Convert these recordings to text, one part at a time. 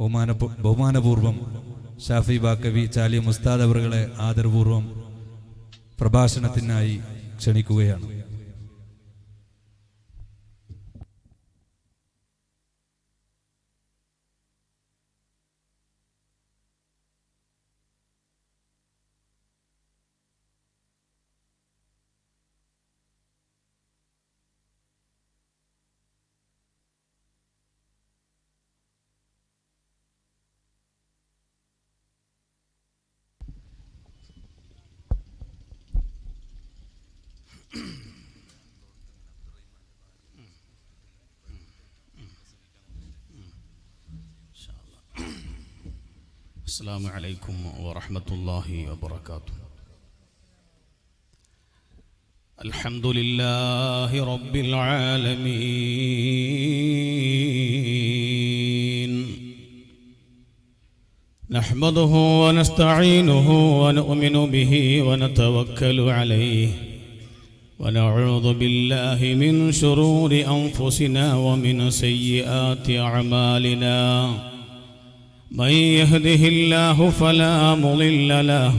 ബഹുമാനപൂർവം ഷാഫി ബാക്കവി ചാലിയം ഉസ്താദ് അവറുകളെ ആദരപൂർവം പ്രഭാഷണത്തിനായി ക്ഷണിക്കുകയാണ്. السلام عليكم ورحمة الله وبركاته. الحمد لله رب العالمين، نحمده ونستعينه ونؤمن به ونتوكل عليه، ونعوذ بالله من شرور أنفسنا ومن سيئات أعمالنا. من يهده الله فلا مضل له،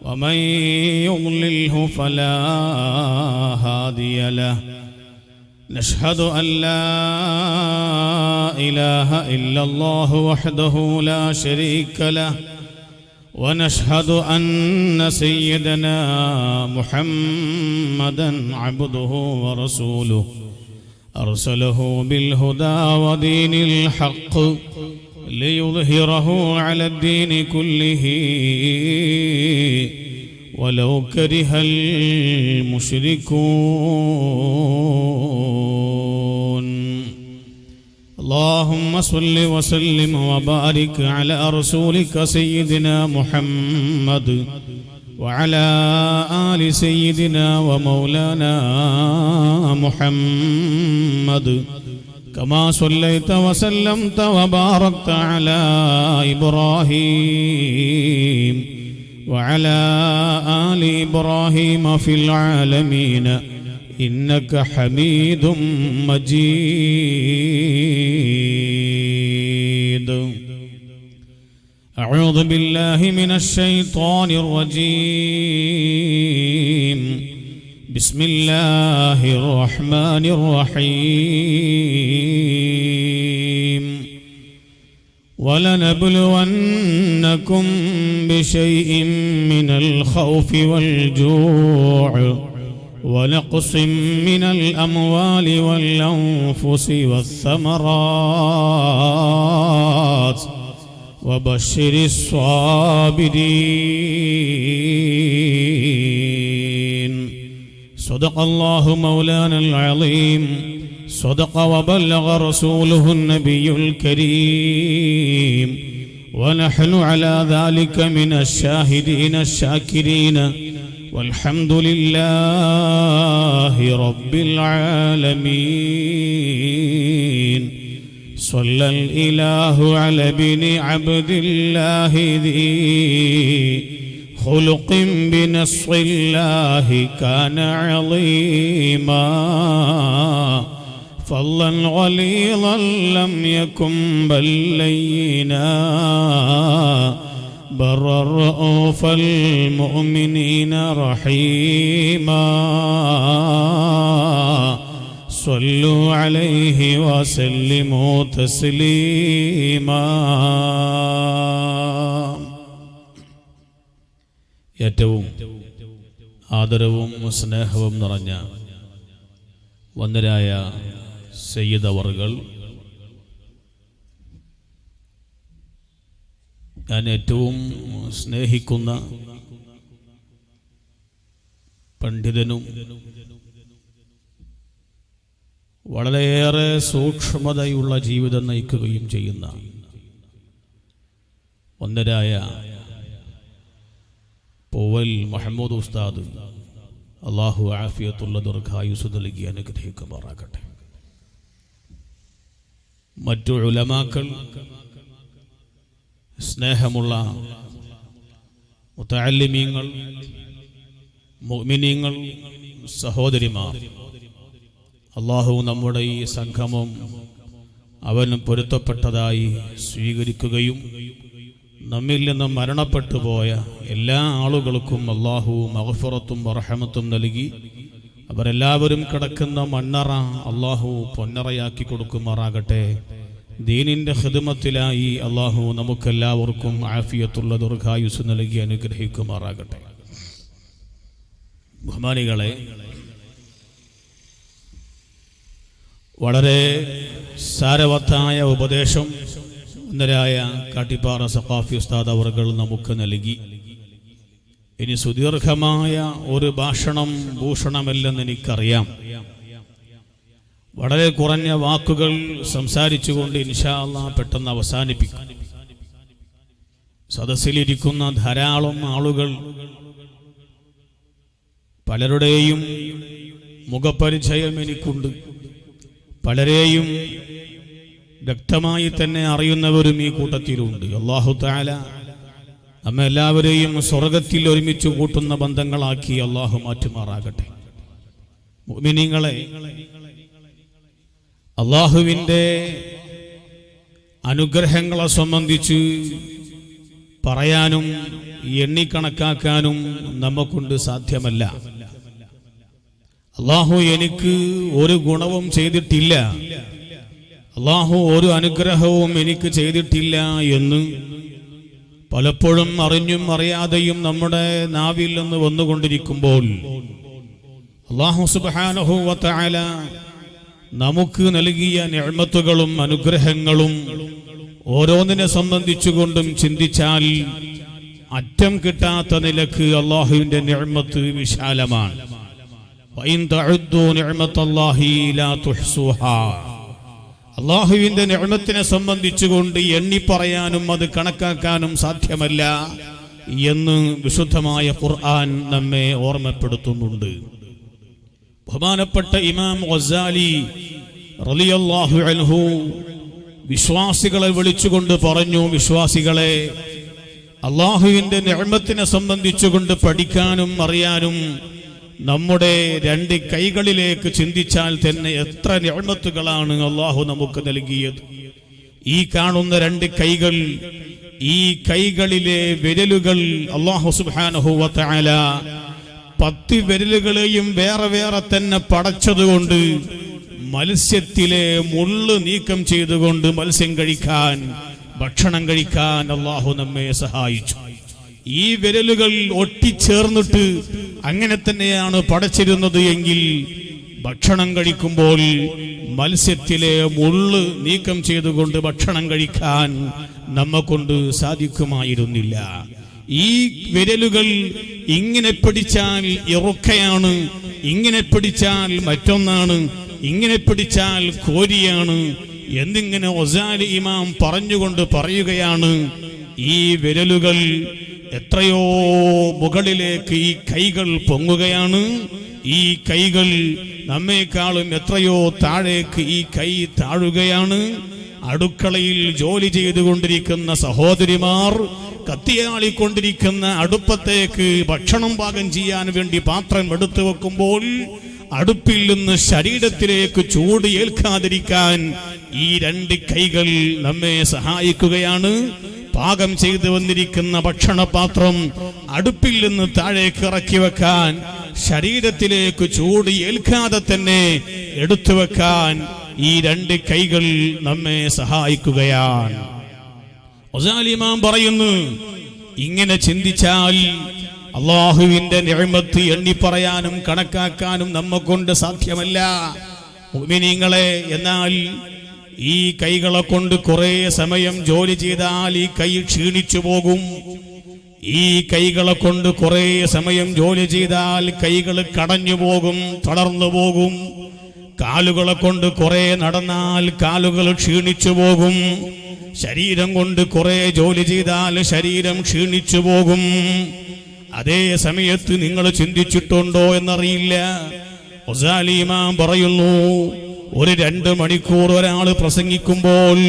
ومن يضلله فلا هادي له. نشهد أن لا إله إلا الله وحده لا شريك له، ونشهد أن سيدنا محمدا عبده ورسوله، أرسله بالهدى ودين الحق ليظهره على الدين كله ولو كره المشركون. اللهم صل وسلم وبارك على رسولك سيدنا محمد وعلى آل سيدنا ومولانا محمد، كما صليت وسلمت وباركت على إبراهيم وعلى آل إبراهيم في العالمين إنك حميد مجيد. أعوذ بالله من الشيطان الرجيم. بسم الله الرحمن الرحيم. ولنبلونكم بشيء من الخوف والجوع ونقص من الأموال والأنفس والثمرات وبشر الصابرين. صدق الله مولانا العظيم، صدق وبلغ رسوله النبي الكريم، ونحن على ذلك من الشاهدين الشاكرين، والحمد لله رب العالمين. صلى الإله على ابن عبد الله ذي خلق بنصر الله كان عظيما، فضلا غليظا لم يكن بل لينا، برا رؤوف المؤمنين رحيما. صلوا عليه وسلموا تسليما. ഏറ്റവും ആദരവും സ്നേഹവും നിറഞ്ഞ വന്ദരായ സയ്യിദ് അവറുകൾ, ഞാൻ ഏറ്റവും സ്നേഹിക്കുന്ന പണ്ഡിതനും വളരെയേറെ സൂക്ഷ്മതയുള്ള ജീവിതം നയിക്കുകയും ചെയ്യുന്ന വന്ദരായ പൂവൽ മുഹമ്മദ് ഉസ്താദ്, അള്ളാഹു ആഫിയത്തുള്ള ദീർഘായുസ്സ് നൽകി അനുഗ്രഹിക്കുമാറാകട്ടെ. മറ്റു ഉലമാക്കൾ, സ്നേഹമുള്ള മുതഅല്ലിമീങ്ങൾ, മുഅ്മിനീങ്ങൾ, സഹോദരിമാർ, അള്ളാഹു നമ്മുടെ ഈ സംഗമം അവൻ പൊരുത്തപ്പെട്ടതായി സ്വീകരിക്കുകയും നമ്മിൽ നിന്നും മരണപ്പെട്ടു പോയ എല്ലാ ആളുകൾക്കും അല്ലാഹു മഗ്ഫിറത്തും റഹ്മത്തും നൽകി അവരെല്ലാവരും കിടക്കുന്ന മണ്ണറ അല്ലാഹു പൊന്നറയാക്കി കൊടുക്കുമാറാകട്ടെ. ദീനിന്റെ ഖിദ്മത്തിലായി അല്ലാഹു നമുക്കെല്ലാവർക്കും ആഫിയത്തുള്ള ദീർഘായുസ്സ് നൽകി അനുഗ്രഹിക്കുമാറാകട്ടെ. ബഹുമാനികളെ, വളരെ സാരവത്തായ ഉപദേശം ഒന്നരായ കാട്ടിപ്പാറ സഖാഫി ഉസ്താദ് അവർകൾ നമുക്ക് നൽകി. ഇനി സുദീർഘമായ ഒരു ഭാഷണം ഭൂഷണമല്ലെന്ന് എനിക്കറിയാം. വളരെ കുറഞ്ഞ വാക്കുകൾ സംസാരിച്ചുകൊണ്ട് ഇൻഷാ അല്ലാഹ് പെട്ടെന്ന് അവസാനിപ്പിക്കും. സദസ്സിലിരിക്കുന്ന ധാരാളം ആളുകൾ, പലരുടെയും മുഖപരിചയം എനിക്കുണ്ട്. പലരെയും വ്യക്തമായി തന്നെ അറിയുന്നവരും ഈ കൂട്ടത്തിലുണ്ട്. അല്ലാഹു തആല നമ്മെ എല്ലാവരെയും സ്വർഗത്തിൽ ഒരുമിച്ച് കൂട്ടുന്ന ബന്ധങ്ങളാക്കി അല്ലാഹു മാറ്റുമാറാകട്ടെ. മുഅ്മിനീങ്ങളെ, അല്ലാഹുവിൻ്റെ അനുഗ്രഹങ്ങളെ സംബന്ധിച്ച് പറയാനും എണ്ണിക്കണക്കാക്കാനും നമ്മക്കൊണ്ട് സാധ്യമല്ല. അല്ലാഹു എനിക്ക് ഒരു ഗുണവും ചെയ്തിട്ടില്ല, അല്ലാഹു ഒരു അനുഗ്രഹവും എനിക്ക് ചെയ്തിട്ടില്ല എന്ന് പലപ്പോഴും അറിഞ്ഞും അറിയാതെയും നമ്മുടെ നാവിൽ നിന്ന് വന്നുകൊണ്ടിരിക്കുമ്പോൾ അല്ലാഹു സുബ്ഹാനഹു വ തആല നമുക്ക് നൽകിയ നിഅമത്തുകളും അനുഗ്രഹങ്ങളും ഓരോന്നിനെ സംബന്ധിച്ചുകൊണ്ടും ചിന്തിച്ചാൽ അറ്റം കിട്ടാത്ത നിലക്ക് അല്ലാഹുവിന്റെ നിഅമത്ത് വിശാലമാണ്. വഇൻ തഉദ്ദു നിഅമത്തല്ലാഹി ലാ തുഹ്സുഹാ. അല്ലാഹുവിന്റെ നിഅമത്തിനെ സംബന്ധിച്ചുകൊണ്ട് എണ്ണി പറയാനും അത് കണക്കാക്കാനും സാധ്യമല്ല എന്ന് വിശുദ്ധമായ ഖുർആൻ നമ്മെ ഓർമ്മപ്പെടുത്തുന്നുണ്ട്. ബഹുമാനപ്പെട്ട ഇമാം ഗസാലി റളിയല്ലാഹു അൻഹു വിശ്വാസികളെ വിളിച്ചുകൊണ്ട് പറഞ്ഞു, വിശ്വാസികളെ, അല്ലാഹുവിന്റെ നിഅമത്തിനെ സംബന്ധിച്ചുകൊണ്ട് പഠിക്കാനും അറിയാനും നമ്മുടെ രണ്ട് കൈകളിലേക്ക് ചിന്തിച്ചാൽ തന്നെ എത്ര നിഅമത്തുകളാണ് അല്ലാഹു നമുക്ക് നൽകിയത്. ഈ കാണുന്ന രണ്ട് കൈകൾ, ഈ കൈകളിലെ വിരലുകൾ അല്ലാഹു സുബ്ഹാനഹു വ തആല 10 വിരലുകളെയും വേറെ വേറെ തന്നെ പടച്ചതുകൊണ്ട് മത്സ്യത്തിലെ മുള്ള് നീക്കം ചെയ്തുകൊണ്ട് മത്സ്യം കഴിക്കാൻ, ഭക്ഷണം കഴിക്കാൻ അല്ലാഹു നമ്മെ സഹായിച്ചു. ഈ വിരലുകൾ ഒട്ടിച്ചേർന്നിട്ട് അങ്ങനെ തന്നെയാണ് പടച്ചിരുന്നത് എങ്കിൽ ഭക്ഷണം കഴിക്കുമ്പോൾ മത്സ്യത്തിലെ മുള്ള് നീക്കം ചെയ്തുകൊണ്ട് ഭക്ഷണം കഴിക്കാൻ നമ്മെക്കൊണ്ട് സാധിക്കുമായിരുന്നില്ല. ഈ വിരലുകൾ ഇങ്ങനെ പിടിച്ചാൽ ഇറുക്കയാണ്, ഇങ്ങനെ പിടിച്ചാൽ മറ്റൊന്നാണ്, ഇങ്ങനെ പിടിച്ചാൽ കോരിയാണ് എന്നിങ്ങനെ ഗസാലി ഇമാം പറഞ്ഞുകൊണ്ട് പറയുകയാണ്, ഈ വിരലുകൾ എത്രയോ മുകളിലേക്ക് ഈ കൈകൾ പൊങ്ങുകയാണ്, ഈ കൈകൾ നമ്മെക്കാളും എത്രയോ താഴേക്ക് ഈ കൈ താഴുകയാണ്. അടുക്കളയിൽ ജോലി ചെയ്തുകൊണ്ടിരിക്കുന്ന സഹോദരിമാർ കത്തിയാളിക്കൊണ്ടിരിക്കുന്ന അടുപ്പത്തേക്ക് ഭക്ഷണം പാകം ചെയ്യാൻ വേണ്ടി പാത്രം എടുത്തു വെക്കുമ്പോൾ അടുപ്പിൽ നിന്ന് ശരീരത്തിലേക്ക് ചൂട് ഏൽക്കാതിരിക്കാൻ ഈ രണ്ട് കൈകൾ നമ്മെ സഹായിക്കുകയാണ്. പാകം ചെയ്തു വന്നിരിക്കുന്ന ഭക്ഷണപാത്രം അടുപ്പിൽ നിന്ന് താഴേക്ക് ഇറക്കി വെക്കാൻ, ശരീരത്തിലേക്ക് ചൂട് ഏൽക്കാതെ തന്നെ എടുത്തു വെക്കാൻ ഈ രണ്ട് കൈകൾ നമ്മെ സഹായിക്കുകയാണ്. ഗസാലി ഇമാം പറയുന്നു, ഇങ്ങനെ ചിന്തിച്ചാൽ അല്ലാഹുവിന്റെ നിഅമത്ത് എണ്ണി പറയാനും കണക്കാക്കാനും നമ്മെക്കൊണ്ട് സാധ്യമല്ല. മുഅ്മിനീങ്ങളെ, എന്നാൽ ഈ കൈകളെ കൊണ്ട് കുറെ സമയം ജോലി ചെയ്താൽ ഈ കൈ ക്ഷീണിച്ചു പോകും. ഈ കൈകളെ കൊണ്ട് കുറെ സമയം ജോലി ചെയ്താൽ കൈകൾ കടഞ്ഞു പോകും, തളർന്നു പോകും. കാലുകളെ കൊണ്ട് കുറെ നടന്നാൽ കാലുകൾ ക്ഷീണിച്ചു പോകും. ശരീരം കൊണ്ട് കുറെ ജോലി ചെയ്താൽ ശരീരം ക്ഷീണിച്ചു പോകും. അതേ സമയത്ത് നിങ്ങൾ ചിന്തിച്ചിട്ടുണ്ടോ എന്നറിയില്ല, ഗസാലി ഇമാം പറയുന്നു, ഒരു 2 മണിക്കൂർ ഒരാൾ പ്രസംഗിക്കുമ്പോൾ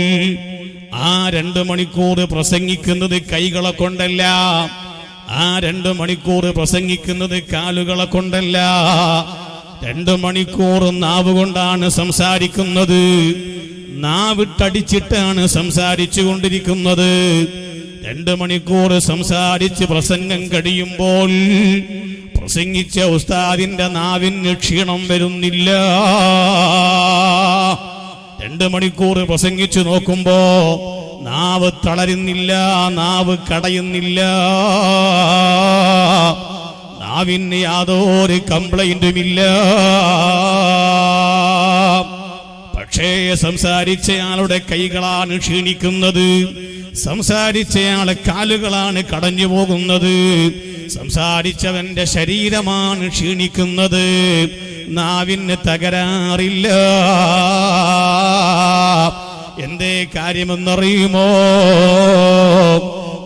ആ 2 മണിക്കൂർ പ്രസംഗിക്കുന്നത് കൈകളെ കൊണ്ടല്ല, ആ 2 മണിക്കൂർ പ്രസംഗിക്കുന്നത് കാലുകളെ കൊണ്ടല്ല, 2 മണിക്കൂർ നാവ് കൊണ്ടാണ് സംസാരിക്കുന്നത്. നാവിട്ടടിച്ചിട്ടാണ് സംസാരിച്ചു കൊണ്ടിരിക്കുന്നത്. 2 മണിക്കൂർ സംസാരിച്ച് പ്രസംഗം കഴിയുമ്പോൾ പ്രസംഗിച്ച ഉസ്താദിന്റെ നാവിന് ക്ഷീണം വരുന്നില്ല. 2 മണിക്കൂർ പ്രസംഗിച്ചു നോക്കുമ്പോ നാവ് തളരുന്നില്ല, നാവ് കടയുന്നില്ല, നാവിന് യാതൊരു കംപ്ലൈന്റുമില്ല. പക്ഷേ സംസാരിച്ചയാളുടെ കൈകളാണ് ക്ഷീണിക്കുന്നത്, സംസാരിച്ചയാളെ കാലുകളാണ് കടഞ്ഞു പോകുന്നത്, സംസാരിച്ചവന്റെ ശരീരമാണ് ക്ഷീണിക്കുന്നത്, നാവിന് തകരാറില്ല. എന്തേ കാര്യമെന്നറിയുമോ?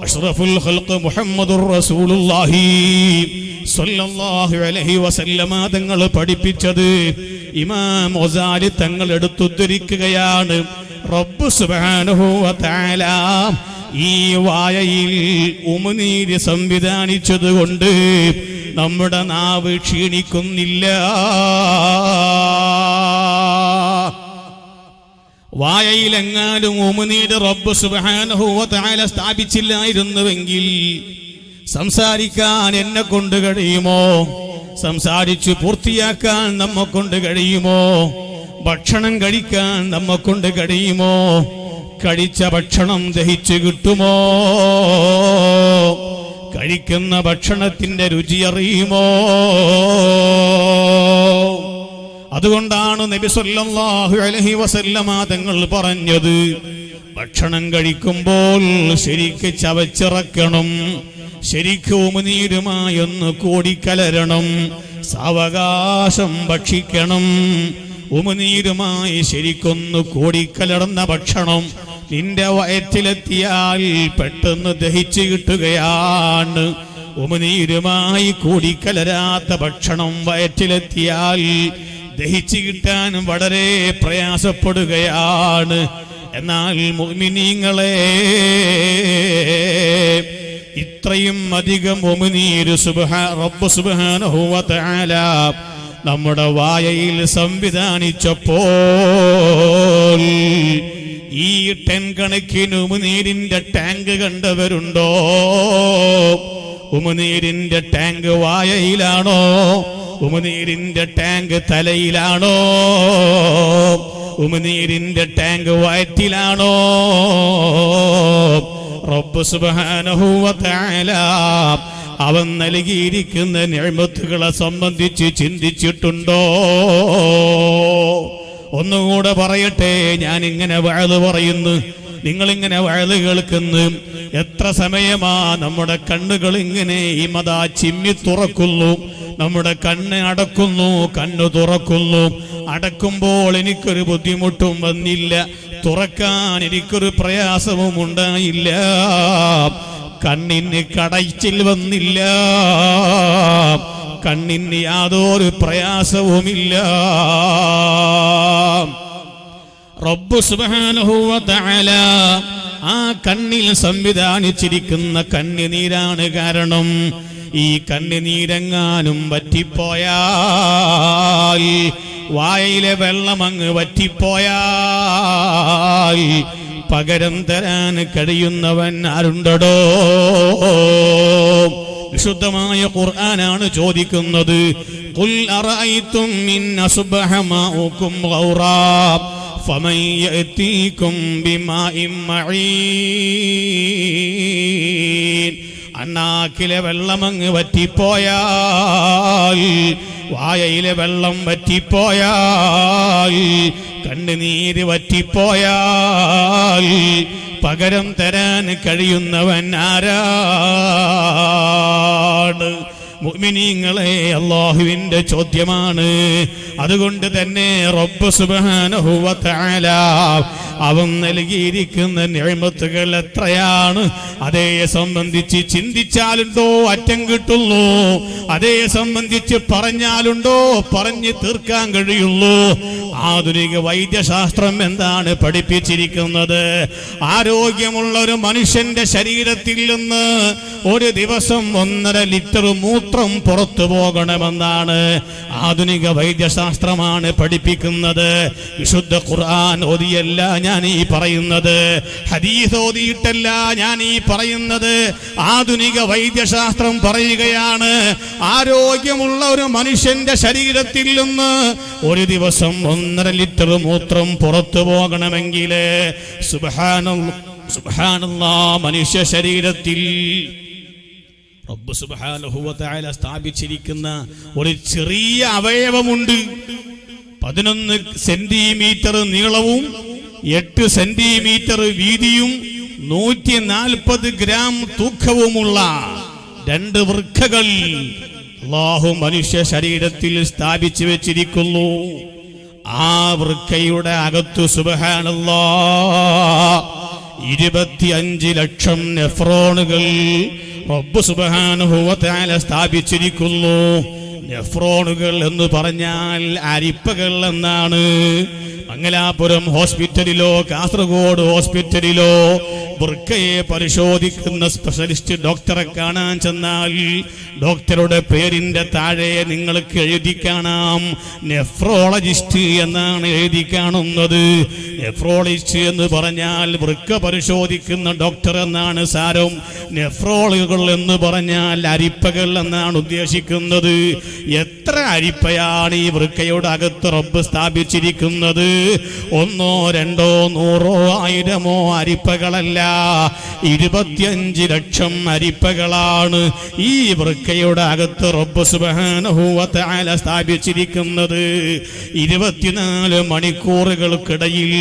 അഷ്റഫുൽ ഖൽഖ് മുഹമ്മദുർ റസൂലുള്ളാഹി സ്വല്ലല്ലാഹു അലൈഹി വസല്ലമ തങ്ങൾ പഠിപ്പിച്ചത് ഇമാം ഗസാലി തങ്ങൾ എടുത്തുദ്ധരിക്കുകയാണ്. റബ്ബ് സുബ്ഹാനഹു വ തആല ഈ വായയിൽ ഉമിനീര് സംവിധാനിച്ചതുകൊണ്ട് നമ്മുടെ നാവ് ക്ഷീണിക്കുന്നില്ല. വായയിലെങ്ങാനും ഉമിനീര് റബ്ബ് സുബ്ഹാനഹു വ തആല സ്ഥാപിച്ചില്ലായിരുന്നുവെങ്കിൽ സംസാരിക്കാൻ എന്നെ കൊണ്ട് കഴിയുമോ? സംസാരിച്ചു പൂർത്തിയാക്കാൻ നമ്മെ കൊണ്ട് കഴിയുമോ? ഭക്ഷണം കഴിക്കാൻ നമ്മെ കൊണ്ട് കഴിയുമോ? കഴിച്ച ഭക്ഷണം ദഹിച്ചു കിട്ടുമോ? കഴിക്കുന്ന ഭക്ഷണത്തിന്റെ രുചി അറിയുമോ? അതുകൊണ്ടാണ് നബി സല്ലല്ലാഹു അലൈഹി വസല്ലമ തങ്ങൾ പറഞ്ഞത്, ഭക്ഷണം കഴിക്കുമ്പോൾ ശരിക്ക് ചവച്ചിറക്കണം, ശരിക്ക് ഉമിനീരുമായൊന്ന് കൂടിക്കലരണം, സാവകാശം ഭക്ഷിക്കണം. ഉമിനീരുമായി ശരിക്കൊന്ന് കൂടിക്കലർന്ന ഭക്ഷണം നിന്റെ വയറ്റിലെത്തിയാൽ പെട്ടെന്ന് ദഹിച്ചു കിട്ടുകയാണ്. ഉമിനീരുമായി കൂടിക്കലരാത്ത ഭക്ഷണം വയറ്റിലെത്തിയാൽ ദഹിച്ചു കിട്ടാൻ വളരെ പ്രയാസപ്പെടുകയാണ്. എന്നാൽ മുഅ്മിനീങ്ങളെ, ഇത്രയും അധികം ഉമിനീര് റബ്ബ് സുബ്ഹാനഹു വ തആല നമ്മുടെ വായയിൽ സംവിധാനിച്ചപ്പോൾ ഈ 10 കണക്കിന് ഉമിനീരിന്റെ ടാങ്ക് കണ്ടവരുണ്ടോ? ഉമിനീരിന്റെ ടാങ്ക് വായയിലാണോ? ഉമിനീരിന്റെ ടാങ്ക് തലയിലാണോ? ഉമിനീരിന്റെ ടാങ്ക് വയറ്റിലാണോ? റബ്ബ് സുബ്ഹാനഹു വ തആല അവൻ നൽകിയിരിക്കുന്ന നിഅമത്തുകളെ സംബന്ധിച്ച് ചിന്തിച്ചിട്ടുണ്ടോ? ഒന്നുകൂടെ പറയട്ടെ, ഞാൻ ഇങ്ങനെ വഅദ് പറയുന്നു, നിങ്ങളിങ്ങനെ വഅദ് കേൾക്കുന്നു. എത്ര സമയമാ നമ്മുടെ കണ്ണുകൾ ഇങ്ങനെ ഈ മതാ ചിമ്മി തുറക്കുന്നു, നമ്മുടെ കണ്ണ് അടക്കുന്നു, കണ്ണ് തുറക്കുന്നു. അടക്കുമ്പോൾ എനിക്കൊരു ബുദ്ധിമുട്ടും വന്നില്ല, തുറക്കാൻ എനിക്കൊരു പ്രയാസവും ഉണ്ടായില്ല, കണ്ണിന് കടച്ചിൽ വന്നില്ല, കണ്ണിന് യാതൊരു പ്രയാസവുമില്ല. റബ്ബ് സുബ്ഹാനഹു വ തആല ആ കണ്ണിൽ സംവിധാനിച്ചിരിക്കുന്ന കണ്ണുനീരാണ് കാരണം. ഈ കണ്ണുനീരെങ്ങാനും വറ്റിപ്പോയാൽ, വായയിലെ വെള്ളം അങ്ങ് വറ്റിപ്പോയാൽ പകരം തരാൻ കഴിയുന്നവൻ ആരുണ്ടടോ? വിശുദ്ധമായ ഖുർആനാണ് ചോദിക്കുന്നത്, ഖുൽ അറഅയ്തും ഇൻ അസ്ബഹ മാഉകും ഗൗറാ ഫമൻ യഅതീകും ബിമാഇൻ മഈൻ. അണ്ണാക്കിലെ വെള്ളമങ്ങ് വറ്റിപ്പോയാൽ, വായയിലെ വെള്ളം വറ്റിപ്പോയാൽ, കണ്ണുനീര് വറ്റിപ്പോയാൽ പകരം തരാൻ കഴിയുന്നവൻ ആരാണ്? മുഅ്മിനീങ്ങളെ, അല്ലാഹുവിന്റെ ചോദ്യമാണ്. അതുകൊണ്ട് തന്നെ റബ്ബ് സുബ്ഹാനഹു വ തആല അവൻ നൽകിയിരിക്കുന്ന നിഅമത്തുകൾ എത്രയാണ്, അതേ സംബന്ധിച്ച് ചിന്തിച്ചാലുണ്ടോ അറ്റം കിട്ടുള്ളൂ, അതേ സംബന്ധിച്ച് പറഞ്ഞാലുണ്ടോ പറഞ്ഞു തീർക്കാൻ കഴിയുള്ളൂ. ആധുനിക വൈദ്യശാസ്ത്രം എന്താണ് പഠിപ്പിച്ചിരിക്കുന്നത്? ആരോഗ്യമുള്ള ഒരു മനുഷ്യന്റെ ശരീരത്തിൽ നിന്ന് ഒരു ദിവസം 1.5 ലിറ്റർ മൂത്രം മൂത്രം പുറത്തു പോകണമെന്നാണ് ആധുനിക വൈദ്യശാസ്ത്രമാണ് പഠിപ്പിക്കുന്നത്. വിശുദ്ധ ഖുർആൻ ഓതിയല്ല ഞാൻ ഈ പറയുന്നത്, ഹദീസ് ഓതിയിട്ടല്ല ഞാൻ ഈ പറയുന്നത്. ആധുനിക വൈദ്യശാസ്ത്രം പറയുകയാണ്, ആരോഗ്യമുള്ള ഒരു മനുഷ്യന്റെ ശരീരത്തിൽ നിന്ന് ഒരു ദിവസം 1.5 ലിറ്റർ മൂത്രം പുറത്തു പോകണമെങ്കിൽ സുബ്ഹാനല്ലാഹ് മനുഷ്യ ശരീരത്തിൽ റബ്ബ് സുബ്ഹാനഹു വ തആല സ്ഥാപിച്ചിരിക്കുന്ന ഒരു ചെറിയ അവയവമുണ്ട്. 11 സെന്റിമീറ്റർ നീളവും 8 സെന്റിമീറ്റർ വീതിയും 140 ഗ്രാം തൂക്കവുമുള്ള 2 വൃക്കകൾ അല്ലാഹു മനുഷ്യ ശരീരത്തിൽ സ്ഥാപിച്ചു വെച്ചിരിക്കുന്നു. ആ വൃക്കയുടെ അകത്ത് സുബ്ഹാനല്ലാഹ് 25 ലക്ഷം നെഫ്രോണുകൾ റബ്ബ് സുബ്ഹാനഹു വ തആല സ്ഥാപിച്ചിരിക്കുന്നു. നെഫ്രോണുകൾ എന്ന് പറഞ്ഞാൽ അരിപ്പകൾ എന്നാണ്. മംഗലാപുരം ഹോസ്പിറ്റലിലോ കാസർഗോഡ് ഹോസ്പിറ്റലിലോ വൃക്കയെ പരിശോധിക്കുന്ന സ്പെഷ്യലിസ്റ്റ് ഡോക്ടറെ കാണാൻ ചെന്നാൽ ഡോക്ടറുടെ പേരിന്റെ താഴെ നിങ്ങൾക്ക് എഴുതി കാണാം നെഫ്രോളജിസ്റ്റ് എന്നാണ് എഴുതി കാണുന്നത്. നെഫ്രോളജിസ്റ്റ് എന്ന് പറഞ്ഞാൽ വൃക്ക പരിശോധിക്കുന്ന ഡോക്ടർ എന്നാണ് സാരം. നെഫ്രോളുകൾ എന്ന് പറഞ്ഞാൽ അരിപ്പകൾ എന്നാണ് ഉദ്ദേശിക്കുന്നത്. എത്ര അരിപ്പയാണ് ഈ വൃക്കയുടെ അകത്ത് റബ്ബ് സ്ഥാപിച്ചിരിക്കുന്നത്? 1, 2, 100, 1000 അരിപ്പകളല്ല, 25 ലക്ഷം അരിപ്പകളാണ് ഈ വൃക്കയുടെ അകത്ത് റബ്ബ് സുബ്ഹാനഹു വ തആല സ്ഥാപിച്ചിരിക്കുന്നത്. 24 മണിക്കൂറുകൾക്കിടയിൽ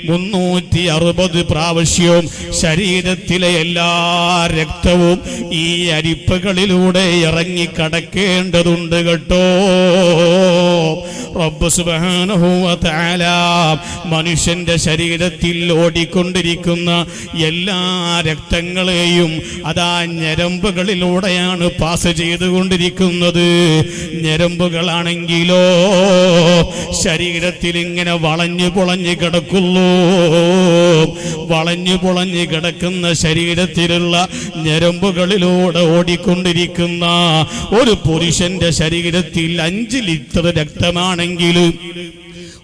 360 പ്രാവശ്യം ശരീരത്തിലെ എല്ലാ രക്തവും ഈ അരിപ്പകളിലൂടെ ഇറങ്ങി കടക്കേണ്ടതുണ്ട് കേട്ടോ. റബ്ബ് സുബ്ഹാനഹു വ തആല മനുഷ്യന്റെ ശരീരത്തിൽ ഓടിക്കൊണ്ടിരിക്കുന്ന എല്ലാ രക്തങ്ങളെയും അതാ ഞരമ്പുകളിലൂടെയാണ് പാസ് ചെയ്തുകൊണ്ടിരിക്കുന്നത്. ഞരമ്പുകളാണെങ്കിലോ ശരീരത്തിൽ ഇങ്ങനെ വളഞ്ഞു പൊളഞ്ഞു കിടക്കുന്നു. വളഞ്ഞു പൊളഞ്ഞു കിടക്കുന്ന ശരീരത്തിലുള്ള ഞരമ്പുകളിലൂടെ ഓടിക്കൊണ്ടിരിക്കുന്ന ഒരു പുരുഷന്റെ ശരീരത്തിൽ 5 ലിറ്റർ രക്തമാണെങ്കിലും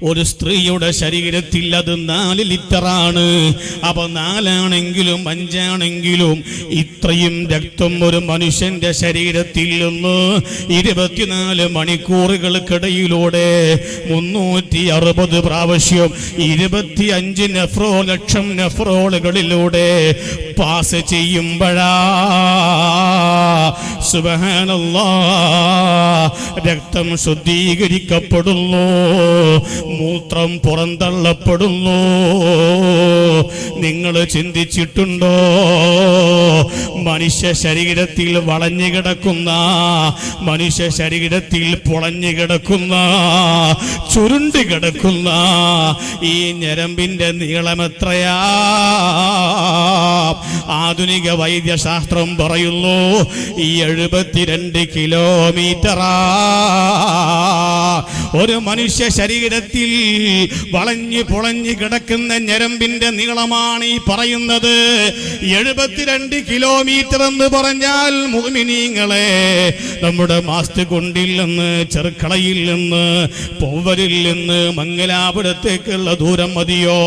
ഒരു സ്ത്രീയുടെ ശരീരത്തിൽ അത് 4 ലിറ്ററാണ്. അപ്പൊ 4 ആണെങ്കിലും 5 ആണെങ്കിലും ഇത്രയും രക്തം ഒരു മനുഷ്യന്റെ ശരീരത്തിൽ നിന്ന് 24 മണിക്കൂറുകൾക്കിടയിലൂടെ 360 പ്രാവശ്യം 25 ലക്ഷം നെഫ്രോളുകളിലൂടെ പാസ് ചെയ്യുമ്പോഴാ സുബ്ഹാനല്ലാഹ് രക്തം ശുദ്ധീകരിക്കപ്പെടുന്നു, മൂത്രം പുറന്തള്ളപ്പെടുന്നു. നിങ്ങൾ ചിന്തിച്ചിട്ടുണ്ടോ? മനുഷ്യ ശരീരത്തിൽ വളഞ്ഞു കിടക്കുന്ന, മനുഷ്യ ശരീരത്തിൽ പൊളഞ്ഞു കിടക്കുന്ന, ചുരുണ്ട് കിടക്കുന്ന ഈ ഞരമ്പിന്റെ നീളം എത്രയാ? ആധുനിക വൈദ്യശാസ്ത്രം പറയുന്നു 72 കിലോമീറ്ററാ. ഒരു മനുഷ്യ ശരീരത്തിൽ വളഞ്ഞു പൊളഞ്ഞു കിടക്കുന്ന ഞരമ്പിന്റെ നീളമാണ് ഈ പറയുന്നത്. 72 കിലോമീറ്റർ എന്ന് പറഞ്ഞാൽ മുഅ്മിനീങ്ങളെ, നമ്മുടെ മാസ്തുകുണ്ടിൽ നിന്ന്, ചെറുക്കളയിൽ നിന്ന്, പൗവരിൽ നിന്ന് മംഗലാപുരത്തേക്കുള്ള ദൂരം മതിയോ?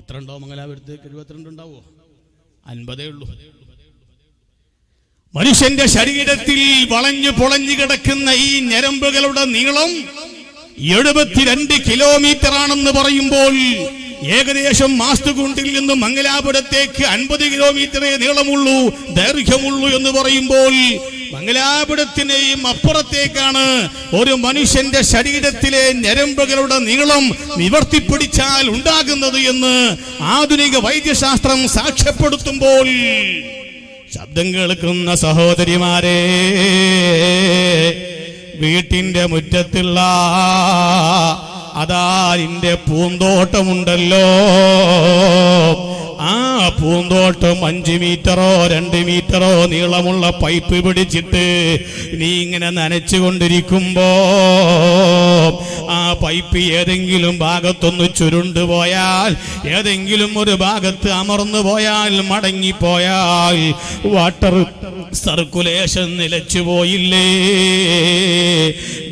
എത്ര ഉണ്ടോ മംഗലാപുരത്തേക്ക്? 72 ഉണ്ടാവോ? 50 ഉള്ളൂ. മനുഷ്യന്റെ ശരീരത്തിൽ വളഞ്ഞു പൊളഞ്ഞു കിടക്കുന്ന ഈ ഞരമ്പുകളുടെ നീളം 72 കിലോമീറ്റർ ആണെന്ന് പറയുമ്പോൾ ഏകദേശം മാസ്തുകുണ്ടിൽ നിന്ന് മംഗലാപുരത്തേക്ക് 50 കിലോമീറ്ററേ നീളമുള്ളൂ, ദൈർഘ്യമുള്ളൂ എന്ന് പറയുമ്പോൾ മംഗലാപുരത്തിനെയും അപ്പുറത്തേക്കാണ് ഒരു മനുഷ്യന്റെ ശരീരത്തിലെ ഞരമ്പുകളുടെ നീളം നിവർത്തിപ്പിടിച്ചാൽ ഉണ്ടാകുന്നത് എന്ന് ആധുനിക വൈദ്യശാസ്ത്രം സാക്ഷ്യപ്പെടുത്തുമ്പോൾ ശബ്ദം കേൾക്കുന്ന സഹോദരിമാരെ, വീട്ടിന്റെ മുറ്റത്തുള്ള അതാ എന്റെ പൂന്തോട്ടമുണ്ടല്ലോ, ആ പൂന്തോട്ടം 5 മീറ്ററോ 2 മീറ്ററോ നീളമുള്ള പൈപ്പ് പിടിച്ചിട്ട് നീ ഇങ്ങനെ നനച്ചുകൊണ്ടിരിക്കുമ്പോ ആ പൈപ്പ് ഏതെങ്കിലും ഭാഗത്തൊന്ന് ചുരുണ്ടുപോയാൽ, ഏതെങ്കിലും ഒരു ഭാഗത്ത് അമർന്നു പോയാൽ, മടങ്ങിപ്പോയാൽ വാട്ടർ സർക്കുലേഷൻ നിലച്ചു പോയില്ലേ?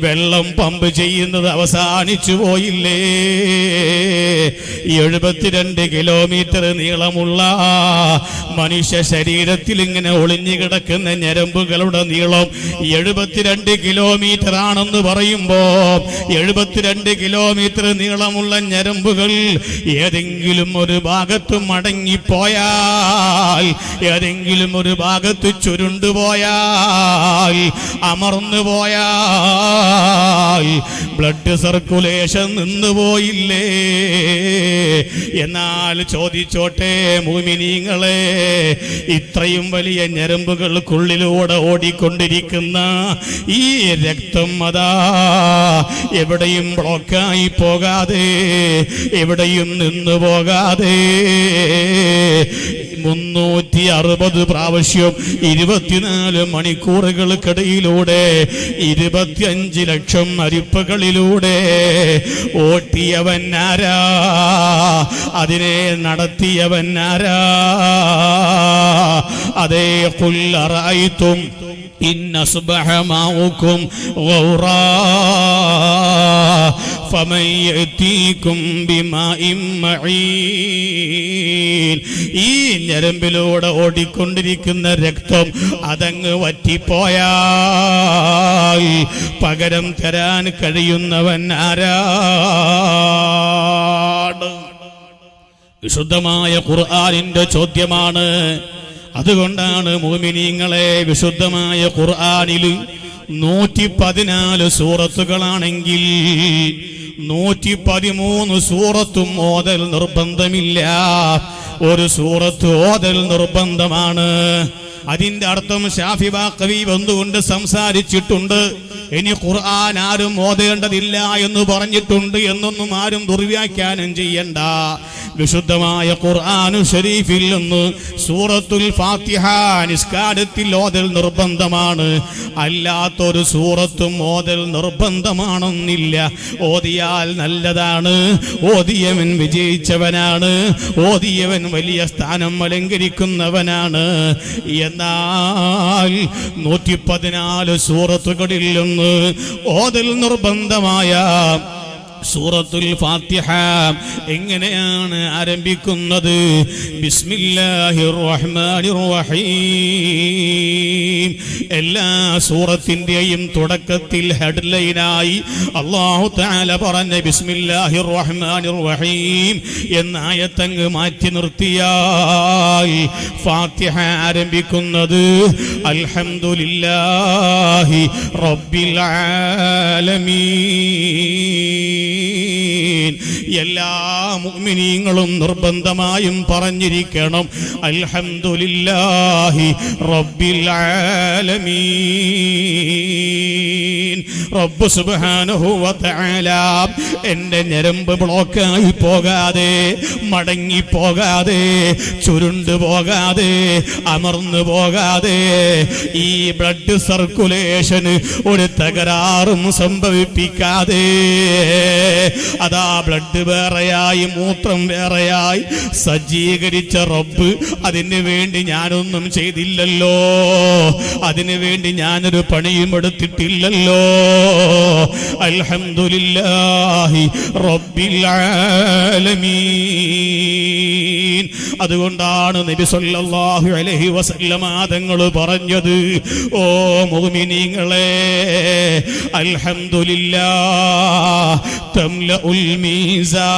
വെള്ളം പമ്പ് ചെയ്യുന്നത് അവസാനിച്ചു പോയില്ലേ? 72 കിലോമീറ്റർ നീളമുള്ള മനുഷ്യ ശരീരത്തിൽ ഇങ്ങനെ ഒളിഞ്ഞു കിടക്കുന്ന ഞരമ്പുകളുടെ നീളം 72 കിലോമീറ്റർ ആണെന്ന് പറയുമ്പോ 72 കിലോമീറ്റർ നീളമുള്ള ഞരമ്പുകൾ ഏതെങ്കിലും ഒരു ഭാഗത്ത് മടങ്ങിപ്പോയാൽ, ഏതെങ്കിലും ഒരു ഭാഗത്ത് ചുരുണ്ടുപോയാൽ, അമർന്നു പോയാൽ ബ്ലഡ് സർക്കുലേഷൻ നിന്നുപോയില്ലേ? എന്നാൽ ചോദിച്ചോട്ടെ മുഅ്മിനീങ്ങളെ, ഇത്രയും വലിയ ഞരമ്പുകൾക്കുള്ളിലൂടെ ഓടിക്കൊണ്ടിരിക്കുന്ന ഈ രക്തം അതാ എവിടെയും ബ്ലോക്കായി പോകാതെ, എവിടെയും നിന്നു പോകാതെ 360 പ്രാവശ്യം 24 മണിക്കൂറുകൾക്കിടയിലൂടെ 25 ലക്ഷം അരിപ്പകളിലൂടെ ഓട്ടിയവൻ ആരാ? അതിനെ നടത്തിയവൻ ആരാ? അതേ ഖുൽ അറഅയ്തും ഇൻ അസ്ബഹ മാഉകും ഗൗറാ ഫമൻ യഅതീകും ബിമാഇൻ മഈൻ. ഈ ഞരമ്പിലൂടെ ഓടിക്കൊണ്ടിരിക്കുന്ന രക്തം അതങ്ങ് വറ്റിപ്പോയാൽ പകരം തരാൻ കഴിയുന്നവൻ ആരാണ്? വിശുദ്ധമായ ഖുർആനിന്റെ ചോദ്യമാണ്. അതുകൊണ്ടാണ് മുഅ്മിനീങ്ങളെ, വിശുദ്ധമായ ഖുർആനിൽ 114 സൂറത്തുകളാണെങ്കിൽ 113 സൂറത്തും ഓതൽ നിർബന്ധമില്ല. ഒരു സൂറത്ത് ഓതൽ നിർബന്ധമാണ്. അതിന്റെ അർത്ഥം ശാഫി ബാഖവി വന്നുകൊണ്ട് സംസാരിച്ചിട്ടുണ്ട്. ഇനി ഖുർആൻ ആരും ഓതേണ്ടതില്ല എന്ന് പറഞ്ഞിട്ടുണ്ട് എന്നൊന്നും ആരും ദുർവ്യാഖ്യാനം ചെയ്യണ്ട. വിശുദ്ധമായ ഖുർആൻ ഷരീഫിൽ നിന്ന് സൂറത്തുൽ ഫാത്തിഹ നിസ്കാരത്തിൽ ഓതൽ നിർബന്ധമാണ്. അല്ലാത്തൊരു സൂറത്തും ഓതൽ നിർബന്ധമാണെന്നില്ല. ഓതിയാൽ നല്ലതാണ്, ഓതിയവൻ വിജയിച്ചവനാണ്, ഓതിയവൻ വലിയ സ്ഥാനം അലങ്കരിക്കുന്നവനാണ്. എന്നാൽ 114 സൂറത്തുകളിൽ നിന്ന് ഓതൽ നിർബന്ധമായ സൂറത്തുൽ ഫാത്തിഹ എങ്ങനെയാണ് ആരംഭിക്കുന്നത്? ബിസ്മില്ലാഹിർ റഹ്മാനിർ റഹീം. എല്ലാ സൂറത്തിന്റെയും തുടക്കത്തിൽ ഹെഡ്ലൈനായി അല്ലാഹു തആല പറഞ്ഞ ബിസ്മില്ലാഹിർ റഹ്മാനിർ റഹീം എന്ന ആയത്തങ്ങ് മാറ്റി നിർത്തിയാൽ ഫാത്തിഹ ആരംഭിക്കുന്നത് അൽഹംദുലില്ലാഹി റബ്ബിൽ ആലമീൻ. എല്ലാ മുഅ്മിനീങ്ങളും നിർബന്ധമായും പറഞ്ഞിരിക്കണം അൽഹംദുലില്ലാഹി റബ്ബിൽ ആലമീൻ. റബ്ബ് സുബ്ഹാനഹു വ തആല എന്റെ ഞരമ്പ് ബ്ലോക്കായി പോകാതെ, മടങ്ങി പോകാതെ, ചുരുണ്ടു പോകാതെ, അമർന്നു പോകാതെ, ഈ ബ്ലഡ് സർക്കുലേഷന് ഒരു തകരാറും സംഭവിപ്പിക്കാതെ, അതാ ബ്ലഡ് വേറെയായി മൂത്രം വേറെയായി സജ്ജീകരിച്ച റബ്ബ് അതിനു വേണ്ടി ഞാനൊന്നും ചെയ്തില്ലല്ലോ, അതിനു വേണ്ടി ഞാനൊരു പണിയും എടുത്തിട്ടില്ലല്ലോ. അൽഹംദുലില്ലാഹി റബ്ബിൽ ആലമീൻ. അതുകൊണ്ടാണ് നബി സല്ലല്ലാഹു അലൈഹി വസല്ലമ തങ്ങൾ പറഞ്ഞത്, ഓ മുഅ്മിനീങ്ങളെ, അൽഹംദുലില്ലാഹ് തംലഉൽ മീസാൻ.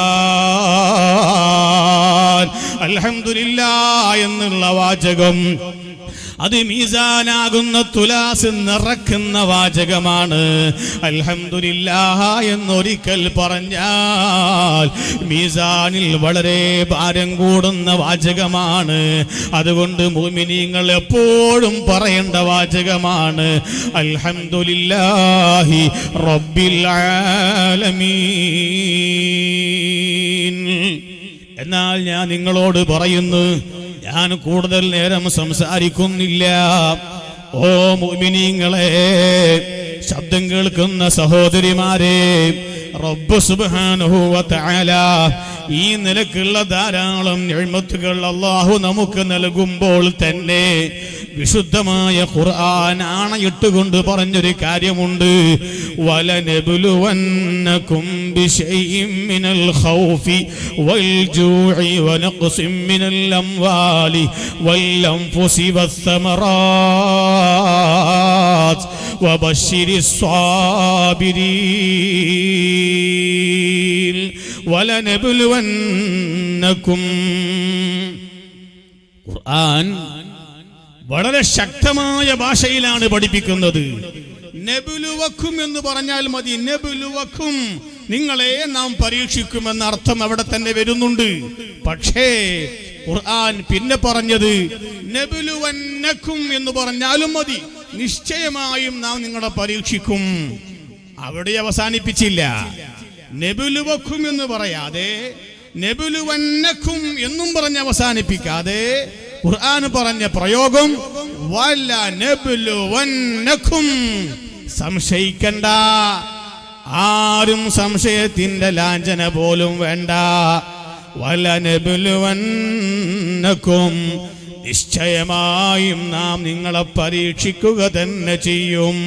അൽഹംദുലില്ലാഹ് എന്നുള്ള വാചകം അത് മീസാനാകുന്ന തുലാസ് നിറക്കുന്ന വാചകമാണ്. അൽഹംദുലില്ലാഹ് എന്നൊരിക്കൽ പറഞ്ഞാൽ മീസാനിൽ വളരെ ഭാരം കൂടുന്ന വാചകമാണ്. അതുകൊണ്ട് മുഅ്മിനീങ്ങൾ എപ്പോഴും പറയേണ്ട വാചകമാണ് അൽഹംദുലില്ലാഹി റബ്ബിൽ ആലമീൻ. എന്നാൽ ഞാൻ നിങ്ങളോട് പറയുന്നു, ഞാൻ കൂടുതൽ നേരം സംസാരിക്കുന്നില്ല. ഓ മുഅ്മിനീങ്ങളെ, ശബ്ദം കേൾക്കുന്ന സഹോദരിമാരെ, റബ്ബ് സുബ്ഹാനഹു വ തആല ഈ നിലക്കുള്ള ധാരാളം നിഅ്മത്തുകൾ അല്ലാഹു നമുക്ക് നൽകുമ്പോൾ തന്നെ വിശുദ്ധമായ ഖുർആൻ ആണയിട്ടുകൊണ്ട് പറഞ്ഞൊരു കാര്യമുണ്ട്. വലനബ്ലുവന്നകും ബിശൈഇൻ മിനൽ ഖൗഫി വൽ ജൂഇ വനഖ്സിൻ മിനൽ അംവാലി വൽ അൻഫുസി വസ്സമറാത്ത് വബശ്ശിരിസ് സ്വാബിരീൻ. വലനബ്ലുവന്നകും. ഖുർആൻ വളരെ ശക്തമായ ഭാഷയിലാണ് പഠിപ്പിക്കുന്നത്. നബ്ലുവക്കും എന്ന് പറഞ്ഞാൽ മതി. നബ്ലുവക്കും, നിങ്ങളെ നാം പരീക്ഷിക്കുമെന്ന അർത്ഥം അവിടെ തന്നെ വരുന്നുണ്ട്. പക്ഷേ ഖുർആൻ പിന്നെ പറഞ്ഞത് നബ്ലുവന്നക്കും എന്ന് പറഞ്ഞാലും മതി, നിശ്ചയമായും നാം നിങ്ങളെ പരീക്ഷിക്കും. അവിടെ അവസാനിപ്പിച്ചില്ല. നബ്ലുവക്കും എന്ന് പറയാതെ നബ്ലുവന്നക്കും എന്നും പറഞ്ഞ് അവസാനിപ്പിക്കാതെ ഖുർആൻ പറഞ്ഞ പ്രയോഗം വലനബ്ലുവന്നകും. സംശയിക്കണ്ട, ആരും സംശയത്തിന്റെ ലാഞ്ചന പോലും വേണ്ട. വലനബ്ലുവന്നകും, നിശ്ചയമായും നാം നിങ്ങളെ പരീക്ഷിക്കുക തന്നെ ചെയ്യും.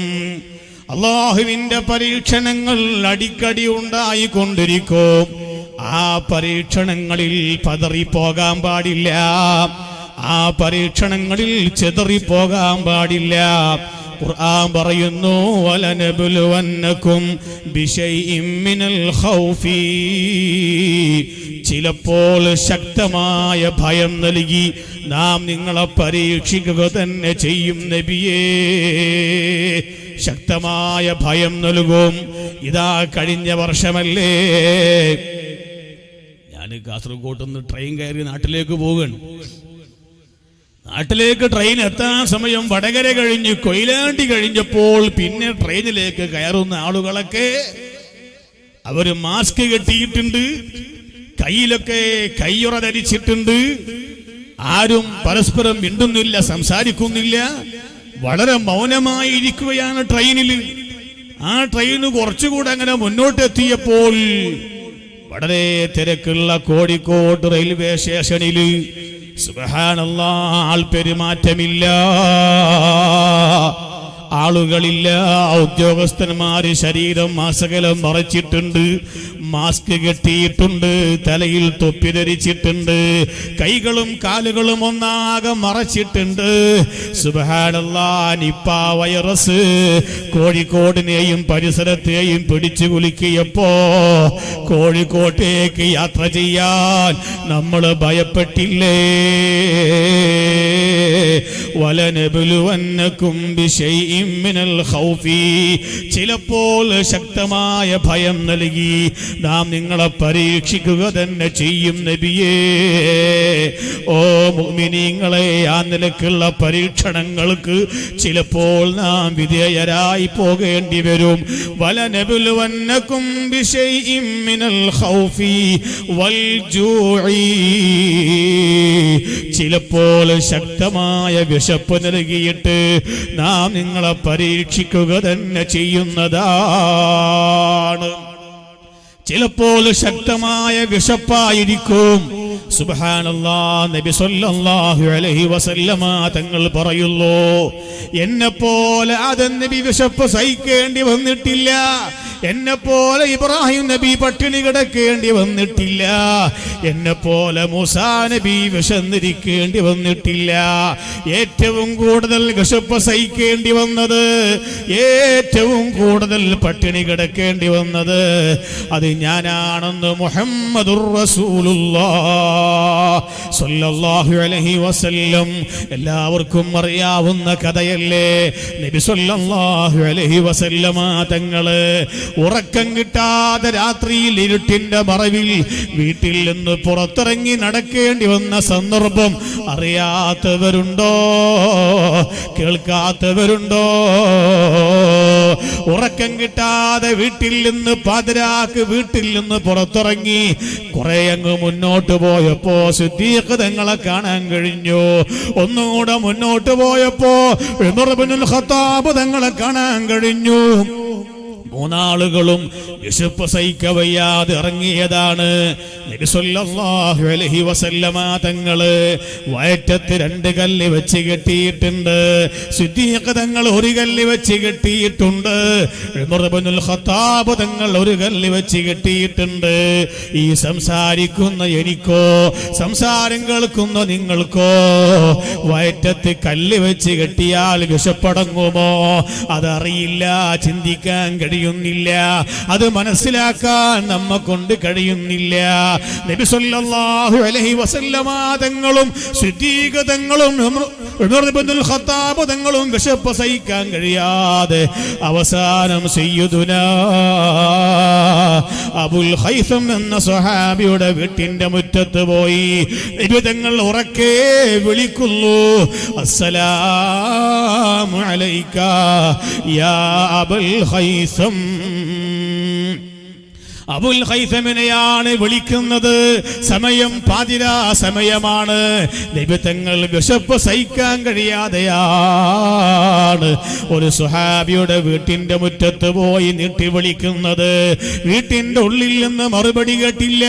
അല്ലാഹുവിന്റെ പരീക്ഷണങ്ങൾ അടിക്കടി ഉണ്ടായിക്കൊണ്ടിരിക്കും. ആ പരീക്ഷണങ്ങളിൽ പതറിപ്പോകാൻ പാടില്ല, ആ പരീക്ഷണങ്ങളിൽ ചെതറിപ്പോകാൻ പാടില്ല. ഖുർആൻ പറയുന്നു വലനബ്ലുവന്നകും ബിശൈഇൻ മിനൽ ഖൗഫി. ചിലപ്പോൾ ശക്തമായ ഭയം നൽകി നാം നിങ്ങളെ പരീക്ഷിക്കുക തന്നെ ചെയ്യും നബിയേ. ശക്തമായ ഭയം നൽകും. ഇതാ കഴിഞ്ഞ വർഷമല്ലേ ഞാൻ കാസർഗോഡ് നിന്ന് ട്രെയിൻ കയറി നാട്ടിലേക്ക് പോവുകയാണ്. നാട്ടിലേക്ക് ട്രെയിൻ എത്താൻ സമയം വടകര കഴിഞ്ഞ് കൊയിലാണ്ടി കഴിഞ്ഞപ്പോൾ പിന്നെ ട്രെയിനിലേക്ക് കയറുന്ന ആളുകളൊക്കെ അവര് മാസ്ക് കെട്ടിയിട്ടുണ്ട്, കയ്യിലൊക്കെ കയ്യുറ ധരിച്ചിട്ടുണ്ട്. ആരും പരസ്പരം മിണ്ടുന്നില്ല, സംസാരിക്കുന്നില്ല, വളരെ മൗനമായി ഇരിക്കുകയാണ് ട്രെയിനിൽ. ആ ട്രെയിന് കുറച്ചുകൂടെ അങ്ങനെ മുന്നോട്ടെത്തിയപ്പോൾ വളരെ തിരക്കുള്ള കോഴിക്കോട് റെയിൽവേ സ്റ്റേഷനിൽ സുബ്ഹാനല്ലാഹ് ആൾപെരുമാറ്റമില്ല, ആളുകളില്ല. ഉദ്യോഗസ്ഥന്മാര് ശരീരം മാസകലം മറച്ചിട്ടുണ്ട്, മാസ്ക് കെട്ടിയിട്ടുണ്ട്, തലയിൽ തൊപ്പി ധരിച്ചിട്ടുണ്ട്, കൈകളും കാലുകളും ഒന്നാകെ മറച്ചിട്ടുണ്ട്. സുബ്ഹാനല്ലാഹ്, നിപ്പ വൈറസ് കോഴിക്കോടിനെയും പരിസരത്തെയും പിടിച്ചു കുലുക്കിയപ്പോ കോഴിക്കോട്ടേക്ക് യാത്ര ചെയ്യാൻ നമ്മൾ ഭയപ്പെട്ടില്ലേ? വലനബ്ലുവന്നകും ബിശൈഇൻ മിനൽ ഖൗഫി. ചിലപ്പോൾ ശക്തമായ ഭയം നൽകി നാം നിങ്ങളെ പരീക്ഷിക്കുക തന്നെ ചെയ്യും നബിയേ. ഓ മുഅ്മിനീങ്ങളെ, ആ നിലക്കുള്ള പരീക്ഷണങ്ങൾക്ക് ചിലപ്പോൾ നാം വിധേയരായി പോകേണ്ടി വരും. വലനബ്ലുവന്നകും ബിശൈഇൻ മിനൽ ഖൗഫി വൽ ജൂഇ. ചിലപ്പോൾ ശക്തമായ വിശപ്പ് നൽകിയിട്ട് നാം നിങ്ങളെ പരീക്ഷിക്കുക തന്നെ ചെയ്യുന്നതാണ്. ചിലപ്പോൾ ശക്തമായ വിശപ്പായിരിക്കും. സുബ്ഹാനല്ലാഹ്, നബി സല്ലല്ലാഹു അലൈഹി വസല്ലമ തങ്ങൾ പറയുന്നു, എന്നെപ്പോലെ ആദം നബി വിശപ്പ് സഹിക്കേണ്ടി വന്നിട്ടില്ല, എന്നെപ്പോലെ ഇബ്രാഹിം നബി പട്ടിണി കിടക്കേണ്ടി വന്നിട്ടില്ല, എന്നെപ്പോലെ മൂസാ നബി വിശന്നിരിക്കേണ്ടി വന്നിട്ടില്ല. ഏറ്റവും കൂടുതൽ വിശപ്പ് സഹിക്കേണ്ടി വന്നത്, ഏറ്റവും കൂടുതൽ പട്ടിണി കിടക്കേണ്ടി വന്നത് അത് ഞാനാണെന്ന് മുഹമ്മദുർ റസൂലുള്ളാഹ് സ്വല്ലല്ലാഹു അലൈഹി വസല്ലം എല്ലാവർക്കും അറിയാവുന്ന കഥയല്ലേ. നബി സ്വല്ലല്ലാഹു അലൈഹി വസല്ലമ തങ്ങള് ഉറക്കം കിട്ടാതെ രാത്രിയിൽ ഇരുട്ടിന്റെ മറവിൽ വീട്ടിൽ നിന്ന് പുറത്തിറങ്ങി നടക്കേണ്ടി വന്ന സന്ദർഭം അറിയാത്തവരുണ്ടോ? കേൾക്കാത്തവരുണ്ടോ? ഉറക്കം കിട്ടാതെ വീട്ടിൽ നിന്ന് പാതിരാക്ക് വീട്ടിൽ നിന്ന് പുറത്തിറങ്ങി കുറെ അങ്ങ് മുന്നോട്ട് പോയപ്പോ സിദ്ദീഖ് തങ്ങളെ കാണാൻ കഴിഞ്ഞു. ഒന്നുകൂടെ മുന്നോട്ട് പോയപ്പോ ഉമർ ഇബ്നുൽ ഖത്താബ് തങ്ങളെ കാണാൻ കഴിഞ്ഞു. മൂന്നാളുകളും വിശപ്പ് സഹിക്കവയ്യാതെ ഇറങ്ങിയതാണ്. നബി സല്ലല്ലാഹു അലൈഹി വസല്ലമ തങ്ങള് വയറ്റത്ത് 2 കല്ല് വെച്ച് കെട്ടിയിട്ടുണ്ട്. സിദ്ദീഖ് തങ്ങൾ 1 കല്ല് വെച്ച് കെട്ടിയിട്ടുണ്ട്. ഉമർ ഇബ്നുൽ ഖത്താബ് തങ്ങൾ 1 കല്ല് വെച്ച് കെട്ടിയിട്ടുണ്ട്. ഈ സംസാരിക്കുന്ന എനിക്കോ സംസാരം കേൾക്കുന്ന നിങ്ങൾക്കോ വയറ്റത്ത് കല്ല് വെച്ച് കെട്ടിയാൽ വിശപ്പടങ്ങുമോ? അതറിയില്ല, ചിന്തിക്കാൻ കഴിയുന്നില്ല, അത് മനസ്സിലാക്കാൻ നമ്മെ കൊണ്ട് കഴിയുന്നില്ല. നബി സല്ലല്ലാഹു അലൈഹി വസല്ലമ തങ്ങളും സിദ്ദീഖ് തങ്ങളും ഉമർ ഇബ്നുൽ ഖത്താബ് തങ്ങളും വിശപ്പ് സഹിക്കാൻ കഴിയാതെ അവസാനം സയ്യിദുനാ അബുൽ ഖൈസം എന്ന സ്വഹാബിയുടെ വീട്ടിന്റെ മുറ്റത്ത് പോയി നബി തങ്ങൾ ഉറക്കെ വിളിക്കുന്നു, അസ്സലാമു അലൈക യാ അബുൽ ഖൈസം. അബുൽ ഖൈസമിനെയാണ് വിളിക്കുന്നത്. സമയം പാതിരാ സമയമാണ്. നബി തങ്ങൾ വിശപ്പ് സഹിക്കാൻ കഴിയാതെയാണ് ഒരു സുഹാബിയുടെ വീട്ടിന്റെ മുറ്റത്ത് പോയി നീട്ടി വിളിക്കുന്നത്. വീട്ടിന്റെ ഉള്ളിൽ നിന്ന് മറുപടി കേട്ടില്ല.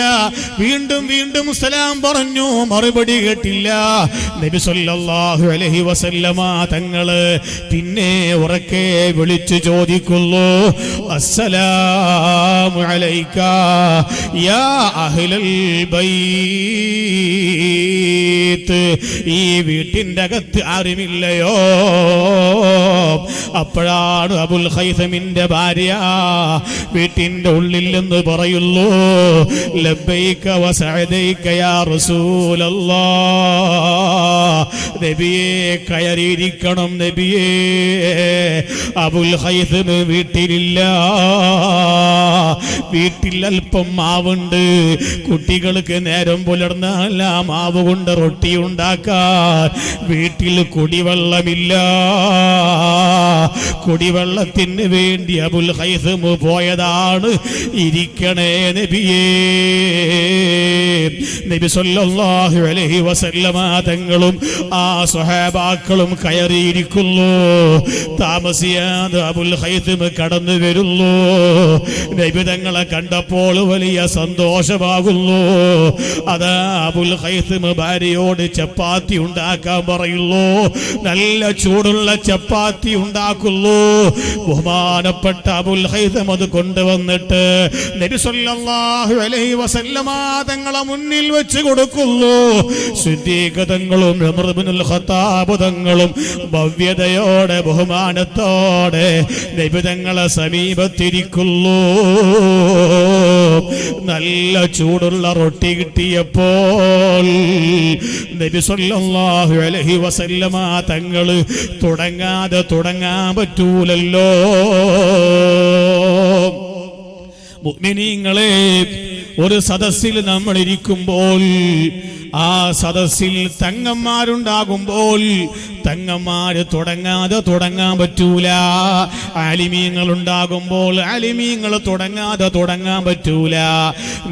വീണ്ടും വീണ്ടും സലാം പറഞ്ഞു, മറുപടി കേട്ടില്ല. നബി സല്ലല്ലാഹു അലൈഹി വസല്ലമ തങ്ങള് പിന്നെ ഉറക്കെ വിളിച്ചു ചോദിക്കുന്നു, അസ്സലാമു അലൈക്കും യാ അഹ്ലൽ ബൈത്ത്. ഈ വീട്ടിന്റെ അകത്ത് ആരുമില്ലയോ? അപ്പോഴാണ് അബുൽ ഖൈസമിന്റെ ഭാര്യ വീട്ടിന്റെ ഉള്ളിൽ നിന്ന് പറയുന്നു, ലബ്ബൈക വസഅദൈക യാ റസൂലല്ലാഹ്. നബിയേ, കയറിയിരിക്കണം നബിയേ. അബുൽ ഖൈസം വീട്ടിലില്ല. വീട്ടിൽ അല്പം മാവുണ്ട്. കുട്ടികൾക്ക് നേരം പുലർന്നാൽ ആ മാവ് കൊണ്ട് റൊട്ടി ഉണ്ടാക്കാൻ വീട്ടിൽ കുടിവെള്ളമില്ല. കുടിവെള്ളത്തിന് വേണ്ടി അബുൽ ഖൈസം പോയതാണ്. ഇരിക്കണേ നബിയേ. നബി സല്ലല്ലാഹു അലൈഹി വസല്ലമ തങ്ങളും ആ സ്വഹാബാക്കളും കയറിയിരിക്കുന്നു. താമസിയാതെ അബുൽ ഖൈസം കടന്നു വരുന്നു. നബി തങ്ങളെ കണ്ടപ്പോൾ വലിയ സന്തോഷമാകുന്നു. അതാ അബുൽ ഖൈസം ഭാര്യയോട് ചപ്പാത്തി ഉണ്ടാക്കാൻ പറയുന്നു. നല്ല ചൂടുള്ള ചപ്പാത്തി ഉണ്ടാക്കുന്നു. ബഹുമാനപ്പെട്ട അബുൽ ഖൈസം അത് കൊണ്ടുവന്നിട്ട് നബി സല്ലല്ലാഹു അലൈഹി വസല്ലമ തങ്ങളെ മുന്നിൽ വെച്ച് കൊടുക്കുന്നു. സിദ്ദീഖ് തങ്ങളും ഉമർ ഇബ്നുൽ ഖത്താബ് തങ്ങളും ഭവ്യതയോടെ ബഹുമാനത്തോടെ നബി തങ്ങളെ സമീപത്തിരിക്കുന്നു. നല്ല ചൂടുള്ള റൊട്ടി കിട്ടിയപ്പോൾ നബി സല്ലല്ലാഹു അലൈഹി വസല്ലമ തങ്ങള് തുടങ്ങാൻ പറ്റൂലല്ലോ. മുഅ്മിനീങ്ങളെ, ഒരു സദസ്സിൽ നമ്മൾ ഇരിക്കുമ്പോൾ ആ സദസ്സിൽ തങ്ങന്മാരുണ്ടാകുമ്പോൾ തങ്ങന്മാര് തുടങ്ങാൻ പറ്റൂല. ആലിമീങ്ങൾ ഉണ്ടാകുമ്പോൾ ആലിമീങ്ങൾ തുടങ്ങാൻ പറ്റൂല.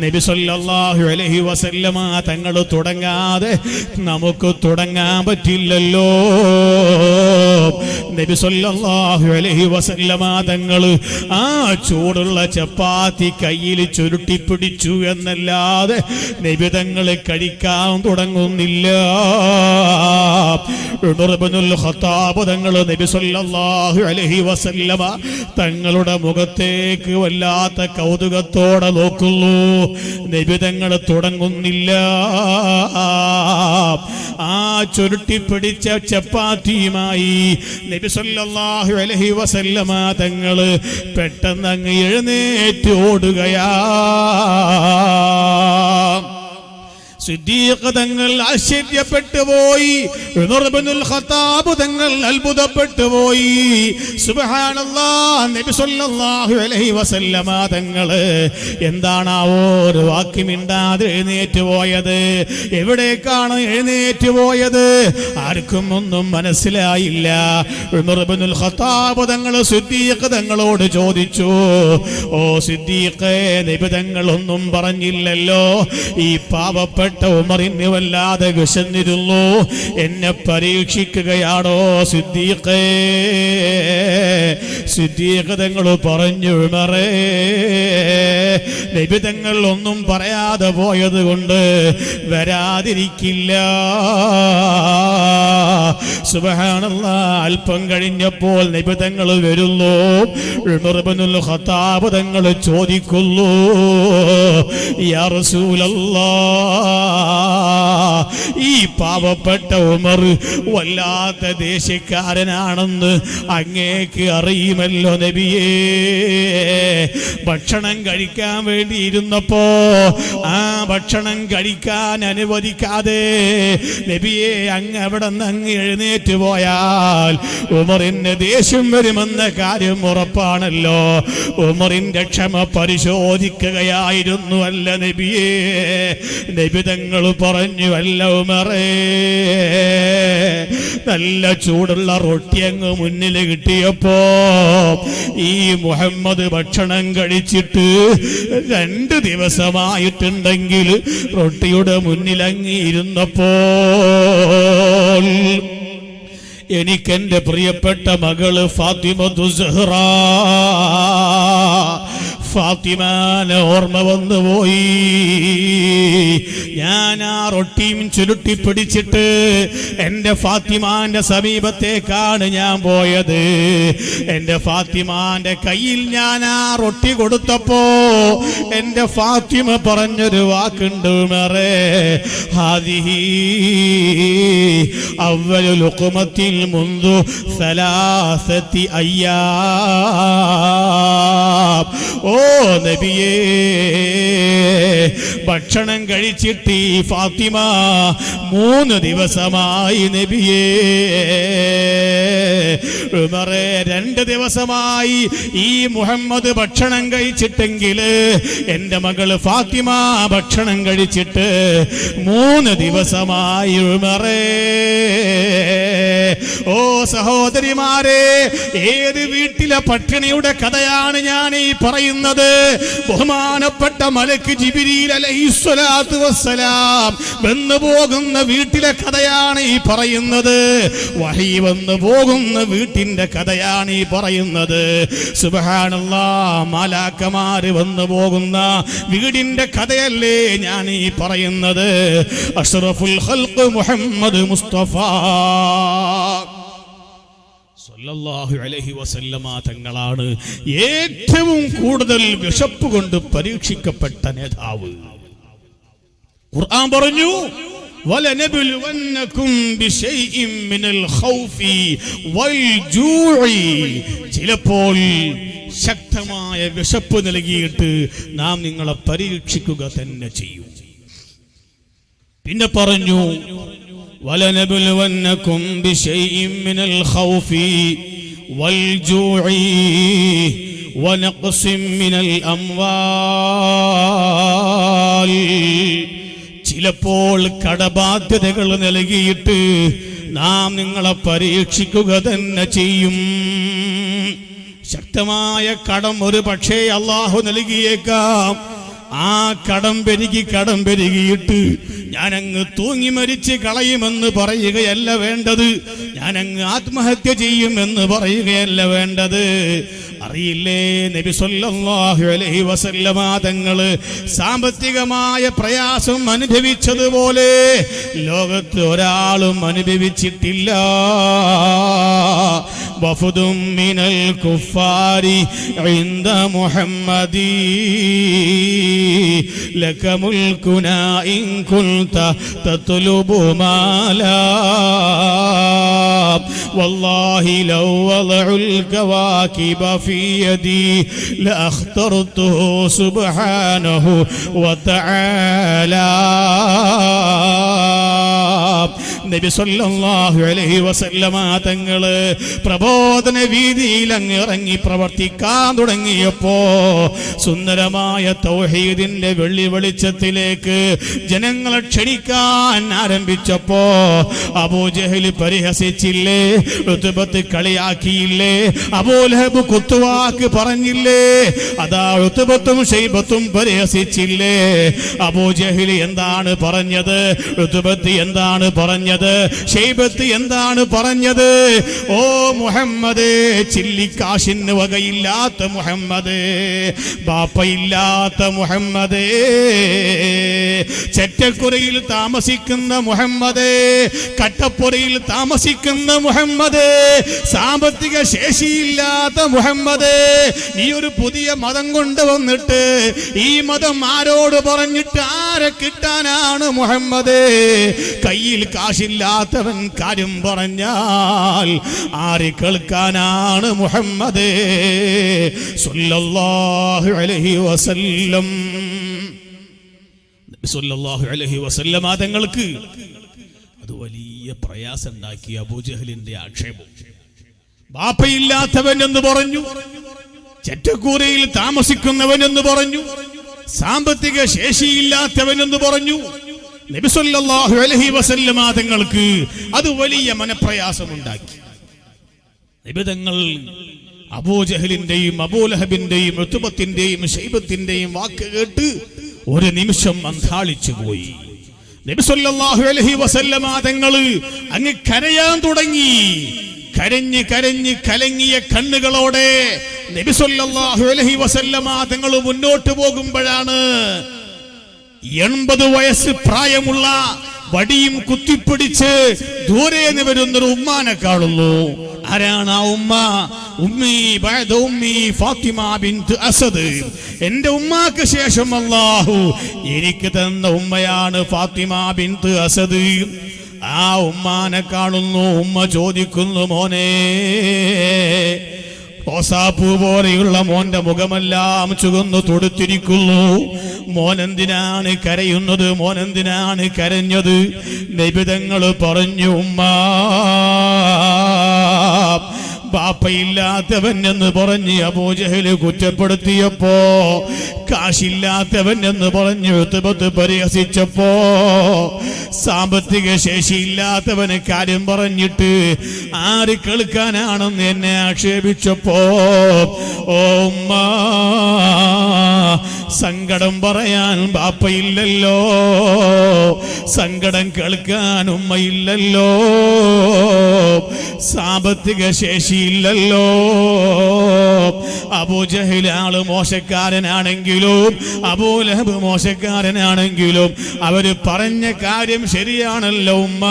നബി സല്ലല്ലാഹു അലൈഹി വസല്ലമ തങ്ങൾ തുടങ്ങാതെ നമുക്ക് തുടങ്ങാൻ പറ്റില്ലല്ലോ. നബി സല്ലല്ലാഹു അലൈഹി വസല്ലമ തങ്ങൾ ആ ചൂടുള്ള ചപ്പാത്തി കയ്യിൽ ചുരുട്ടിപ്പിടിച്ചു എന്നല്ലാതെ നബി തങ്ങൾ കഴിക്കാൻ തുടങ്ങുന്നില്ല. ഉമർ ഇബ്നുൽ ഖത്താബ് തങ്ങൾ നബി സല്ലല്ലാഹു അലൈഹി വസല്ലമ തങ്ങളുടെ മുഖത്തേക്ക് വല്ലാത്ത കൗതുകത്തോടെ നോക്കുന്നു. നബി തങ്ങൾ തുടങ്ങുന്നില്ല. ആ ചുരുട്ടിപ്പിടിച്ച ചപ്പാത്തിയുമായി നബി സല്ലല്ലാഹു അലൈഹി വസല്ലമ തങ്ങൾ പെട്ടെന്ന് അങ്ങ് എഴുന്നേറ്റ് ഓടുകയാ. സിദ്ദീഖ് തങ്ങൾ ആശ്ചര്യപ്പെട്ടു പോയി. ഉമർ ഇബ്നുൽ ഖത്താബ് തങ്ങൾ അത്ഭുതപ്പെട്ടു പോയി. സുബ്ഹാനല്ലാഹ്, നബി സല്ലല്ലാഹു അലൈഹി വസല്ലമ തങ്ങൾ എന്താണാവോ ഒരു വാക്ക് മിണ്ടാതെ എഴുന്നേറ്റ് പോയത്? എവിടേക്കാണ് എഴുന്നേറ്റ് പോയത്? ആർക്കും ഒന്നും മനസ്സിലായില്ല. ഉമർ ഇബ്നുൽ ഖത്താബ് തങ്ങൾ സിദ്ദീഖ് തങ്ങളോട് ചോദിച്ചു, ഓ സിദ്ദീഖേ, നബി തങ്ങൾ ഒന്നും പറഞ്ഞില്ലല്ലോ. ഈ പാവപ്പെട്ട ഉമറിന് വല്ലാതെ വിശന്നിരുന്നു. എന്നെ പരീക്ഷിക്കുകയാണോ സിദ്ദീഖേ? സിദ്ദീഖ് തങ്ങൾ പറഞ്ഞു, ഉമറേ, നബി തങ്ങൾ ഒന്നും പറയാതെ പോയത് കൊണ്ട് വരാതിരിക്കില്ല. സുബ്ഹാനല്ലാഹ്, അല്പം കഴിഞ്ഞപ്പോൾ നബി തങ്ങൾ വരുന്നു. ഉമർ ഇബ്നുൽ ഖത്താബ് തങ്ങൾ ചോദിക്കുന്നു, യാ റസൂലല്ലാഹ്, ഈ പാവപ്പെട്ട ഉമർ വല്ലാത്ത ദേശക്കാരനാണെന്ന് അങ്ങേക്ക് അറിയുമല്ലോ നബിയേ. ഭക്ഷണം കഴിക്കാൻ വേണ്ടി ഇരുന്നപ്പോ ആ ഭക്ഷണം കഴിക്കാൻ അനുവദിക്കാതെ നബിയെ അങ്ങ് അവിടെ നിന്ന് അങ്ങ് എഴുന്നേറ്റ് പോയാൽ ഉമറിന് ദേഷ്യം വരുമെന്ന കാര്യം ഉറപ്പാണല്ലോ. ഉമറിന്റെ ക്ഷമ പരിശോധിക്കുകയായിരുന്നു അല്ല നബിയേ. നബി തങ്ങൾ പറഞ്ഞു, അല്ല ഉമറേ, നല്ല ചൂടുള്ള റൊട്ടി അങ്ങ് മുന്നിൽ കിട്ടിയപ്പോ ഈ മുഹമ്മദ് ഭക്ഷണം കഴിച്ചിട്ട് 2 ദിവസമായിട്ടുണ്ടെങ്കിൽ റൊട്ടിയുടെ മുന്നിൽ അങ്ങ് ഇരുന്നപ്പോൾ എനിക്കെന്റെ പ്രിയപ്പെട്ട മകള് ഫാത്തിമത്തു സുഹ്റ ഫാത്തിമാനെ ഓർമ്മ വന്നുപോയി. ഞാൻ ആ റൊട്ടിയും ചുരുട്ടി പിടിച്ചിട്ട് എൻ്റെ ഫാത്തിമാന്റെ സമീപത്തേക്കാണ് ഞാൻ പോയത്. എൻ്റെ ഫാത്തിമാന്റെ കയ്യിൽ ഞാൻ ആ റൊട്ടി കൊടുത്തപ്പോ എൻ്റെ ഫാത്തിമ പറഞ്ഞൊരു വാക്കുണ്ട്, ഉമറേ, ഹാദിഹി അവ്വലു ലുഖ്മത്തിൽ മുൻദു 3 അയ്യാം. ഓ നബിയേ, ഭക്ഷണം കഴിച്ചിട്ട് ഈ ഫാത്തിമ 3 ദിവസമായി നബിയേ. ഉമറേ, 2 ദിവസമായി ഈ മുഹമ്മദ് ഭക്ഷണം കഴിച്ചിട്ടെങ്കിൽ എൻ്റെ മകള് ഫാത്തിമ ഭക്ഷണം കഴിച്ചിട്ട് 3 ദിവസമായി ഉമറേ. ഓ സഹോദരിമാരെ, ഏത് വീട്ടിലെ പട്ടിണിയുടെ കഥയാണ് ഞാൻ ഈ പറയുന്നത്? ബഹുമാനപ്പെട്ട മലക്ക് ജിബ്രീൽ അലൈഹിസ്സലാത്തു വസ്സലാം വന്നു പോകുന്ന വീട്ടിലെ കഥയാണ് ഈ പറയുന്നത്. വഹി വന്നു പോകുന്ന വീട്ടിന്റെ കഥയാണ് ഈ പറയുന്നത്. സുബ്ഹാനല്ലാഹ്, മാലാക്കമാര് വന്നു പോകുന്ന വീടിന്റെ കഥയല്ലേ ഞാൻ ഈ പറയുന്നത്? അഷ്റഫുൽ ഖൽഖ് മുഹമ്മദ് മുസ്തഫ സല്ലല്ലാഹു അലൈഹി വസല്ലമ തങ്ങളാണ് ഏറ്റവും കൂടുതൽ വിശപ്പ് കൊണ്ട് പരീക്ഷിക്കപ്പെട്ട നേതാവ്. ഖുർആൻ പറഞ്ഞു, വലനബ്ലുവന്നകും ബിശൈഇൻ മിനൽ ഖൗഫി വൽ ജൂഇ. ചിലപ്പോൾ ശക്തമായ വിശപ്പ് നൽകിയിട്ട് നാം നിങ്ങളെ പരീക്ഷിക്കുക തന്നെ ചെയ്യും. പിന്നെ പറഞ്ഞു, വലനബ്ലുവന്നകും ബിശൈഇൻ മിനൽ ഖൗഫി വൽ ജൂഇ വനഖ്സിൻ മിനൽ അംവാൽ. ചിലപ്പോൾ കടബാധ്യതകൾ നൽകിയിട്ട് നാം നിങ്ങളെ പരീക്ഷിക്കുക തന്നെ ചെയ്യും. ശക്തമായ കടം ഒരു പക്ഷേ അല്ലാഹു നൽകിയേക്കാം. ആ കടം പെരുകിയിട്ട് ഞാനങ്ങ് തൂങ്ങി മരിച്ച് കളയുമെന്ന് പറയുകയല്ല വേണ്ടത്. ഞാനങ്ങ് ആത്മഹത്യ ചെയ്യുമെന്ന് പറയുകയല്ല വേണ്ടത്. അറിയില്ലേ, നബി സല്ലല്ലാഹു അലൈഹി വസല്ലമ തങ്ങള് സാമ്പത്തികമായ പ്രയാസം അനുഭവിച്ചതുപോലെ ലോകത്ത് ഒരാളും അനുഭവിച്ചിട്ടില്ല. വഫദും മിനൽ കുഫാരി ഇൻദ മുഹമ്മദി ലക മുൽകുനാ ഇൻ കുൻത തത്ലുബു മാലാ വല്ലാഹി ലൗ വളഉൽ കവാകിബ ഫീ യദി ലഅഖ്തർതുഹു സുബ്ഹാനഹു വതആല. നബി സല്ലല്ലാഹു അലൈഹി വസല്ലമ തങ്ങള് പ്രബോധന വീതിയിൽ അങ്ങ് ഇറങ്ങി പ്രവർത്തിക്കാൻ തുടങ്ങിയപ്പോ, സുന്ദരമായ തൗഹീദിന്റെ വെള്ളി വെളിച്ചത്തിലേക്ക് ജനങ്ങളെ ക്ഷണിക്കാൻ ആരംഭിച്ചപ്പോ അബൂജഹൽ പരിഹസിച്ചില്ലേ, ഉത്ബത്ത് കളിയാക്കിയില്ലേ, അബൂലഹബ് കുത്തുവാക്ക് പറഞ്ഞില്ലേ, അതാ ഉത്ബത്തും ശൈബത്തും പരിഹസിച്ചില്ലേ. അബൂജഹൽ എന്താണ് പറഞ്ഞത്? ഉത്ബത്ത് എന്താണ് പറഞ്ഞത്? ശൈബത്ത് എന്താണ് പറഞ്ഞത്? ഓ മുഹമ്മദ്, ചില്ലിക്കാശിന് വകയില്ലാത്ത മുഹമ്മദ്, ബാപ്പയില്ലാത്ത മുഹമ്മദ്, ചെറ്റക്കുറയിൽ താമസിക്കുന്ന മുഹമ്മദ്, കട്ടപ്പുറയിൽ താമസിക്കുന്ന മുഹമ്മദ്, സാമ്പത്തിക ശേഷിയില്ലാത്ത മുഹമ്മദ്, നീ ഒരു പുതിയ മതം കൊണ്ടുവന്നിട്ട് ഈ മതം ആരോട് പറഞ്ഞിട്ട് ആരെ കിട്ടാനാണ് മുഹമ്മദ്? കയ്യിൽ കാശില്ലാത്തവൻ കാര്യം പറഞ്ഞാൽ ആരെ കേൾക്കാനാണ് മുഹമ്മദ് സല്ലല്ലാഹു അലൈഹി വസല്ലം? സല്ലല്ലാഹു അലൈഹി വസല്ലം തങ്ങൾക്ക് അത് വലിയ പ്രയാസം ഉണ്ടാക്കി. അബൂജഹലിന്റെ ആക്ഷേപം. ബാപ്പയില്ലാത്തവൻ എന്ന് പറഞ്ഞു, ചെറ്റക്കൂരയിൽ താമസിക്കുന്നവൻ എന്ന് പറഞ്ഞു, സാമ്പത്തിക ശേഷിയില്ലാത്തവൻ എന്ന് പറഞ്ഞു. നബി സല്ലല്ലാഹു അലൈഹി വസല്ലം തങ്ങൾക്ക് അത് വലിയ മനപ്രയാസമുണ്ടാക്കി. നബി തങ്ങൾ അബൂജഹലിന്റെയും അബൂലഹബിന്റെയും ഉത്ബത്തിന്റെയും ശൈബത്തിന്റെയും വാക്ക് കേട്ട് ഒരു നിമിഷം അന്ധാളിച്ചു പോയി. നബി സല്ലല്ലാഹു അലൈഹി വസല്ലം തങ്ങൾ അങ്ങ് കരയാൻ തുടങ്ങി. കരഞ്ഞ് കരഞ്ഞ് കലങ്ങിയ കണ്ണുകളോടെ നബി സല്ലല്ലാഹു അലൈഹി വസല്ലം തങ്ങൾ മുന്നോട്ട് പോകുമ്പോഴാണ് 80 വയസ്സ് പ്രായമുള്ള വടിയും കുത്തിപ്പിടിച്ച് ദൂരെ നിന്ന് വരുന്നൊരു ഉമ്മാനെ കാണുന്നു. ആരാണ് ആ ഉമ്മ? ഉമ്മി ബഅദ ഉമ്മി ഫാത്തിമ ബിൻത് അസദ്. എന്റെ ഉമ്മാക്ക് ശേഷം അല്ലാഹു എനിക്ക് തന്ന ഉമ്മയാണ് ഫാത്തിമ ബിൻത് അസദ്. ആ ഉമ്മാനെ കാണുന്നു. ഉമ്മ ചോദിക്കുന്നു, മോനെ, റോസാപ്പൂ പോലെയുള്ള മോന്റെ മുഖമെല്ലാം ചുവന്നു തൊടുത്തിരിക്കുന്നു. മോനെന്തിനാണ് കരയുന്നത്? മോനെന്തിനാണ് കരഞ്ഞത്? നബി തങ്ങൾ പറഞ്ഞു, ഉമ്മ, ബാപ്പയില്ലാത്തവൻ എന്ന് പറഞ്ഞ് അബൂജഹൽ കുറ്റപ്പെടുത്തിയപ്പോ, കാശില്ലാത്തവൻ എന്ന് പറഞ്ഞ് ഉത്ബത്ത് പരിഹസിച്ചപ്പോ, സാമ്പത്തിക ശേഷിയില്ലാത്തവന് കാര്യം പറഞ്ഞിട്ട് ആര് കേൾക്കാനാണെന്ന് എന്നെ ആക്ഷേപിച്ചപ്പോ, ഓ ഉമ്മ, സങ്കടം പറയാൻ ബാപ്പയില്ലല്ലോ, സങ്കടം കേൾക്കാൻ ഉമ്മയില്ലല്ലോ, സാമ്പത്തിക ശേഷിയില്ലല്ലോ. അബൂജഹൽ ആള് മോശക്കാരനാണെങ്കിലും അബൂലഹബ് മോശക്കാരനാണെങ്കിലും അവര് പറഞ്ഞ കാര്യം ശരിയാണല്ലോ ഉമ്മ.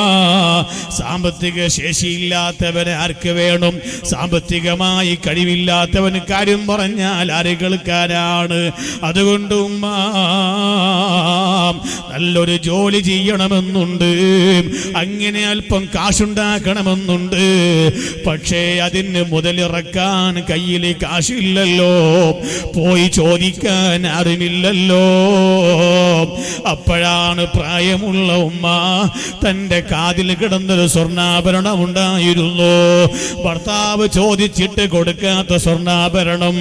സാമ്പത്തിക ശേഷിയില്ലാത്തവന് ആർക്ക് വേണം? സാമ്പത്തികമായി കഴിവില്ലാത്തവന് കാര്യം പറഞ്ഞാൽ ആര് കേൾക്കാനാണ്? അതുകൊണ്ട് ഉമ്മ, നല്ലൊരു ജോലി ചെയ്യണമെന്നുണ്ട്, അങ്ങനെ അല്പം കാശുണ്ടാക്കണമെന്നുണ്ട്. പക്ഷേ അതിന് മുതലിറക്കാൻ കയ്യിൽ കാശില്ലല്ലോ, പോയി ചോദിക്കാൻ ആരുമില്ലല്ലോ. അപ്പോഴാണ് പ്രായമുള്ള ഉമ്മ തന്റെ കാതിൽ കിടന്നൊരു സ്വർണ്ണാഭരണം ഉണ്ടായിരുന്നു. ഭർത്താവ് ചോദിച്ചിട്ട് കൊടുക്കാത്ത സ്വർണ്ണാഭരണം,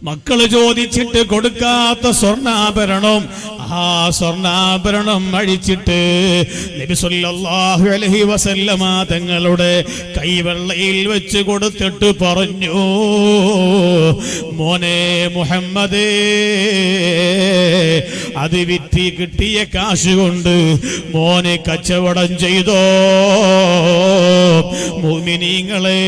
മക്കള് ചോദിച്ചിട്ട് കൊടുക്കാത്ത സ്വർണ്ണാഭരണം, ആ സ്വർണ്ണാഭരണം അഴിച്ചിട്ട് നബി സല്ലല്ലാഹു അലൈഹി വസല്ലമ തങ്ങളുടെ കൈവെള്ളയിൽ വെച്ച് കൊടുത്തിട്ട് പറഞ്ഞു, മോനെ മുഹമ്മദേ, അത് വിറ്റ് കിട്ടിയ കാശ് കൊണ്ട് മോനെ കച്ചവടം ചെയ്തോ. മുഅ്മിനീങ്ങളെ,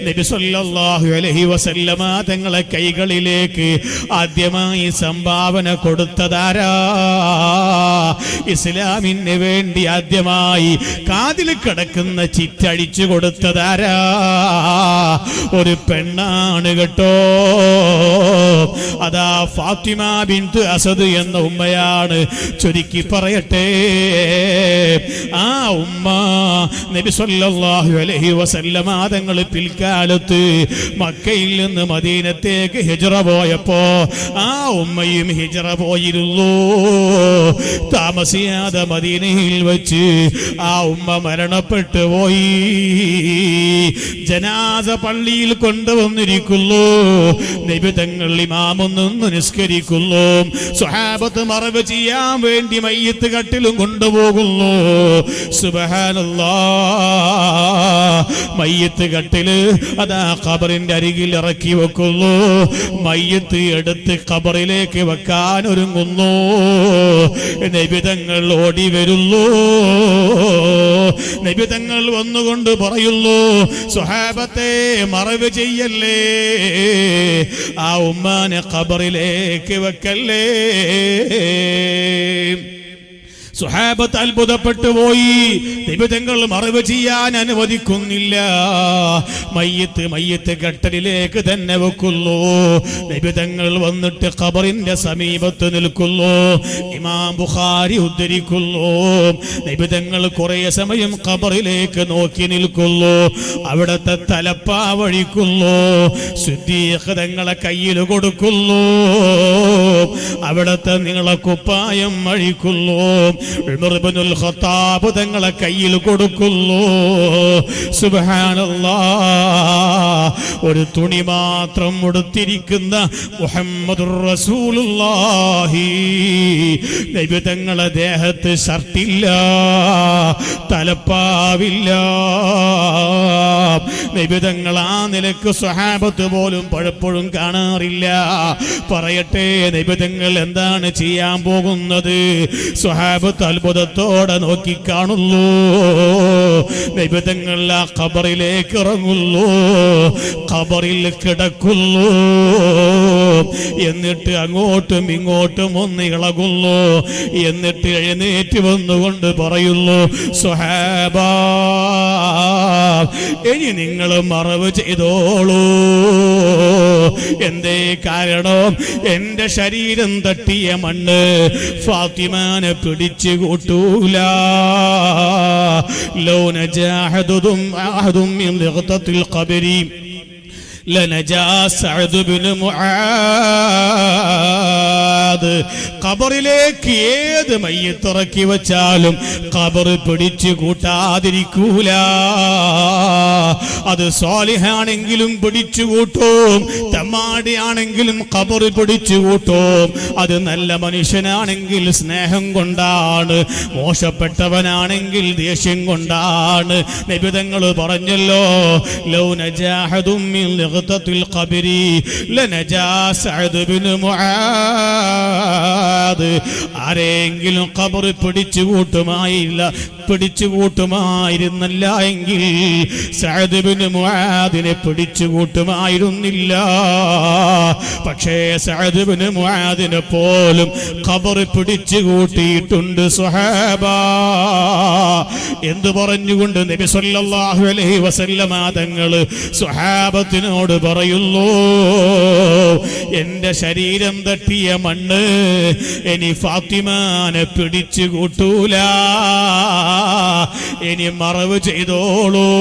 നബി സല്ലല്ലാഹു അലൈഹി വസല്ലമ തങ്ങളെ കൈകളിലേക്ക് ആദ്യമായി സംഭാവന കൊടുത്തതാരാ? ഇസ്ലാമിന് വേണ്ടി ആദ്യമായി കാതിൽ കിടക്കുന്ന ചിറ്റഴിച്ചു കൊടുത്തതാരാ? ഒരു പെണ്ണാണ് കേട്ടോ. അതാ ഫാത്തിമ ബിൻത് അസദ് എന്ന ഉമ്മയാണ്. ചുരുക്കി പറയട്ടെ, ആ ഉമ്മ നബി സല്ലല്ലാഹു അലൈഹി വസല്ലമ തങ്ങൾ പിൽക്കാലത്ത് മക്കയിൽ നിന്ന് മദീനത്തേക്ക് ഹിജ്റ പോയപ്പോ ആ ഉമ്മയും ഹിജ്റ പോയിരുന്നു. താമസിയാതെ മദീനയിൽ വെച്ച് ആ ഉമ്മ മരണപ്പെട്ടു പോയി. ജനാസ പള്ളിയിൽ കൊണ്ടുവന്നിരിക്കുന്നു. നബി തങ്ങൾ ഇമാമൊന്നും നിസ്കരിക്കുന്നു. സ്വഹാബത്ത് മറവ് ചെയ്യാൻ വേണ്ടി മയ്യത്ത് കട്ടിലും കൊണ്ടുപോകുന്നു. സുബ്ഹാനല്ലാഹ്, മയ്യത്ത് കട്ടില് അതാ ഖബറിന്റെ അരികിൽ ഇറക്കി വെക്കുന്നു. മയ്യത്ത് എടുത്ത് ഖബറിലേക്ക് വെക്കാൻ ഒരുങ്ങുന്നു. നബി തങ്ങൾ ഓടി വരുന്നു. നബി തങ്ങൾ വന്നുകൊണ്ട് പറയുന്നു, സ്വഹാബത്തെ മറവ് ചെയ്യല്ലേ, ആ ഉമ്മാനെ ഖബറിലേക്ക് വെക്കല്ലേ. സ്വഹാബത്ത് അത്ഭുതപ്പെട്ടു പോയി. നബി തങ്ങൾ മറവ് ചെയ്യാൻ അനുവദിക്കുന്നില്ല. മയ്യത്ത് കട്ടലിലേക്ക് തന്നെ വെക്കുന്നു. നബി തങ്ങൾ വന്നിട്ട് ഖബറിന്റെ സമീപത്ത് നിൽക്കുന്നു. ഇമാം ബുഖാരി ഉദ്ധരിക്കുന്നു, നബി തങ്ങൾ കുറെ സമയം ഖബറിലേക്ക് നോക്കി നിൽക്കുന്നു. അവിടത്തെ തലപ്പാവഴിക്കുന്നു. സിദ്ദീഖ് തങ്ങളെ കയ്യിൽ കൊടുക്കുന്നു. അവിടത്തെ നീളക്കുപ്പായം അഴിക്കുന്നു. ഉമർ ഇബ്നുൽ ഖത്താബ് തങ്ങളെ കയ്യിൽ കൊടുക്കുന്നു. സുബ്ഹാനല്ലാഹ്, ഒരു തുണി മാത്രം ഉടുത്തിരിക്കുന്ന മുഹമ്മദുർ റസൂലുള്ളാഹി. നബി തങ്ങളെ ദേഹത്ത് ഷർട്ടില്ല, തലപ്പാവില്ല. നബി തങ്ങൾ ആ നിലക്ക് സ്വഹാബത്ത് പോലും പലപ്പോഴും കാണാറില്ല. പറയട്ടെ, നബി തങ്ങൾ എന്താണ് ചെയ്യാൻ പോകുന്നത്? സ്വഹാബത്ത് അത്ഭുതത്തോടെ നോക്കി കാണുന്നു. നബി തങ്ങൾ ആ ഖബറിലേക്ക് ഇറങ്ങുന്നു. ഖബറിൽ കിടക്കുന്നു. എന്നിട്ട് അങ്ങോട്ടും ഇങ്ങോട്ടും ഒന്ന് ഇളകുന്നു. എന്നിട്ട് എഴുന്നേറ്റ് വന്നുകൊണ്ട് പറയുന്നു, സ്വഹാബാ, ഇനി നിങ്ങൾ മറവ് ചെയ്തോളൂ. എന്തേ കാരണം? എന്റെ ശരീരം തട്ടിയ മണ്ണ് ഫാത്തിമാനെ പിടിച്ചു കൂട്ടൂല. ലൗ നജാഹദും അഹദും മിൻ ലിഖതത്തിൽ ഖബരി ലനജാ സഅദ് ഇബ്നു മുആദ്. ഖബറിലേക്ക് ഏത് മയ്യത്ത് ഇറക്കി വെച്ചാലും ഖബർ പിടിച്ചു കൂട്ടാതിരിക്കൂല. അത് സ്വാലിഹാണെങ്കിലും പിടിച്ചു കൂട്ടും, തമ്മാടിയാണെങ്കിലും ഖബർ പിടിച്ചു കൂട്ടും. അത് നല്ല മനുഷ്യനാണെങ്കിൽ സ്നേഹം കൊണ്ടാണ്, മോശപ്പെട്ടവനാണെങ്കിൽ ദേഷ്യം കൊണ്ടാണ്. നബി തങ്ങൾ പറഞ്ഞല്ലോ, ലൗ നജാഹദും മിൻ ലിഖതത്തിൽ ഖബരി ലനജാ സഅദ് ഇബ്നു മുആദ്. ആരെങ്കിലും ഖബർ പിടിച്ചുകൂട്ടുമായിരുന്നില്ല എങ്കിൽ സഅദ് ഇബ്നു മുആദിനെ പിടിച്ചുകൂട്ടുമായിരുന്നില്ല. പക്ഷേ സഅദ് ഇബ്നു മുആദിനെ പോലും ഖബർ പിടിച്ചുകൂട്ടിയിട്ടുണ്ട് സ്വഹാബ. എന്തു പറഞ്ഞുകൊണ്ട് നബി സല്ലല്ലാഹു അലൈഹി വസല്ലമ തങ്ങൾ സ്വഹാബത്തിനോട് പറയുന്നു, എന്റെ ശരീരം തട്ടിയ മണ്ണ് ഇനി ഫാത്തിമാനെ പിടിച്ചു കൂട്ടൂല. ഇനി മറവ് ചെയ്തോളൂ.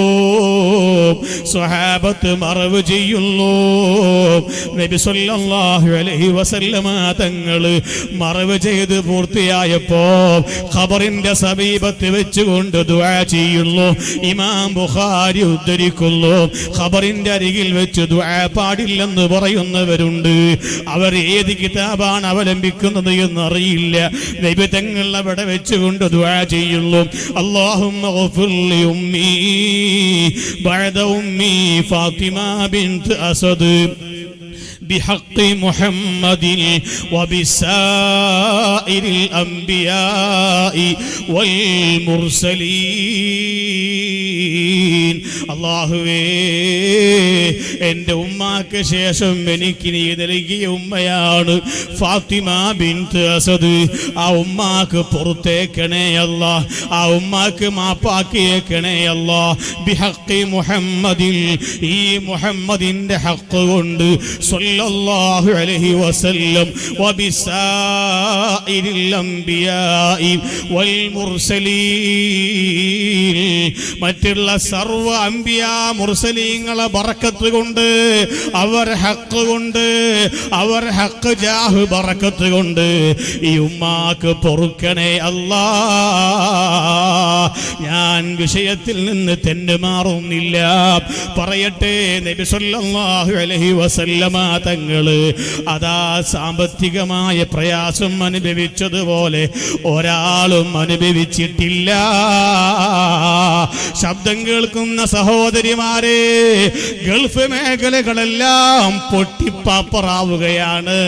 സ്വഹാബത്ത് മറവ് ചെയ്യുന്നു. നബി സല്ലല്ലാഹു അലൈഹി വസല്ലമ തങ്ങൾ മറവ് ചെയ്ത് പൂർത്തിയായപ്പോ ഖബറിന്റെ സമീപത്ത് വെച്ചുകൊണ്ട് ദുആ ചെയ്യുന്നു. ഇമാം ബുഖാരി ഉദ്ധരിക്കുന്നു, ഖബറിന്റെ അരികിൽ വെച്ച് ദുആ പാടില്ലെന്ന് പറയുന്നവരുണ്ട്. അവർ ഏത് കിതാബാണ് അവലംബിക്കുന്നത് എന്നറിയില്ല. നബി തങ്ങൾ അവിടെ വെച്ചുകൊണ്ട് ദുആ ചെയ്യുന്നു, അല്ലാഹുമ്മ ഗഫിർ ലി ഉമ്മി ബഅദ ഉമ്മി ഫാത്തിമ ബിൻത് അസദ് بحق محمد وبسائر الأنبياء والمرسلين. അല്ലാഹുവേ, എൻ്റെ ഉമ്മാക്ക് ശേഷം എനിക്ക് നീ നൽകിയ ഉമ്മയാണ് ഫാത്തിമ ബിൻത് അസദ്. ആ ഉമ്മാക്ക് പുറത്തേക്കണേ അല്ലാ, ആ ഉമ്മാക്ക് മാപ്പാക്കിയേക്കണേ അല്ലാ. ബിഹഖി മുഹമ്മദിൽ, ഈ മുഹമ്മദിന്റെ ഹഖ് കൊണ്ട് സ്വല്ലല്ലാഹു അലൈഹി വസല്ലം വബിസാഇരിൽ അംബിയാഇ വൽ മുർസലീൻ, മറ്റുള്ള സർവ്വ അംബിയാ മുർസലീങ്ങളെ ബറക്കത്ത് കൊണ്ട്, അവർ ഹഖ് കൊണ്ട്, അവർ ഹഖ് ജാഹ് ബറക്കത്ത് കൊണ്ട് ഈ ഉമ്മാക്ക് പൊറുക്കണേ അല്ലാ. ഞാൻ വിഷയത്തിൽ നിന്ന് തെന്നുമാറുന്നില്ല. പറയട്ടെ, നബി സല്ലല്ലാഹു അലൈഹി വസല്ലമ തങ്ങള് അതാ സാമ്പത്തികമായ പ്രയാസം അനുഭവിച്ചതുപോലെ ഒരാളും അനുഭവിച്ചിട്ടില്ല. ശബ്ദം കേൾക്കുന്ന സഹോദരിമാരെ, ഗൾഫ് മേഖലകളെല്ലാം പൊട്ടിപ്പാപ്പറാവുകയാണ്.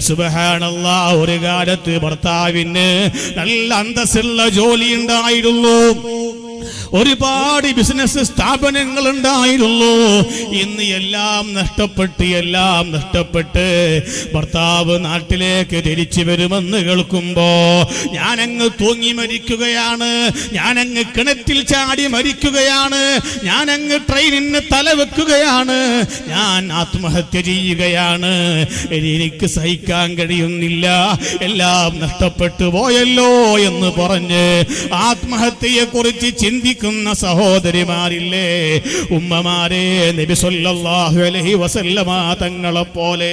സുബ്ഹാനല്ലാഹ്, ഒരു കാലത്ത് ഭർത്താവിന് നല്ല അന്തസ്സുള്ള ജോലി ഉണ്ടായിരുന്നു, ഒരുപാട് ബിസിനസ് സ്ഥാപനങ്ങൾ ഉണ്ടായിരുന്നു. ഇന്ന് എല്ലാം നഷ്ടപ്പെട്ട് ഭർത്താവ് നാട്ടിലേക്ക് തിരിച്ചു വരുമെന്ന് കേൾക്കുമ്പോ ഞാനങ്ങ് തൂങ്ങി മരിക്കുകയാണ്, ഞാനങ്ങ് കിണറ്റിൽ ചാടി മരിക്കുകയാണ്, ഞാനങ്ങ് ട്രെയിനിന് തലവെക്കുകയാണ്, ഞാൻ ആത്മഹത്യ ചെയ്യുകയാണ്, എനിക്ക് സഹിക്കാൻ കഴിയുന്നില്ല, എല്ലാം നഷ്ടപ്പെട്ടു പോയല്ലോ എന്ന് പറഞ്ഞ് ആത്മഹത്യയെ കുറിച്ച് ചിന്തിക്കുന്ന സഹോദരിമാരില്ലേ, ഉമ്മമാരെ, നബി സല്ലല്ലാഹു അലൈഹി വസല്ലമ തങ്ങളെ പോലെ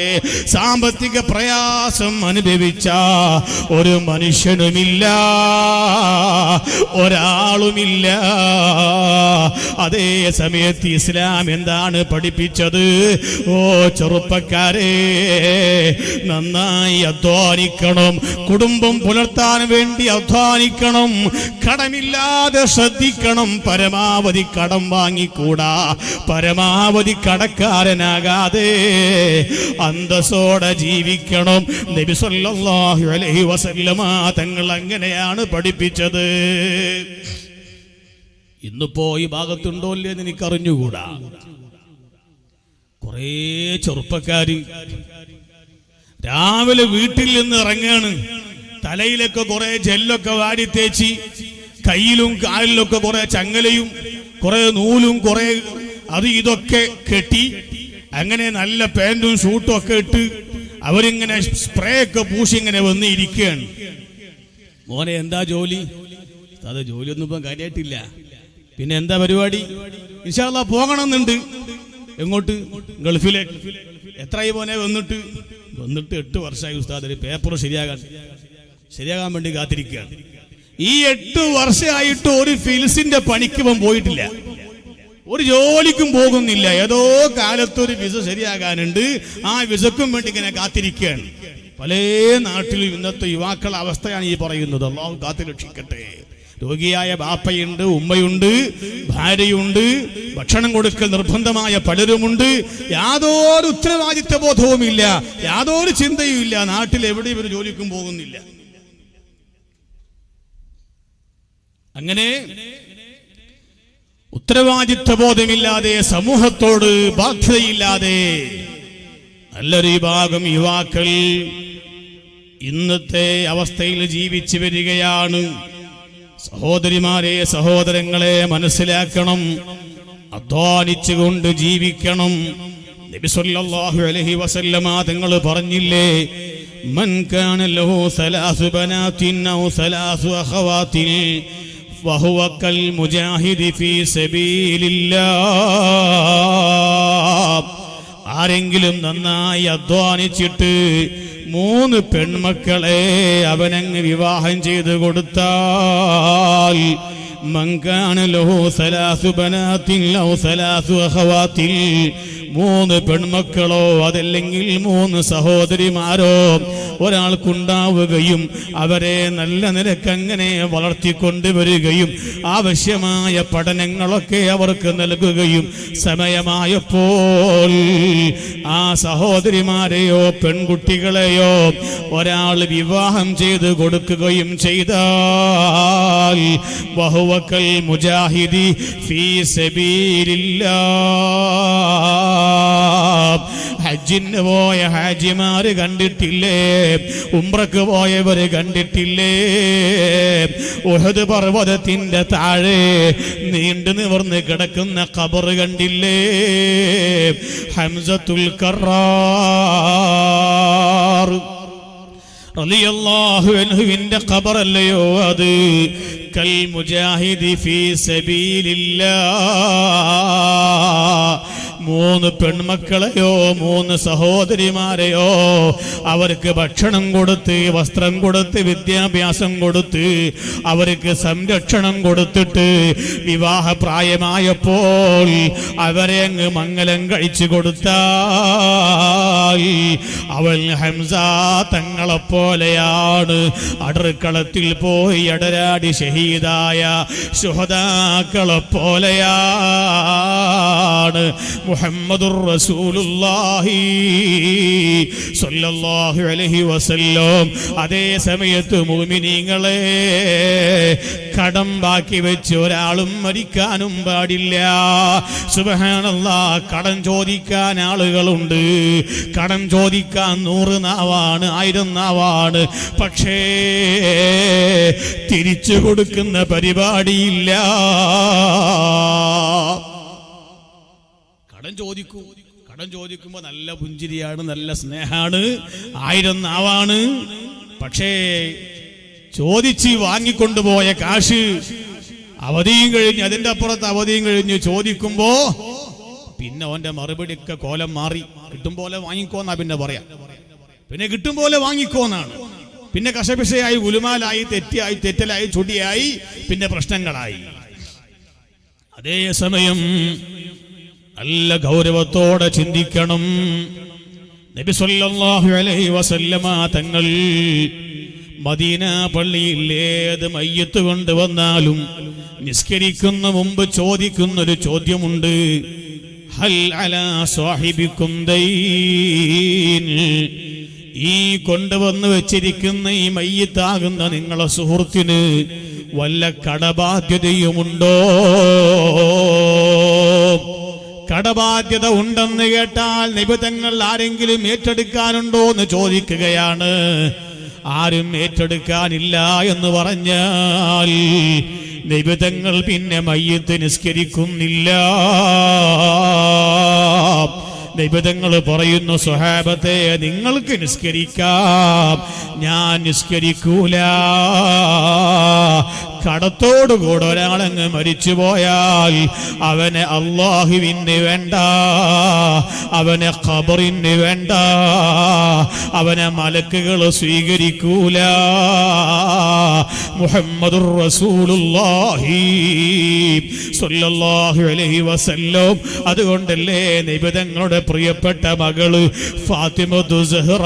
സാമ്പത്തിക പ്രയാസം അനുഭവിച്ച ഒരു മനുഷ്യനുമില്ല, ഒരാളുമില്ല. അതേ സമയത്ത് ഇസ്ലാം എന്താണ് പഠിപ്പിച്ചത്? ഓ ചെറുപ്പക്കാരെ, നന്നായി അധ്വാനിക്കണം, കുടുംബം പുലർത്താൻ വേണ്ടി അധ്വാനിക്കണം, കടമില്ലാതെ ശ്രദ്ധിക്കണം, പരമാവധി കടം വാങ്ങിക്കൂടാ, പരമാവധി കടക്കാരനാകാതെ അന്തസ്സോടെ ജീവിക്കണം. നബി സല്ലല്ലാഹു അലൈഹി വസല്ലമ തങ്ങൾ അങ്ങനെയാണ് പഠിപ്പിച്ചത്. ഇന്നിപ്പോ ഈ ഭാഗത്തുണ്ടോ ഇല്ലെന്ന് എനിക്കറിഞ്ഞുകൂടാ. കുറേ ചെറുപ്പക്കാര് രാവിലെ വീട്ടിൽ നിന്ന് ഇറങ്ങാണ്, തലയിലൊക്കെ കുറെ ജെല്ലൊക്കെ വാരി തേച്ച്, കയ്യിലും കാലിലൊക്കെ കുറെ ചങ്ങലയും കുറെ നൂലും കുറെ അത് ഇതൊക്കെ കെട്ടി, അങ്ങനെ നല്ല പാന്റും ഷൂട്ടും ഒക്കെ ഇട്ട് അവരിങ്ങനെ സ്പ്രേ ഒക്കെ പൂശി ഇങ്ങനെ വന്ന് ഇരിക്കുകയാണ്. മോനെ എന്താ ജോലി? അത് ജോലിയൊന്നും ഇപ്പം കാര്യമായിട്ടില്ല. പിന്നെ എന്താ പരിപാടി? ഇൻഷാ അല്ലാഹ് പോകണമെന്നുണ്ട്. എങ്ങോട്ട്? ഗൾഫിലേക്ക്. എത്രയായി മോനെ വന്നിട്ട്? 8 വർഷമായി ഉസ്താദ്. ഒരു പേപ്പർ ശരിയാകാൻ വേണ്ടി കാത്തിരിക്കുകയാണ്. ഈ 8 വർഷമായിട്ട് ഒരു ഫിൽസിന്റെ പണിക്ക് ഇവൻ പോയിട്ടില്ല, ഒരു ജോലിക്കും പോകുന്നില്ല. ഏതോ കാലത്തൊരു വിസ ശരിയാകാനുണ്ട്, ആ വിസക്കും വേണ്ടി ഇങ്ങനെ കാത്തിരിക്കുകയാണ്. പല നാട്ടിലും ഇന്നത്തെ യുവാക്കളുടെ അവസ്ഥയാണ് ഈ പറയുന്നത്. അല്ലാഹു കാത്തുരക്ഷിക്കട്ടെ. രോഗിയായ ബാപ്പയുണ്ട്, ഉമ്മയുണ്ട്, ഭാര്യയുണ്ട്, ഭക്ഷണം കൊടുക്കൽ നിർബന്ധമായ പലരുമുണ്ട്. യാതൊരു ഉത്തരവാദിത്വ ബോധവുമില്ല, യാതൊരു ചിന്തയും ഇല്ല. നാട്ടിൽ എവിടെയും ഒരു ജോലിക്കും പോകുന്നില്ല. അങ്ങനെ ഉത്തരവാദിത്വ ബോധമില്ലാതെ, സമൂഹത്തോട് ബാധ്യതയില്ലാതെ നല്ലൊരു വിഭാഗം യുവാക്കൾ ഇന്നത്തെ അവസ്ഥയിൽ ജീവിച്ചു വരികയാണ്. സഹോദരിമാരെ, സഹോദരങ്ങളെ, മനസ്സിലാക്കണം, അധ്വാനിച്ചുകൊണ്ട് ജീവിക്കണം. നബി സല്ലല്ലാഹു അലൈഹി വസല്ലമ തങ്ങൾ പറഞ്ഞില്ലേ, മൻ കാന ലഹു സലാസു ബനാതിൻ ഔ സലാസു അഖവാതിൻ ഫഹുവ കൽ മുജാഹിദി ഫീ സബീലില്ലാഹ്. ആരെങ്കിലും നന്നായി അധ്വാനിച്ചിട്ട് 3 പെൺമക്കളെ അവനങ്ങ് വിവാഹം ചെയ്തു കൊടുത്താൽ, മൻ കാന ലഹു സലാസു ബനാതിൻ ഔ സലാസു അഖവാതിൻ, 3 പെൺമക്കളോ അതല്ലെങ്കിൽ 3 സഹോദരിമാരോ ഒരാൾക്കുണ്ടാവുകയും അവരെ നല്ല നിലക്കങ്ങനെ വളർത്തിക്കൊണ്ടുവരികയും ആവശ്യമായ പഠനങ്ങളൊക്കെ അവർക്ക് നൽകുകയും സമയമായപ്പോൾ ആ സഹോദരിമാരെയോ പെൺകുട്ടികളെയോ ഒരാൾ വിവാഹം ചെയ്ത് കൊടുക്കുകയും ചെയ്താൽ വഹുവ കൽ മുജാഹിദി ഫീ സബീലില്ലാഹ്, ഹജ്ജിന് പോയ ഹാജിമാര് കണ്ടിട്ടില്ലേ? ഉംറക്ക് പോയവര് കണ്ടിട്ടില്ലേ? ഉഹദ് പർവ്വതത്തിന്റെ താഴെ നീണ്ടു നിവർന്ന് കിടക്കുന്ന ഖബർ കണ്ടില്ലേ? ഹംസത്തുൽ കറാർ റളിയല്ലാഹു അൻഹുവിന്റെ ഖബറല്ലയോ അത്? കൽ മുജാഹിദി ഫീ സബീലില്ലാഹ്. 3 പെൺമക്കളെയോ 3 സഹോദരിമാരെയോ അവർക്ക് ഭക്ഷണം കൊടുത്ത്, വസ്ത്രം കൊടുത്ത്, വിദ്യാഭ്യാസം കൊടുത്ത്, അവർക്ക് സംരക്ഷണം കൊടുത്തിട്ട് വിവാഹപ്രായമായപ്പോൾ അവരെ അങ്ങ് മംഗലം കഴിച്ചു കൊടുത്താൽ അവൾ ഹംസ തങ്ങളെപ്പോലെയാണ്. അടർക്കളത്തിൽ പോയി അടരാടി ഷഹീദായ ശുഹദാക്കളെപ്പോലെയാണ് മുഹമ്മദുർ റസൂലുള്ളാഹി സ്വല്ലല്ലാഹു അലൈഹി വസല്ലം. അതേ സമയത്ത് മുഅ്മിനീങ്ങളെ, കടം ബാക്കി വെച്ച് ഒരാളും മരിക്കാനും പാടില്ല. സുബ്ഹാനല്ലാഹ്, കടം ചോദിക്കാൻ ആളുകളുണ്ട്. കടം ചോദിക്കാൻ 100 നാവാണ്, 1000 നാവാണ്. പക്ഷേ തിരിച്ചു കൊടുക്കുന്ന പരിപാടിയില്ല. കടം ചോദിക്കുമ്പോ നല്ല പുഞ്ചിരിയാണ്, നല്ല സ്നേഹാണ്, 1000 നാവാണ്. പക്ഷേ ചോദിച്ച് വാങ്ങിക്കൊണ്ടുപോയ കാശ് അവധിയും കഴിഞ്ഞ്, അതിന്റെ അപ്പുറത്ത് അവധിയും കഴിഞ്ഞ് ചോദിക്കുമ്പോ പിന്നെ അവന്റെ മറുപടിയൊക്കെ കോലം മാറി. കിട്ടും പോലെ വാങ്ങിക്കോന്നാ പിന്നെ പറയാം. പിന്നെ കിട്ടും പോലെ വാങ്ങിക്കോന്നാണ്. പിന്നെ കശപിശയായി, ഗുലുമാലായി, തെറ്റിയായി, തെറ്റലായി, ചുടിയായി, പിന്നെ പ്രശ്നങ്ങളായി. അതേ സമയം നല്ല ഗൗരവത്തോടെ ചിന്തിക്കണം. നബി സല്ലല്ലാഹു അലൈഹി വസല്ലമ തങ്ങൾ മദീന പള്ളിയിൽ ഏത് മയ്യത്ത് കൊണ്ടുവന്നാലും നിസ്കരിക്കുന്ന മുമ്പ് ചോദിക്കുന്നൊരു ചോദ്യമുണ്ട്. ഹൽ അലാ സാഹിബിക്കും ദൈൻ? ഈ കൊണ്ടുവന്ന് വെച്ചിരിക്കുന്ന ഈ മയ്യത്താകുന്ന നിങ്ങളെ സുഹൃത്തിന് വല്ല കടബാധ്യതയുമുണ്ടോ? കടബാധ്യത ഉണ്ടെന്ന് കേട്ടാൽ നിബിതങ്ങൾ ആരെങ്കിലും ഏറ്റെടുക്കാനുണ്ടോ എന്ന് ചോദിക്കുകയാണ്. ആരും ഏറ്റെടുക്കാനില്ല എന്ന് പറഞ്ഞാൽ നിബിതങ്ങൾ പിന്നെ മയ്യത്ത് നിസ്കരിക്കുന്നില്ല. നിബിതങ്ങൾ പറയുന്നു, സ്വഹാബത്തെ നിങ്ങൾക്ക് നിസ്കരിക്കാം, ഞാൻ നിസ്കരിക്കൂല. കടത്തോടുകൂടെ ഒരാളങ്ങ് മരിച്ചുപോയാൽ അവനെ അല്ലാഹുവിന് വേണ്ട, അവനെ ഖബറിന് വേണ്ട, അവനെ മലക്കുകൾ സ്വീകരിക്കൂല. മുഹമ്മദുർ റസൂലുള്ളാഹി സ്വല്ലല്ലാഹു അലൈഹി വസല്ലം. അതുകൊണ്ടല്ലേ നിബിതങ്ങളുടെ പ്രിയപ്പെട്ട മകള് ഫാത്തിമത്തു സഹ്റ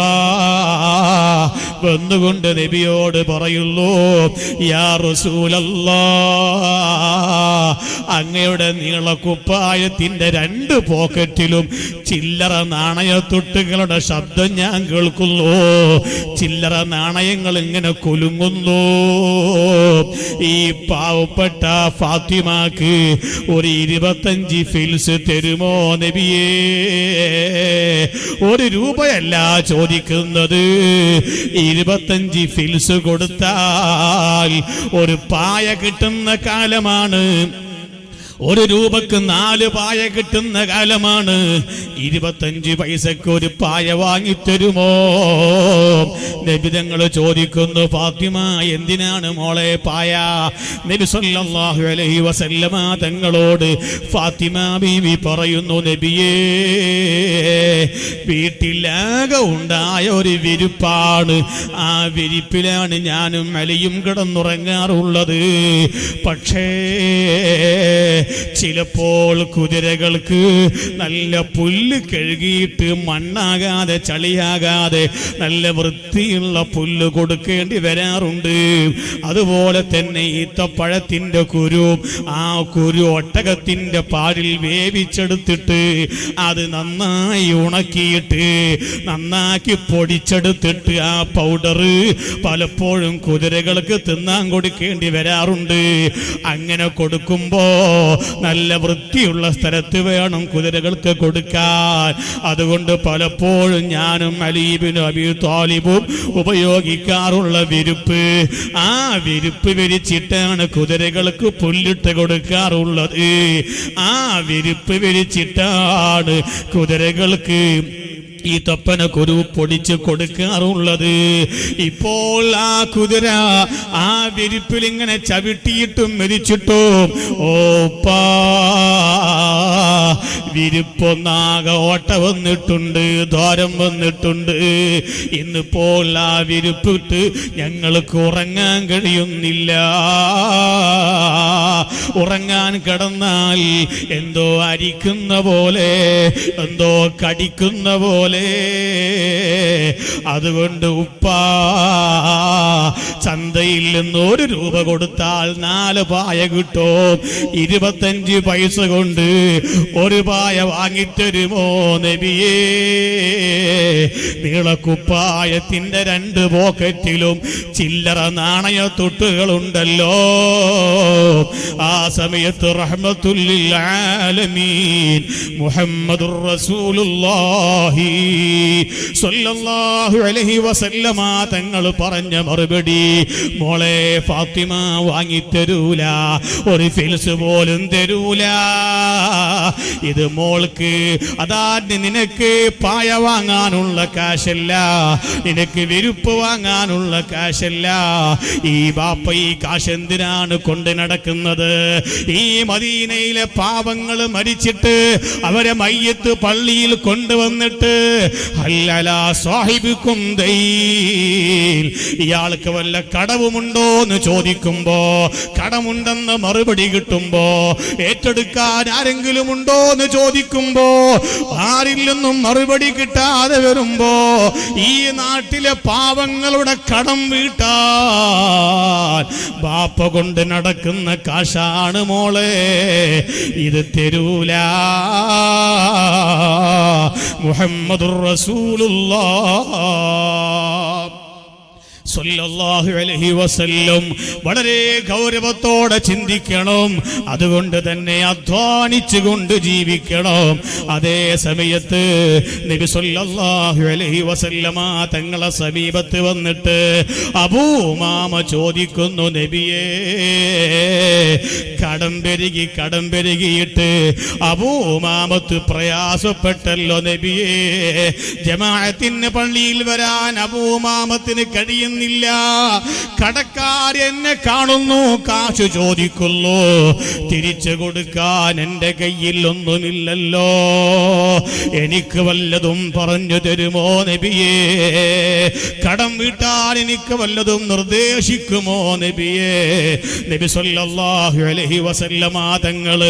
വന്നുകൊണ്ട് നബിയോട് പറയുന്നു, യാ റസൂലല്ലാഹ്, അങ്ങയുടെ നീളക്കുപ്പായത്തിന്റെ 2 പോക്കറ്റിലും ചില്ലറ നാണയത്തുട്ടുകളുടെ ശബ്ദം ഞാൻ കേൾക്കുന്നു. ചില്ലറ നാണയങ്ങൾ ഇങ്ങനെ കുലുങ്ങുന്നു. ഈ പാവപ്പെട്ട ഫാത്തിമാക്ക് ഒരു 25 ഫിൽസ് തരുമോ നബിയേ? 1 രൂപയല്ല ചോദിക്കുന്നത്, 25 ഫിൽസ് കൊടുത്താൽ ഒരു പായ കിട്ടുന്ന കാലമാണ്. 1 രൂപക്ക് 4 പായ കിട്ടുന്ന കാലമാണ്. 25 പൈസക്ക് ഒരു പായ വാങ്ങിത്തരുമോ? നബി തങ്ങൾ ചോദിക്കുന്നു, ഫാത്തിമ എന്തിനാണ് മോളെ പായ? നബി സല്ലല്ലാഹു അലൈഹി വസല്ലമ തങ്ങളോട് ഫാത്തിമ ബീവി പറയുന്നു, നബിയേ, വീട്ടിലാകെ ഉണ്ടായ ഒരു വിരിപ്പാണ്. ആ വിരിപ്പിലാണ് ഞാനും അലിയും കിടന്നുറങ്ങാറുള്ളത്. പക്ഷേ ചിലപ്പോൾ കുതിരകൾക്ക് നല്ല പുല്ല് കഴുകിയിട്ട് മണ്ണാകാതെ ചളിയാകാതെ നല്ല വൃത്തിയുള്ള പുല്ല് കൊടുക്കേണ്ടി വരാറുണ്ട്. അതുപോലെ തന്നെ ഈത്തപ്പഴത്തിന്റെ കുരു, ആ കുരു ഒട്ടകത്തിന്റെ പാലിൽ വേവിച്ചെടുത്തിട്ട് അത് നന്നായി ഉണക്കിയിട്ട് നന്നാക്കി പൊടിച്ചെടുത്തിട്ട് ആ പൗഡർ പലപ്പോഴും കുതിരകൾക്ക് തിന്നാൻ കൊടുക്കേണ്ടി വരാറുണ്ട്. അങ്ങനെ കൊടുക്കുമ്പോ നല്ല വൃത്തിയുള്ള സ്ഥലത്ത് വേണം കുതിരകൾക്ക് കൊടുക്കാൻ. അതുകൊണ്ട് പലപ്പോഴും ഞാനും അലി ഇബ്നു അബീ ത്വാലിബും ഉപയോഗിക്കാറുള്ള വിരിപ്പ്, ആ വിരിപ്പ് വിരിച്ചിട്ടാണ് കുതിരകൾക്ക് പുല്ലിട്ട് കൊടുക്കാറുള്ളത്. ആ വിരിപ്പ് വിരിച്ചിട്ടാണ് കുതിരകൾക്ക് ഈ തൊപ്പന കുരു പൊടിച്ച് കൊടുക്കാറുള്ളത്. ഇപ്പോൾ ആ കുതിര ആ വിരിപ്പിൽ ഇങ്ങനെ ചവിട്ടിയിട്ടും മെതിച്ചിട്ടും ഓപ്പാ വിരിപ്പൊന്നാകെ ഓട്ട വന്നിട്ടുണ്ട്, ദ്വാരം വന്നിട്ടുണ്ട്. ഇന്നിപ്പോൾ ആ വിരിപ്പിട്ട് ഞങ്ങൾക്ക് ഉറങ്ങാൻ കഴിയുന്നില്ല. ഉറങ്ങാൻ കിടന്നാൽ എന്തോ അരിക്കുന്ന പോലെ, എന്തോ കടിക്കുന്ന പോലെ. അതുകൊണ്ട് ഉപ്പാ, ചന്തയിൽ നിന്ന് 1 രൂപ കൊടുത്താൽ 4 പായ കിട്ടും. 25 പൈസ കൊണ്ട് 1 പായ വാങ്ങിത്തരുമോ നബിയേ? നീളക്കുപ്പായത്തിന്റെ 2 പോക്കറ്റിലും ചില്ലറ നാണയത്തൊട്ടുകളുണ്ടല്ലോ. ആ സമയത്ത് റഹ്മത്തുൽ ലിൽ ആലമീൻ മുഹമ്മദുർ റസൂലുള്ളാഹി സ്വല്ലല്ലാഹു അലൈഹി വസല്ലമ തങ്ങൾ പറഞ്ഞ മറുപടി, മോളെ ഫാത്തിമ വാങ്ങിത്തരൂല, ഒരു ഫിൽസ് പോലും തരൂല. ഇത് മോൾക്ക്, അതാ നിനക്ക് പായ വാങ്ങാനുള്ള കാശല്ല, നിനക്ക് വിരുപ്പ് വാങ്ങാനുള്ള കാശല്ല. ഈ ബാപ്പ ഈ കാശ് എന്തിനാണ് കൊണ്ട് നടക്കുന്നത്? ഈ മദീനയിലെ പാവങ്ങൾ മരിച്ചിട്ട് അവരെ മയ്യത്ത് പള്ളിയിൽ കൊണ്ടുവന്നിട്ട് ഹല്ലലാ സാഹിബുക്കും ദൈൽ, ഇയാൾക്ക് വല്ല കടവുമുണ്ടോ എന്ന് ചോദിക്കുമ്പോ കടമുണ്ടെന്ന് മറുപടി കിട്ടുമ്പോ, ഏറ്റെടുക്കാൻ ആരെങ്കിലും ഉണ്ടോ എന്ന് ചോദിക്കുമ്പോ ആരില്ലെന്നും മറുപടി കിട്ടാതെ വരുമ്പോ, ഈ നാട്ടിലെ പാവങ്ങളുടെ കടം വീട്ടാൻ ബാപ്പ കൊണ്ട് നടക്കുന്ന കാശാണ് മോളെ, ഇത് തരൂല. മുഹമ്മദുർ റസൂലുള്ളാഹ് സ്വല്ലല്ലാഹു അലൈഹി വസല്ലം വളരെ ഗൗരവത്തോടെ ചിന്തിക്കണം. അതുകൊണ്ട് തന്നെ അധ്വാനിച്ചുകൊണ്ട് ജീവിക്കണം. അതേ സമയത്ത് നബി സ്വല്ലല്ലാഹു അലൈഹി വസല്ലമ തങ്ങളെ സമീപത്ത് വന്നിട്ട് അബൂ ഉമാമ ചോദിക്കുന്നു, നബിയേ, കടം പെരുകിയിട്ട് അബൂ ഉമാമത്ത് പ്രയാസപ്പെട്ടല്ലോ നബിയേ, ജമാഅത്തിന് പള്ളിയിൽ വരാൻ അബൂ ഉമാമത്തിന് കഴിയുന്നു. കടക്കാർ എന്നെ കാണുന്നു, കാശ് ചോദിക്കുന്നു, തിരിച്ചു കൊടുക്കാൻ എന്റെ കയ്യിൽ ഒന്നുമില്ലല്ലോ, എനിക്ക് വല്ലതും പറഞ്ഞു തരുമോ നബിയേ? കടം വീട്ടാൻ എനിക്ക് വല്ലതും നിർദ്ദേശിക്കുമോ നബിയേ? നബി സല്ലല്ലാഹു അലൈഹി വസല്ലമ തങ്ങൾ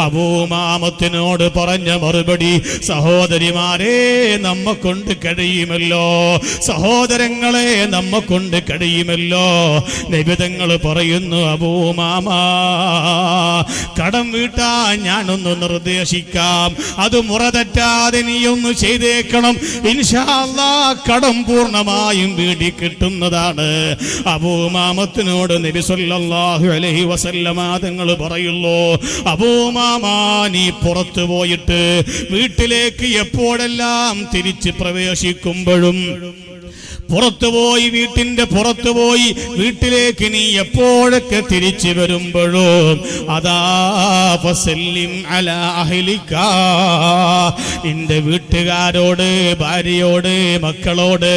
അബൂ ഉമാമത്തിനോട് പറഞ്ഞ മറുപടി, സഹോദരിമാരെ, നമ്മക്കൊണ്ട് കഴിയുമല്ലോ, സഹോദരങ്ങളെ, നമ്മക്കൊണ്ട് കഴിയുമല്ലോ. നബി തങ്ങൾ പറയുന്നു, അബൂ ഉമാമ, കടം വീട്ടാൻ ഞാനൊന്ന് നിർദ്ദേശിക്കാം, അത് മുറ തെറ്റാതെ നീ ഒന്ന് ചെയ്തേക്കണം. ഇൻഷാ അല്ലാഹ് കടം പൂർണ്ണമായും വീടി കിട്ടുന്നതാണ്. അബൂ ഉമാമത്തിനോട് നബി സല്ലല്ലാഹു അലൈഹി വസല്ലമ തങ്ങൾ പറയുന്നു, അബൂ ഉമാമ, നീ പുറത്തു പോയിട്ട് വീട്ടിലേക്ക് എപ്പോഴെല്ലാം തിരിച്ച് പ്രവേശിക്കുമ്പോഴും, പുറത്തുപോയി വീട്ടിന്റെ പുറത്തുപോയി വീട്ടിലേക്ക് നീ എപ്പോഴൊക്കെ തിരിച്ചു വരുമ്പോഴും, അതാ ഫസല്ലിം അലാ അഹ്ലിക, നിന്റെ വീട്ടുകാരോട്, ഭാര്യയോട്, മക്കളോട്,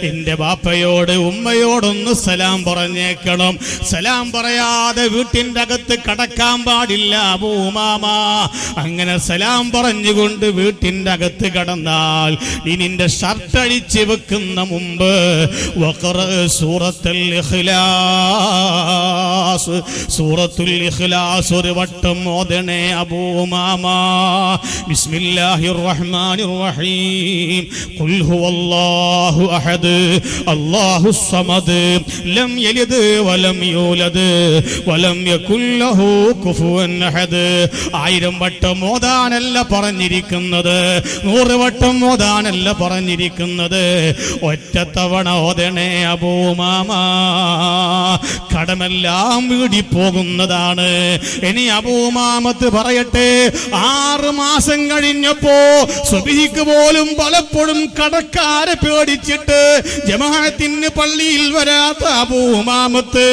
നിന്റെ ബാപ്പയോട്, ഉമ്മയോടൊന്ന് സലാം പറഞ്ഞേക്കണം. സലാം പറയാതെ വീട്ടിന്റെ അകത്ത് കടക്കാൻ പാടില്ല അബൂ ഉമാമ. അങ്ങനെ സലാം പറഞ്ഞുകൊണ്ട് വീട്ടിന്റെ അകത്ത് കടന്നാൽ നീ നിന്റെ ഷർട്ട് അഴിച്ച് വെക്കുന്ന മുമ്പ് സൂറത്തുൽ ഇഖ്ലാസ് ഒരു വട്ടം ഓതണേ അബൂ ഉമാമ. ബിസ്മില്ലാഹിർ റഹ്മാനിർ റഹീം. ഖുൽ ഹുവല്ലാഹു അഹദ് അല്ലാഹുസ് സമദ് ലം യലിദ് വലം യൂലദ് വലം യകുൽ ലഹു കുഫുവൻ അഹദ്. 1000 വട്ടം ഓതാനല്ല പറഞ്ഞിരിക്കുന്നത്, 100 വട്ടം ഓതാനല്ല പറഞ്ഞിരിക്കുന്നത്. ഒറ്റ തവണ ഓതണേ അബൂ ഉമാമ, കടമെല്ലാം വീടിപ്പോകുന്നതാണ്. ഇനി അബൂ ഉമാമത്ത് പറയട്ടെ, 6 മാസം കഴിഞ്ഞപ്പോ സുബ്ഹിക്ക് പോലും പലപ്പോഴും കടക്കാരെ പേടിച്ചിട്ട് ജമാഅത്തിന് പള്ളിയിൽ വരാത്ത അബൂ ഉമാമത്ത്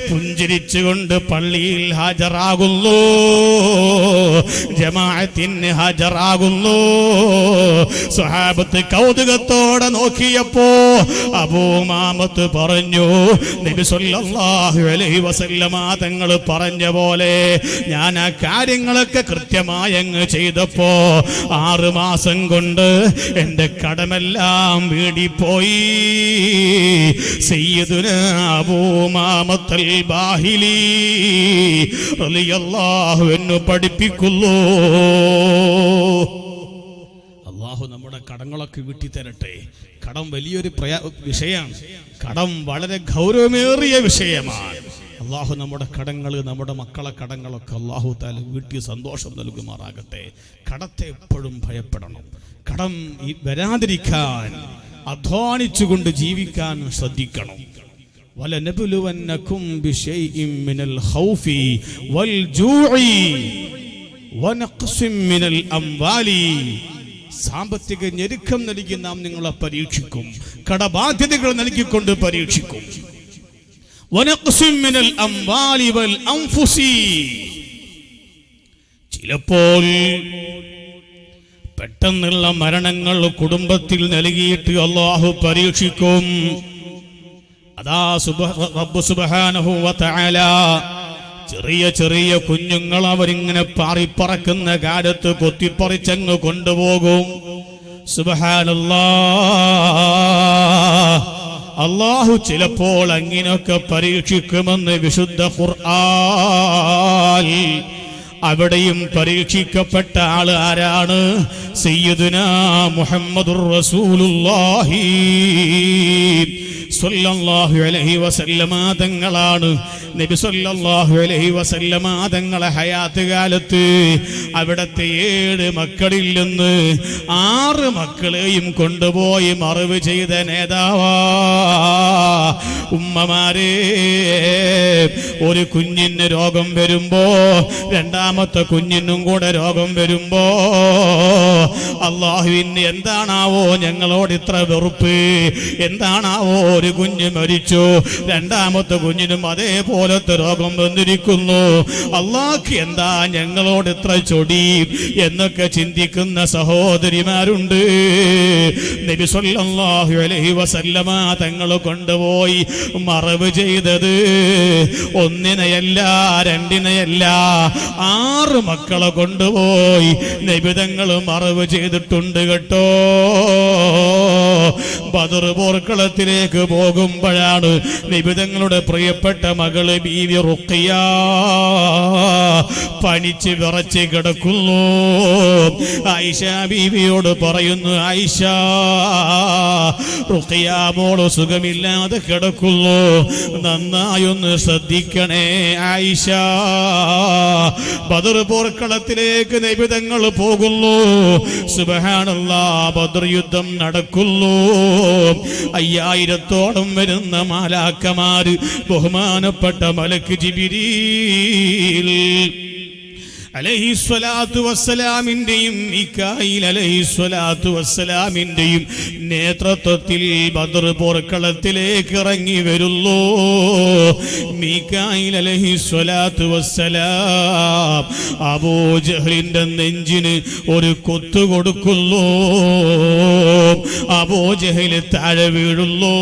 പുഞ്ചിരിച്ചുകൊണ്ട് പള്ളിയിൽ ഹാജരാകുന്നു, ജമാഅത്തിന് ഹാജരാകുന്നു. സ്വഹാബത്ത് കൗതുകത്തോടെ നോക്കിയപ്പോ അബൂ ഉമാമത്ത് പറഞ്ഞു, നബി സല്ലല്ലാഹു അലൈഹി വസല്ലമ തങ്ങൾ പറഞ്ഞ പോലെ ഞാൻ ആ കാര്യങ്ങളൊക്കെ കൃത്യമായി അങ്ങ് ചെയ്തപ്പോ 6 മാസം കൊണ്ട് എന്റെ കടമെല്ലാം വീടിപ്പോയി. സയ്യിദുനാ അബൂ ഉമാമത്തുൽ ബാഹിലി റളിയല്ലാഹു അൻഹു പഠിപ്പിക്കുന്നു. അല്ലാഹു നമ്മുടെ കടങ്ങളൊക്കെ വീട്ടി തരട്ടെ. കടം വലിയൊരു വിഷയമാണ്. കടം വളരെ ഗൗരവമേറിയ വിഷയമാണ്. അല്ലാഹു നമ്മുടെ കടങ്ങൾ, നമ്മുടെ മക്കളെ കടങ്ങളൊക്കെ അല്ലാഹു തആല വീട്ടി സന്തോഷം നൽകുമാറാകട്ടെ. കടത്തെ എപ്പോഴും ഭയപ്പെടണം. കടം വരാതിരിക്കാൻ അധ്വാനിച്ചുകൊണ്ട് ജീവിക്കാൻ ശ്രദ്ധിക്കണം. വലനബ്ലുവന്നകും ബിശൈഇൻ മിനൽ ഖൗഫി വൽ ജൂഇ വനഖ്സിൻ മിനൽ അംവാലി. സാമ്പത്തിക ഞെരുക്കം നൽകി നാം നിങ്ങളെ പരീക്ഷിക്കും, കടബാധ്യതകൾ നൽകിക്കൊണ്ട് പരീക്ഷിക്കും. വനഖ്സിൻ മിനൽ അംവാലി വൽ അൻഫുസി. ചിലപ്പോൾ പെട്ടെന്നുള്ള മരണങ്ങൾ കുടുംബത്തിൽ നൽകിയിട്ട് അല്ലാഹു പരീക്ഷിക്കും. അതാ റബ്ബ് സുബ്ഹാനഹു വ തആല ചെറിയ ചെറിയ കുഞ്ഞുങ്ങൾ അവരിങ്ങനെ പാറിപ്പറക്കുന്ന കാലത്ത് കൊത്തിപ്പറിച്ചങ്ങ് കൊണ്ടുപോകും. സുബ്ഹാനല്ലാഹ്, അല്ലാഹു ചിലപ്പോൾ അങ്ങനെയൊക്കെ പരീക്ഷിക്കുമെന്ന് വിശുദ്ധ ഖുർആൻ. അവിടെയും പരീക്ഷിക്കപ്പെട്ട ആള് ആരാണ്? സയ്യിദുനാ മുഹമ്മദുർ റസൂലുള്ളാഹി സ്വല്ലല്ലാഹു അലൈഹി വസല്ലമ തങ്ങളാണ്. നബി സ്വല്ലല്ലാഹു അലൈഹി വസല്ലമ തങ്ങളെ ഹയാത്ത് കാലത്ത് അവിടത്തെ 7 മക്കളിൽ നിന്ന് 6 മക്കളെയും കൊണ്ടുപോയി മറവ് ചെയ്ത നേതാവാ. ഉമ്മമാരെ, ഒരു കുഞ്ഞിന് രോഗം വരുമ്പോ രണ്ടാമത്തെ കുഞ്ഞിനും കൂടെ രോഗം വരുമ്പോ അല്ലാഹുവിന് എന്താണാവോ ഞങ്ങളോട് ഇത്ര വെറുപ്പ്? എന്താണാവോ ഒരു കുഞ്ഞ് മരിച്ചു, രണ്ടാമത്തെ കുഞ്ഞിനും അതേപോലത്തെ രോഗം വന്നിരിക്കുന്നു, അല്ലാഹ് എന്താ ഞങ്ങളോട് ഇത്ര ചൊടി എന്നൊക്കെ ചിന്തിക്കുന്ന സഹോദരിമാരുണ്ട്. നബി സല്ലല്ലാഹു അലൈഹി വസല്ലമ തങ്ങൾ കൊണ്ടുപോയി മറവ് ചെയ്തത് 1നെയല്ല 2നെയല്ല 6 മക്കളെ കൊണ്ടുപോയി നബി തങ്ങൾ മറവ് ചെയ്തിട്ടുണ്ട് കേട്ടോ. ബദർ പോർക്കളത്തിലേക്ക് പോകുമ്പോഴാണ് നബി തങ്ങളുടെ പ്രിയപ്പെട്ട മകള് ബീവി റുഖിയ പനിച്ച് വിറച്ച് കിടക്കുന്നു. ആയിഷ ബീവിയോട് പറയുന്നു, ആയിഷ, റുഖിയ മോള് സുഖമില്ലാതെ കിടക്കുന്നു, നന്നായൊന്ന് ശ്രദ്ധിക്കണേ ആയിഷ. ബദർ പോർക്കളത്തിലേക്ക് നബി തങ്ങൾ പോകുന്നു. സുബ്ഹാനല്ലാഹ്, ബദർ യുദ്ധം നടക്കുന്നു. 5000-ഓളം വരുന്ന മാലാക്കമാര്, ബഹുമാനപ്പെട്ട മലക്ക് ജിബ്രീൽ അലൈഹിസ്സലാത്തു വസ്സലാമിന്റെയും മികായിൽ അലൈഹിസ്സലാത്തു വസ്സലാമിന്റെയും നേതൃത്വത്തിൽ ബദർ പോർക്കളത്തിലേക്ക് ഇറങ്ങി വരുന്നു. മികായിൽ അലൈഹിസ്സലാത്തു വസ്സലാം അബൂജഹലിന്റെ നെഞ്ചിന് ഒരു കൊത്തു കൊടുക്കുന്നു. അബൂജഹൽ താഴെ വീഴുന്നു.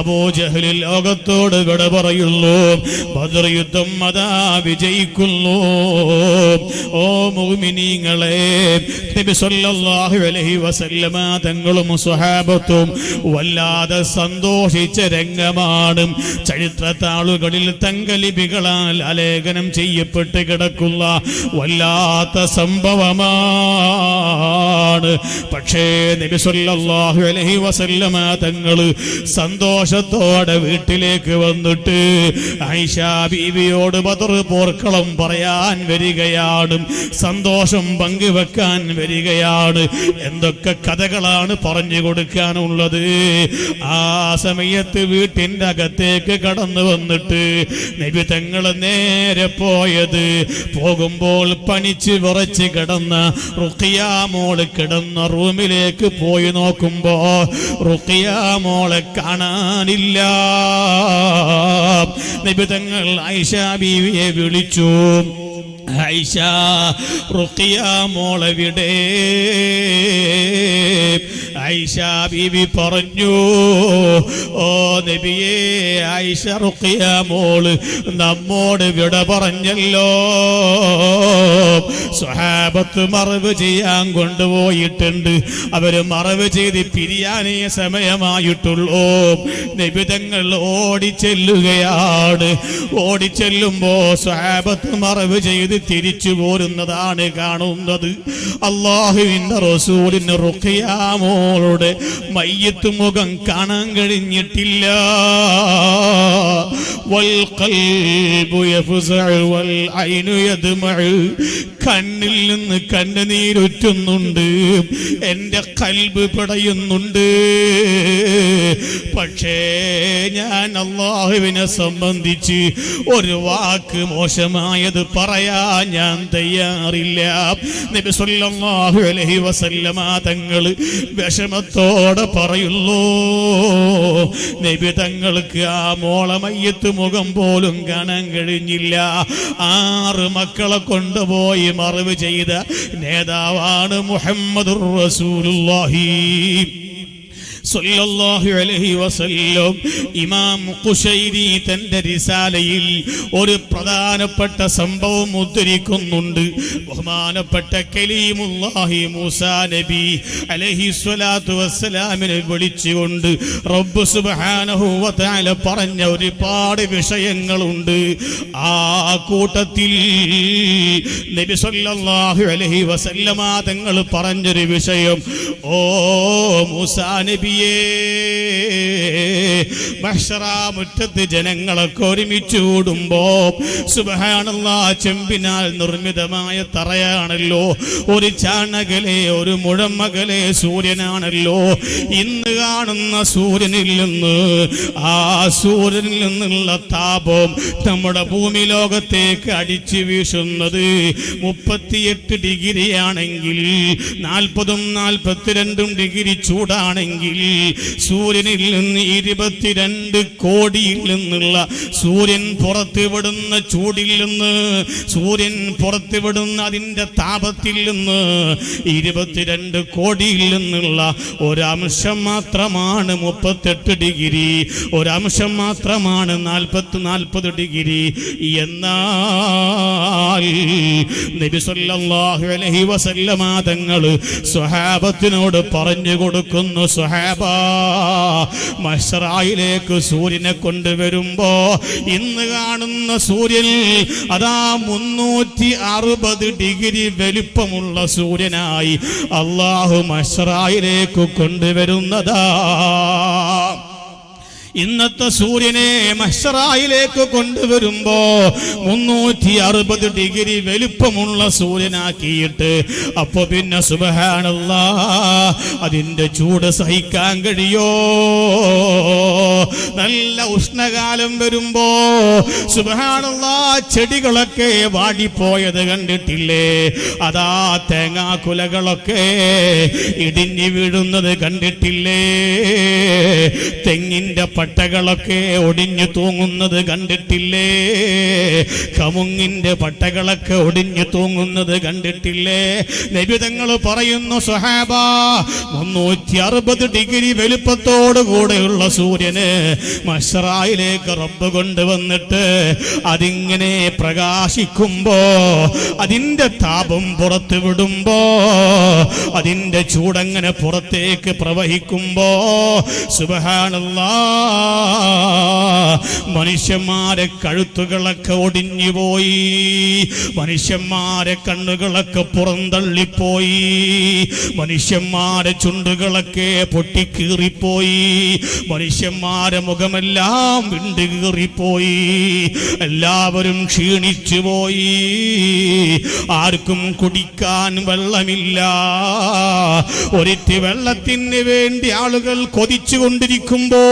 അബൂജഹൽ ലോകത്തോട് വിട പറയുന്നു. ബദർ യുദ്ധം അതാ വിജയിക്കുന്നു. ഓ മുഅ്മിനീങ്ങളെ, നബി സല്ലല്ലാഹു അലൈഹി വസല്ലമ തങ്ങളും സ്വഹാബത്തും വല്ലാതെ സന്തോഷിച്ച രംഗമാണ്. ചരിത്രത്താളുകളിൽ തങ്കലിപികളാൽ ആലേഖനം ചെയ്യപ്പെട്ട് കിടക്കുന്ന വല്ലാത്ത സംഭവമാണ്. പക്ഷേ നബി സല്ലല്ലാഹു അലൈഹി വസല്ലമ തങ്ങൾ സന്തോഷത്തോടെ വീട്ടിലേക്ക് വന്നിട്ട് ആയിഷ ബീവിയോട് ബദർ പോർക്കളം പറയാൻ പറയാൻ വരികയാണ്, സന്തോഷം പങ്കുവെക്കാൻ വരികയാണ്. എന്തൊക്കെ കഥകളാണ് പറഞ്ഞു കൊടുക്കാനുള്ളത്. ആ സമയത്ത് വീട്ടിന്റെ അകത്തേക്ക് കടന്നു വന്നിട്ട് നബി തങ്ങൾ നേരെ പോയത്, പോകുമ്പോൾ പനിച്ച് വിറച്ച് കിടന്ന റുഖിയ മോള് കിടന്ന റൂമിലേക്ക് പോയി നോക്കുമ്പോ റുഖിയ മോളെ കാണാനില്ല. നബി തങ്ങൾ ആയിഷ ബീവിയെ വിളിച്ചു. ആയിഷ, റുഖിയ മോളെവിടെ? ആയിഷ ബീവി പറഞ്ഞു, ഓ നബിയേ, ആയിഷ റുഖിയ മോള് നമ്മോട് വിട പറഞ്ഞല്ലോ. സ്വഹാബത്ത് മറവ് ചെയ്യാൻ കൊണ്ടുപോയിട്ടുണ്ട്. അവര് മറവ് ചെയ്ത് പിരിയാനേ സമയമായിട്ടുള്ളൂ. നബി തങ്ങൾ ഓടിച്ചെല്ലുകയാണ്. ഓടിച്ചെല്ലുമ്പോ സ്വഹാബത്ത് മറവ് ചെയ്ത് തിരിച്ചു പോരുന്നതാണ് കാണുന്നത്. അല്ലാഹുവിന്റെ റസൂലിന് റുഖിയ മോളുടെ മയ്യിത്ത് മുഖം കാണാൻ കഴിഞ്ഞിട്ടില്ല. വൽ ഖൽബു യഫ്സഉ വൽ ഐനു യദ്മഉ, കണ്ണിൽ നിന്ന് കണ്ണുനീരുറ്റുന്നുണ്ട്, എന്റെ ഖൽബ് പിടയുന്നുണ്ട്. പക്ഷേ ഞാൻ അല്ലാഹുവിനെ സംബന്ധിച്ച് ഒരു വാക്ക് മോശമായത് പറയാൻ ഞാൻ തയ്യാറില്ല. നബി സല്ലല്ലാഹു അലൈഹി വസല്ലമ തങ്ങൾ വിഷമത്തോടെ പറയുന്നു, നബി തങ്ങൾക്ക് ആ മോളെ മയ്യിത്ത് മുഖം പോലും കാണാൻ കഴിഞ്ഞില്ല. 6 മക്കളെ കൊണ്ടുപോയി മറവ് ചെയ്ത നേതാവാണ് മുഹമ്മദുർ റസൂലുള്ളാഹി സല്ലല്ലാഹു അലൈഹി വസല്ലം. ഇമാം ഖുശൈരി തന്റെ റിസാലയിൽ ഒരു പ്രധാനപ്പെട്ട സംഭവം ഉദ്ധരിക്കുന്നുണ്ട്. ബഹുമാനപ്പെട്ട കലീമുല്ലാഹി മൂസാ നബി അലൈഹി സ്വലാത്തു വസ്സലാമിനെ വിളിച്ചുകൊണ്ട് റബ്ബ് സുബ്ഹാനഹു വ തആല പറഞ്ഞ ഒരുപാട് വിഷയങ്ങളുണ്ട്. ആ കൂട്ടത്തിൽ നബി സല്ലല്ലാഹു അലൈഹി വസല്ലമ തങ്ങൾ പറഞ്ഞൊരു വിഷയം, ഓ മൂസാ നബി, മഹ്ശറാ മുറ്റത്ത് ജനങ്ങളൊക്കെ ഒരുമിച്ച് കൂടുമ്പോ സുബ്ഹാനല്ലാഹ്, ചെമ്പിനാൽ നിർമ്മിതമായ തറയാണല്ലോ, ഒരു ചാണകലെ ഒരു മുഴമകലെ സൂര്യനാണല്ലോ. ഇന്ന് കാണുന്ന സൂര്യനിൽ നിന്ന്, ആ സൂര്യനിൽ നിന്നുള്ള താപം നമ്മുടെ ഭൂമി ലോകത്തേക്ക് അടിച്ചു വീശുന്നത് 38 ഡിഗ്രി ആണെങ്കിൽ, 40ഉം 42ഉം ഡിഗ്രി ചൂടാണെങ്കിൽ, സൂര്യനിൽ നിന്ന് 22 കോടിയിൽ നിന്നുള്ള സൂര്യൻ പുറത്തുവിടുന്ന ചൂടിൽ നിന്ന്, സൂര്യൻ പുറത്തുവിടുന്ന അതിൻ്റെ താപത്തിൽ നിന്ന് 22 കോടിയിൽ നിന്നുള്ള ഒരംശം മാത്രമാണ് 38 ഡിഗ്രി, ഒരംശം മാത്രമാണ് 40 ഡിഗ്രി. എന്നാൽ നബി സല്ലല്ലാഹു അലൈഹി വസല്ലമ തങ്ങൾ സ്വഹാബത്തിനോട് പറഞ്ഞു കൊടുക്കുന്നു, സ്വഹാബാ, മഹ്ശറായിലേക്ക് സൂര്യനെ കൊണ്ടുവരുമ്പോ ഇന്ന് കാണുന്ന സൂര്യൻ അതാ 360 ഡിഗ്രി വലിപ്പമുള്ള സൂര്യനായി അല്ലാഹു മഹ്ശറായിലേക്ക് കൊണ്ടുവരുന്നതാ. ഇന്നത്തെ സൂര്യനെ മഹ്ശറായിലേക്ക് കൊണ്ടുവരുമ്പോ 360 ഡിഗ്രി വലിപ്പമുള്ള സൂര്യനാക്കിയിട്ട്, അപ്പൊ പിന്നെ സുബ്ഹാനല്ലാഹ്, അതിന്റെ ചൂട് സഹിക്കാൻ കഴിയോ? നല്ല ഉഷ്ണകാലം വരുമ്പോ സുബ്ഹാനല്ലാഹ്, ചെടികളൊക്കെ വാടിപ്പോയത് കണ്ടിട്ടില്ലേ? അതാ തേങ്ങാക്കുലകളൊക്കെ ഇടിഞ്ഞു വീഴുന്നത് കണ്ടിട്ടില്ലേ? തെങ്ങിന്റെ പട്ടകളൊക്കെ ഒടിഞ്ഞു തൂങ്ങുന്നത് കണ്ടിട്ടില്ലേ? കമുങ്ങിന്റെ പട്ടകളൊക്കെ ഒടിഞ്ഞു തൂങ്ങുന്നത് കണ്ടിട്ടില്ലേ? നബി തങ്ങൾ പറയുന്നു, സ്വഹാബാ, 360 ഡിഗ്രി വലിപ്പത്തോടു കൂടെയുള്ള സൂര്യന് മഹ്ശറായിലേക്ക് റബ്ബ് കൊണ്ടുവന്നിട്ട് അതിങ്ങനെ പ്രകാശിക്കുമ്പോ, അതിന്റെ താപം പുറത്തു വിടുമ്പോ, അതിന്റെ ചൂടങ്ങനെ പുറത്തേക്ക് പ്രവഹിക്കുമ്പോ സുബ്ഹാനല്ലാഹ്, മനുഷ്യന്മാരെ കഴുത്തുകളൊക്കെ ഒടിഞ്ഞുപോയി, മനുഷ്യന്മാരെ കണ്ണുകളൊക്കെ പുറന്തള്ളിപ്പോയി, മനുഷ്യന്മാരെ ചുണ്ടുകളൊക്കെ പൊട്ടിക്കീറിപ്പോയി, മനുഷ്യന്മാരെ മുഖമെല്ലാം വിണ്ടുകീറിപ്പോയി, എല്ലാവരും ക്ഷീണിച്ചുപോയി, ആർക്കും കുടിക്കാൻ വെള്ളമില്ല. ഒരിറ്റ് വെള്ളത്തിന് വേണ്ടി ആളുകൾ കൊതിച്ചുകൊണ്ടിരിക്കുമ്പോ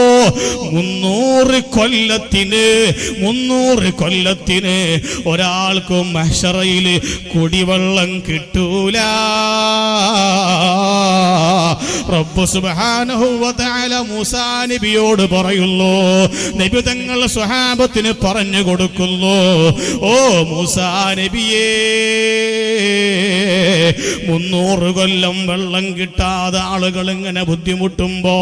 300 കൊല്ലത്തിന് ഒരാൾക്കും മഹ്ശറയിൽ കുടിവെള്ളം കിട്ടൂല. റബ്ബ് സുബ്ഹാനഹു വ തആല മൂസാ നബിയോട് പറയുന്നു, നബി തങ്ങൾ സ്വഹാബത്തിന് പറഞ്ഞു കൊടുക്കുന്നു, ഓ മൂസാ നബിയേ, 300 കൊല്ലം വെള്ളം കിട്ടാതെ ആളുകൾ ഇങ്ങനെ ബുദ്ധിമുട്ടുമ്പോ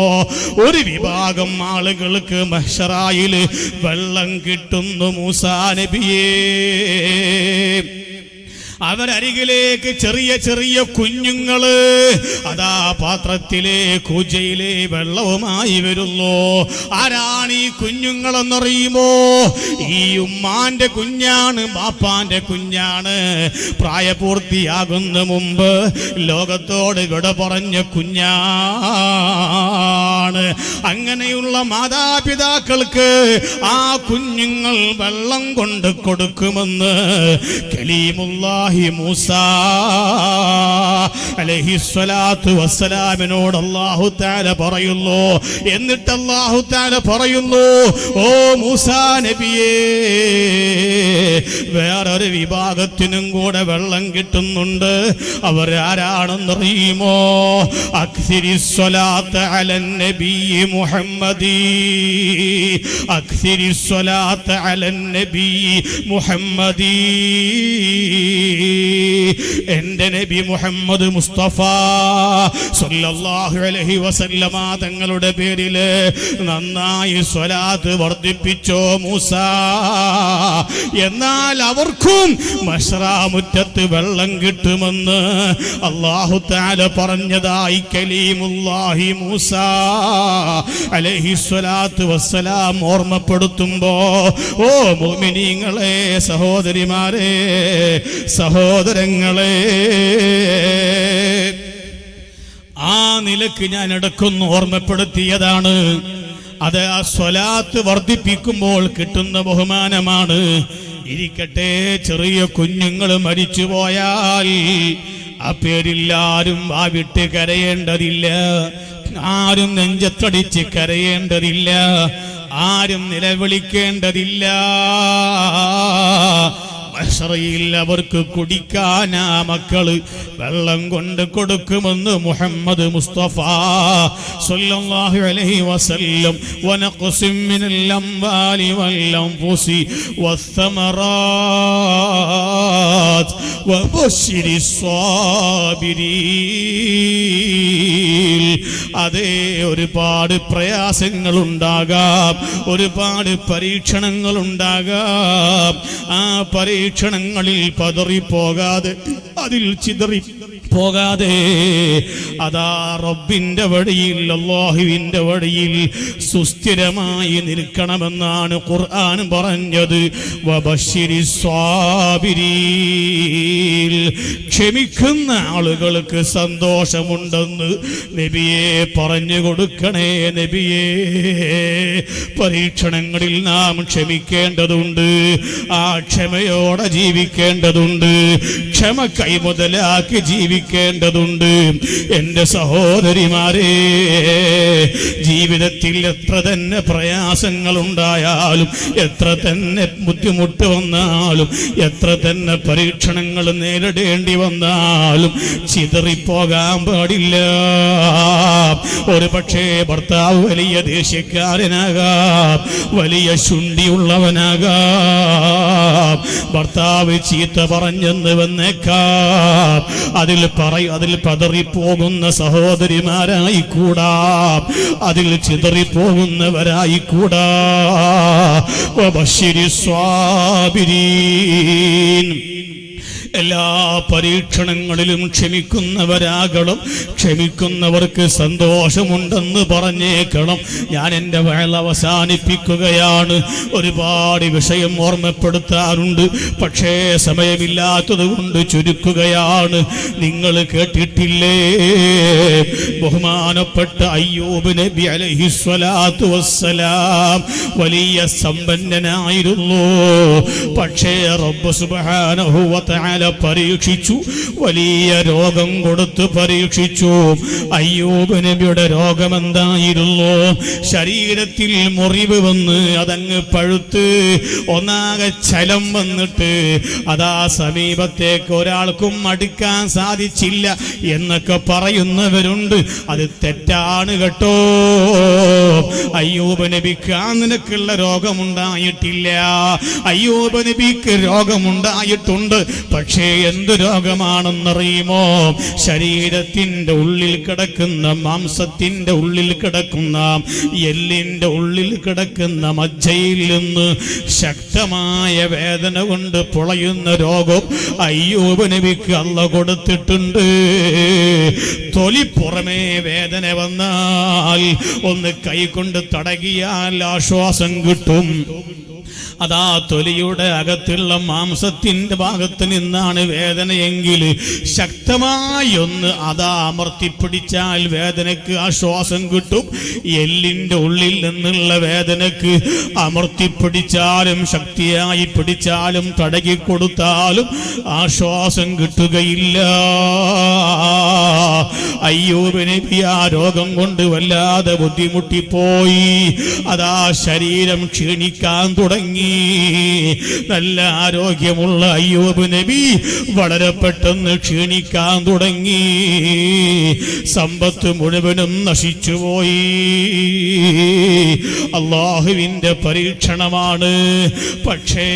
ഒരു വിഭാഗം ആളുകൾക്ക് മഹ്ശറായിൽ വെള്ളം കിട്ടുന്നു മൂസാ നബിയേ. അവരരികിലേക്ക് ചെറിയ ചെറിയ കുഞ്ഞുങ്ങള് അതാ പാത്രത്തിലെ കൂജയിലെ വെള്ളവുമായി വരുന്നു. ആരാണ് ഈ കുഞ്ഞുങ്ങളെന്നറിയുമോ? ഈ ഉമ്മാന്റെ കുഞ്ഞാണ്, ബാപ്പാന്റെ കുഞ്ഞാണ്. പ്രായപൂർത്തിയാകുന്ന മുമ്പ് ലോകത്തോട് വിട പറഞ്ഞ കുഞ്ഞാണ്. അങ്ങനെയുള്ള മാതാപിതാക്കൾക്ക് ആ കുഞ്ഞുങ്ങൾ വെള്ളം കൊണ്ട് കൊടുക്കുമെന്ന് കലീമുല്ലാഹ് മൂസാ അലൈഹിസ്സലാത്തു വസ്സലാമിനോട് അല്ലാഹു തആല പറയുന്നു. എന്നിട്ട് അല്ലാഹു തആല പറയുന്നു, ഓ മൂസാ നബിയേ, വേറൊരു വിഭാഗത്തിനും കൂടെ വെള്ളം കിട്ടുന്നുണ്ട്. അവർ ആരാണെന്നറിയുമോ? അക്സിരിസ്സലാത്ത് അലൻ നബി മുഹമ്മദി, അക്സിരിസ്സലാത്ത് അലൻ നബി മുഹമ്മദി. എന്റെ നബി മുഹമ്മദ് മുസ്തഫ സല്ലല്ലാഹു അലൈഹി വസല്ലമ തങ്ങളുടെ പേരില് നന്നായി സ്വലാത്ത് വർദ്ധിപ്പിച്ചോ മൂസാ. എന്നാൽ അവർക്കും മശ്റാ മുറ്റത്ത് വെള്ളം കിട്ടുമെന്ന് അല്ലാഹു തആല പറഞ്ഞതായി കലീമുല്ലാഹി മൂസാ അലൈഹി സ്വലാത്തു വസ്സലാം ഓർമ്മപ്പെടുത്തുമ്പോ, ഓ മുഅ്മിനീങ്ങളെ, സഹോദരിമാരെ, സഹോദരങ്ങളെ, ആ നിലക്ക് ഞാൻ ഇടക്കൊന്ന് ഓർമ്മപ്പെടുത്തിയതാണ്. അത് ആ സ്വലാത്ത് വർദ്ധിപ്പിക്കുമ്പോൾ കിട്ടുന്ന ബഹുമാനമാണ്. ഇരിക്കട്ടെ, ചെറിയ കുഞ്ഞുങ്ങൾ മരിച്ചുപോയാൽ ആ പേരിൽ ആരും ആ വിട്ട് കരയേണ്ടതില്ല, ആരും നെഞ്ചത്തടിച്ച് കരയേണ്ടതില്ല, ആരും നിലവിളിക്കേണ്ടതില്ല. മഹ്ശറയിൽ അവർക്ക് കുടിക്കാൻ ആ മക്കള് വെള്ളം കൊണ്ട് കൊടുക്കുമെന്ന് മുഹമ്മദ് മുസ്തഫ സ്വല്ലല്ലാഹു അലൈഹി വസല്ലം. വനഖ്സിം മിനൽ അംവാലി വൽ അൻഫുസി വസ്സമറാത്ത് വബശ്ശിരിസ് സ്വാബിരീൻ. അതേ, ഒരുപാട് പ്രയാസങ്ങളുണ്ടാകാം, ഒരുപാട് പരീക്ഷണങ്ങളുണ്ടാകാം. ആ പരീക്ഷണങ്ങളിൽ പതറിപ്പോകാതെ, അതിൽ ചിതറി പോകാതെ, അതാ റബ്ബിന്റെ വഴിയിൽ, അല്ലാഹുവിന്റെ വഴിയിൽ സുസ്ഥിരമായി നിൽക്കണമെന്നാണ് ഖുർആൻ പറഞ്ഞത്. വബശ്ശിരിസ് സ്വാബിരീൻ. ക്ഷമിക്കുന്ന ആളുകൾക്ക് സന്തോഷമുണ്ടെന്ന് നബിയെ പറഞ്ഞു കൊടുക്കണേ. നബിയെ, പരീക്ഷണങ്ങളിൽ നാം ക്ഷമിക്കേണ്ടതുണ്ട്, ആ ക്ഷമയോടെ ജീവിക്കേണ്ടതുണ്ട്, ക്ഷമ കൈമുതലാക്കി ജീവിക്കേണ്ടതുണ്ട്. എന്റെ സഹോദരിമാരെ, ജീവിതത്തിൽ എത്ര തന്നെ പ്രയാസങ്ങൾ ഉണ്ടായാലും, എത്ര തന്നെ ബുദ്ധിമുട്ട് വന്നാലും, എത്ര തന്നെ പരീക്ഷണങ്ങൾ നേരിടേണ്ടി വന്നാലും ചിതറിപ്പോകാൻ പാടില്ല. ഒരു പക്ഷേ ഭർത്താവ് വലിയ ദേഷ്യക്കാരനാകാം, വലിയ ശുണ്ഠിയുള്ളവനാകാം, ഭർത്താവ് ചീത്ത പറഞ്ഞെന്ന് വന്നേക്കാം. അതിൽ പതറിപ്പോകുന്ന സഹോദരിമാരായി കൂടാ, അതിൽ ചിതറിപ്പോകുന്നവരായി കൂടാ. വബശ്ശിരിസ് സ്വാബിരീൻ. എല്ലാ പരീക്ഷണങ്ങളിലും ക്ഷമിക്കുന്നവരാകണം. ക്ഷമിക്കുന്നവർക്ക് സന്തോഷമുണ്ടെന്ന് പറഞ്ഞേക്കണം. ഞാൻ എൻ്റെ വയൽ അവസാനിപ്പിക്കുകയാണ്. ഒരുപാട് വിഷയം ഓർമ്മപ്പെടുത്താറുണ്ട്, പക്ഷേ സമയമില്ലാത്തത് കൊണ്ട് ചുരുക്കുകയാണ്. നിങ്ങൾ കേട്ടിട്ടില്ലേ, ബഹുമാനപ്പെട്ട അയ്യൂബ് നബി അലൈഹിസ്സലാത്തു വസ്സലാം വലിയ സമ്പന്നനായിരുന്നു. പക്ഷേ റബ്ബ് സുബ്ഹാനഹു വ തആല പരീക്ഷിച്ചു, വലിയ രോഗം കൊടുത്ത് പരീക്ഷിച്ചു. അയ്യൂബ് നബിയുടെ രോഗം എന്തായിരുന്നു? ശരീരത്തിൽ മുറിവ് വന്ന് അതങ്ങ് പഴുത്ത് ഒന്നാകെ ചലം വന്നിട്ട് അതാ സമീപത്തേക്ക് ഒരാൾക്കും അടുക്കാൻ സാധിച്ചില്ല എന്നൊക്കെ പറയുന്നവരുണ്ട്. അത് തെറ്റാണ് കേട്ടോ. അയ്യൂബ് നബിക്ക് നിനക്കുള്ള രോഗമുണ്ടായിട്ടില്ല. അയ്യൂബ് നബിക്ക് രോഗമുണ്ടായിട്ടുണ്ട്. പക്ഷേ എന്ത് രോഗമാണെന്നറിയുമോ? ശരീരത്തിന്റെ ഉള്ളിൽ കിടക്കുന്ന, മാംസത്തിന്റെ ഉള്ളിൽ കിടക്കുന്ന, എല്ലിന്റെ ഉള്ളിൽ കിടക്കുന്ന മജ്ജയിൽ നിന്ന് ശക്തമായ വേദന കൊണ്ട് പൊളയുന്ന രോഗം അയ്യൂബ് നബിക്ക് അല്ലാഹു കൊടുത്തിട്ടുണ്ട്. തൊലി പുറമേ വേദന വന്നാൽ ഒന്ന് കൈകൊണ്ട് തടകിയാൽ ആശ്വാസം കിട്ടും. അതാ തൊലിയുടെ അകത്തുള്ള മാംസത്തിന്റെ ഭാഗത്ത് നിന്നാണ് വേദനയെങ്കിൽ ശക്തമായി ഒന്ന് അതാ അമർത്തിപ്പിടിച്ചാൽ വേദനക്ക് ആശ്വാസം കിട്ടും. എല്ലിന്റെ ഉള്ളിൽ നിന്നുള്ള വേദനക്ക് അമർത്തിപ്പിടിച്ചാലും ശക്തിയായി പിടിച്ചാലും തടകിക്കൊടുത്താലും ആശ്വാസം കിട്ടുകയില്ല. അയ്യൂബ് നബി ആ രോഗം കൊണ്ട് വല്ലാതെ ബുദ്ധിമുട്ടിപ്പോയി. അതാ ശരീരം ക്ഷീണിക്കാൻ തുടങ്ങി. നല്ല ആരോഗ്യമുള്ള അയ്യൂബ് നബി വളരെ പെട്ടെന്ന് ക്ഷീണിക്കാൻ തുടങ്ങി. സമ്പത്ത് മുഴുവനും നശിച്ചുപോയി. അല്ലാഹുവിന്റെ പരീക്ഷണമാണ്. പക്ഷേ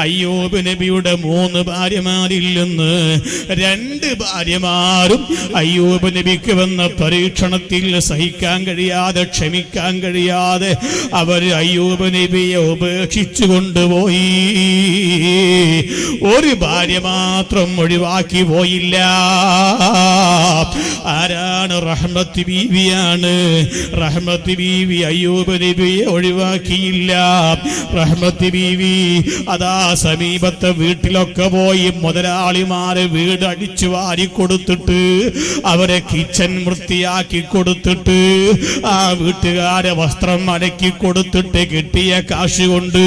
അയ്യൂബ് നബിയുടെ 3 ഭാര്യമാരിൽ നിന്ന് 2 ഭാര്യമാരും അയ്യൂബ് നബിക്ക് വന്ന പരീക്ഷണത്തിൽ സഹിക്കാൻ കഴിയാതെ, ക്ഷമിക്കാൻ കഴിയാതെ അവർ അയ്യൂബ് നബിയെ ഉപേക്ഷിച്ചു കൊണ്ടുപോയി. ഒരു ഭാര്യ മാത്രം ഒഴിവാക്കി പോയില്ല. ആരാണ്? റഹ്മത്ത് ബീവിയാണ്. റഹ്മത്ത് ബീവി അയ്യൂബ് നബിയെ ഒഴിവാക്കിയില്ല. റഹ്മത്ത് ബീവി അതാ സമീപത്തെ വീട്ടിലൊക്കെ പോയി മുതലാളിമാരെ വീട് അടിച്ചു വാരി കൊടുത്തിട്ട്, അവരെ കിച്ചൻ വൃത്തിയാക്കി കൊടുത്തിട്ട്, ആ വീട്ടുകാരെ വസ്ത്രം അലക്കി കൊടുത്തിട്ട് കിട്ടിയ കാശ് കൊണ്ട്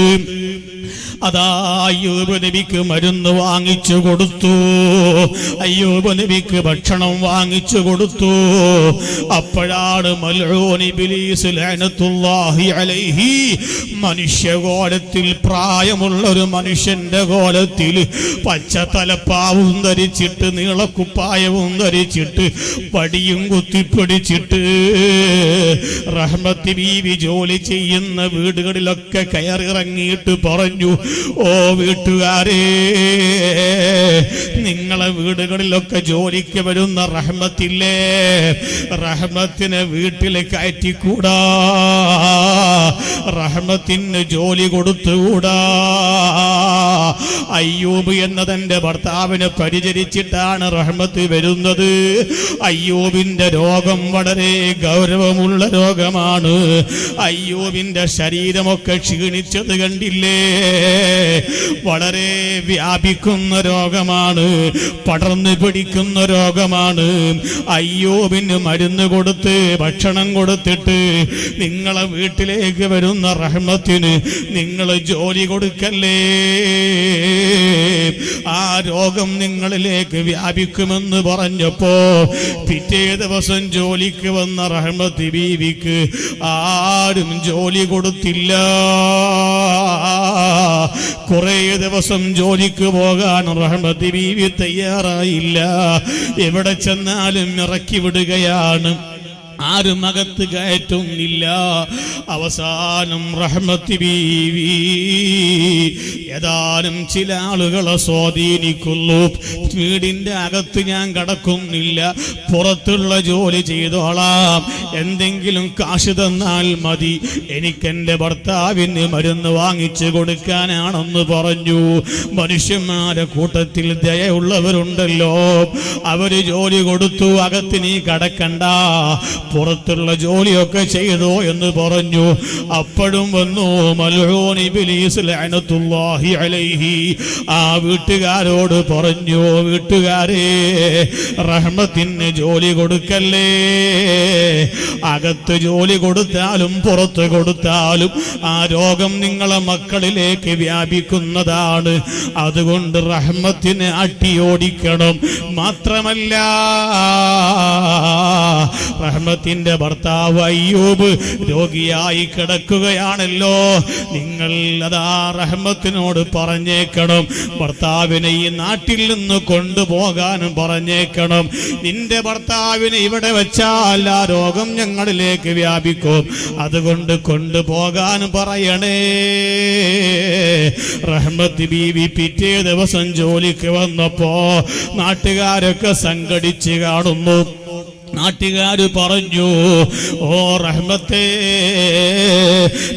അതാ അയ്യൂബ് നബിക്ക് മരുന്ന് വാങ്ങിച്ചു കൊടുത്തു. അയ്യൂബ് നബിക്ക് ഭക്ഷണം വാങ്ങിച്ചു കൊടുത്തു. അപ്പോഴാണ് മൽഊൻ ഇബ്ലീസ് ലഅനത്തുല്ലാഹി അലൈഹി മനുഷ്യകോലത്തിൽ, പ്രായമുള്ള ഒരു മനുഷ്യന്റെ കോലത്തിൽ പച്ച തലപ്പാവും ധരിച്ചിട്ട്, നീളക്കുപ്പായവും ധരിച്ചിട്ട്, പടിയും കുത്തിപ്പിടിച്ചിട്ട് റഹ്മത്ത് ബീവി ജോലി ചെയ്യുന്ന വീടുകളിലൊക്കെ കയറിറങ്ങിയിട്ട് പറഞ്ഞു, ഓ വീട്ടുകാരെ, നിങ്ങളെ വീടുകളിലൊക്കെ ജോലിക്ക് വരുന്ന റഹ്മത്തില്ലേ, റഹ്മത്തിനെ വീട്ടിൽ കയറ്റിക്കൂടാ, റഹ്മത്തിന് ജോലി കൊടുത്തുകൂടാ. അയ്യൂബ് എന്നതെന്റെ ഭർത്താവിനെ പരിചരിച്ചിട്ടാണ് റഹ്മത്ത് വരുന്നത്. അയ്യൂബിന്റെ രോഗം വളരെ ഗൗരവമുള്ള രോഗമാണ്. അയ്യൂബിന്റെ ശരീരമൊക്കെ ക്ഷീണിച്ചത് കണ്ടില്ലേ? വളരെ വ്യാപിക്കുന്ന രോഗമാണ്, പടർന്നു പിടിക്കുന്ന രോഗമാണ്. അയ്യൂബിന് മരുന്ന് കൊടുത്ത് ഭക്ഷണം കൊടുത്തിട്ട് നിങ്ങളെ വീട്ടിലേക്ക് വരുന്ന റഹ്മത്തിന് നിങ്ങൾ ജോലി കൊടുക്കല്ലേ. ആ രോഗം നിങ്ങളിലേക്ക് വ്യാപിക്കുമെന്ന് പറഞ്ഞപ്പോ പിറ്റേ ദിവസം ജോലിക്ക് വന്ന റഹ്മത്ത് ബീവിക്ക് ആരും ജോലി കൊടുത്തില്ല. കുറേ ദിവസം ജോലിക്ക് പോകാൻ റഹ്മത്ത് ബീവി തയ്യാറായില്ല. എവിടെ ചെന്നാലും ഇറക്കി വിടുകയാണ്. ആരും അകത്ത് കയറ്റുന്നില്ല. അവസാനം റഹ്മത്ത് ബീവി ഏതാനും ചില ആളുകളെ സ്വാധീനിക്കുന്നു. വീടിന്റെ അകത്ത് ഞാൻ കടക്കുന്നില്ല, പുറത്തുള്ള ജോലി ചെയ്തോളാം, എന്തെങ്കിലും കാശ് തന്നാൽ മതി, എനിക്കെന്റെ ഭർത്താവിന് മരുന്ന് വാങ്ങിച്ചു കൊടുക്കാനാണെന്ന് പറഞ്ഞു. മനുഷ്യന്മാരെ കൂട്ടത്തിൽ ദയുള്ളവരുണ്ടല്ലോ, അവര് ജോലി കൊടുത്തു, അകത്ത് നീ കടക്കണ്ട, പുറത്തുള്ള ജോലിയൊക്കെ ചെയ്തോ എന്ന് പറഞ്ഞു. അപ്പോഴും വന്നു മൽഊൻ ഇബ്ലീസ് ലഅനത്തുല്ലാഹി അലൈഹി. ആ വീട്ടുകാരോട് പറഞ്ഞു, വീട്ടുകാരെ, റഹ്മത്തിന് ജോലി കൊടുക്കല്ലേ. അകത്ത് ജോലി കൊടുത്താലും പുറത്ത് കൊടുത്താലും ആ രോഗം നിങ്ങളെ മക്കളിലേക്ക് വ്യാപിക്കുന്നതാണ്. അതുകൊണ്ട് റഹ്മത്തിനെ അട്ടിയോടിക്കണം. മാത്രമല്ല, റഹ്മത്തിന്റെ ഭർത്താവ് അയ്യൂബ് രോഗിയായി കിടക്കുകയാണല്ലോ. നിങ്ങൾ അതാ റഹ്മത്തിനോട് പറഞ്ഞേക്കണം, ഭർത്താവിനെ ഈ നാട്ടിൽ നിന്ന് കൊണ്ടുപോകാനും പറഞ്ഞേക്കണം. നിന്റെ ഭർത്താവിനെ ഇവിടെ വെച്ചാൽ ആ രോഗം ഞങ്ങളിലേക്ക് വ്യാപിക്കും, അതുകൊണ്ട് കൊണ്ടുപോകാനും പറയണേ. റഹ്മത്ത് ബീവി പിറ്റേ ദിവസം ജോലിക്ക് വന്നപ്പോ നാട്ടുകാരൊക്കെ സംഘടിച്ച് കാണുന്നു. നാട്ടുകാര് പറഞ്ഞു, ഓ റഹ്മത്തേ,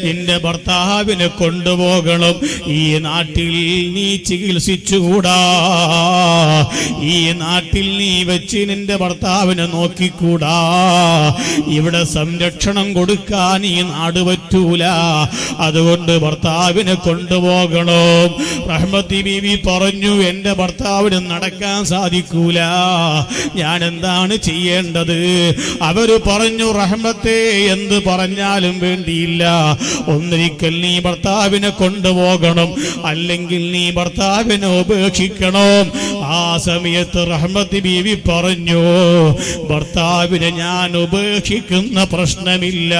നിന്റെ ഭർത്താവിനെ കൊണ്ടുപോകണം, ഈ നാട്ടിൽ നീ ചികിത്സിച്ചുകൂടാ, ഈ നാട്ടിൽ നീ വെച്ച് നിന്റെ ഭർത്താവിനെ നോക്കിക്കൂടാ, ഇവിടെ സംരക്ഷണം കൊടുക്കാൻ ഈ നാട് പറ്റൂല, അതുകൊണ്ട് ഭർത്താവിനെ കൊണ്ടുപോകണം. റഹ്മത്തി ബീവി പറഞ്ഞു, എന്റെ ഭർത്താവിന് നടക്കാൻ സാധിക്കൂല, ഞാൻ എന്താണ് ചെയ്യേണ്ടത്? അവര് പറഞ്ഞു, റഹ്മത്തെ, എന്ത് പറഞ്ഞാലും വേണ്ടിയില്ല, ഒന്നിരിക്കൽ നീ ഭർത്താവിനെ കൊണ്ടുപോകണം, അല്ലെങ്കിൽ നീ ഭർത്താവിനെ ഉപേക്ഷിക്കണം. ആ സമയത്ത് റഹ്മത്ത് ബീവി പറഞ്ഞു, ഭർത്താവിനെ ഞാൻ ഉപേക്ഷിക്കുന്ന പ്രശ്നമില്ല.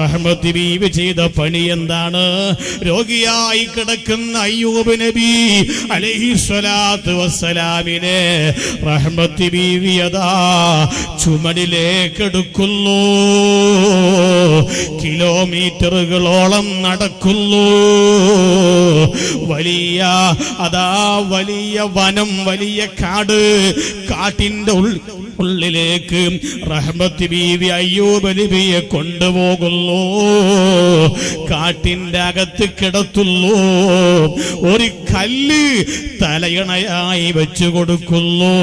റഹ്മത്ത് ബീവി ചെയ്ത പണി എന്താണ്? രോഗിയായി കിടക്കുന്ന അയ്യൂബ് നബി അലൈഹിസ്സലാത്തു വസ്സലാമിനെ റഹ്മത്ത് ബീവി ചുമടിലേക്കെടുക്കുന്നു, കിലോമീറ്ററുകളോളം നടക്കുന്നു. വലിയ വനം, വലിയ കാട്, കാട്ടിന്റെ ഉള്ളിലേക്ക് റഹ്മത്ത് ബീവി അയ്യൂബ് നബിയെ കൊണ്ടുപോകുന്നു. കാട്ടിന്റെ അകത്ത് കിടത്തുന്നു, ഒരു കല്ല് തലയണയായി വെച്ചു കൊടുക്കുന്നു.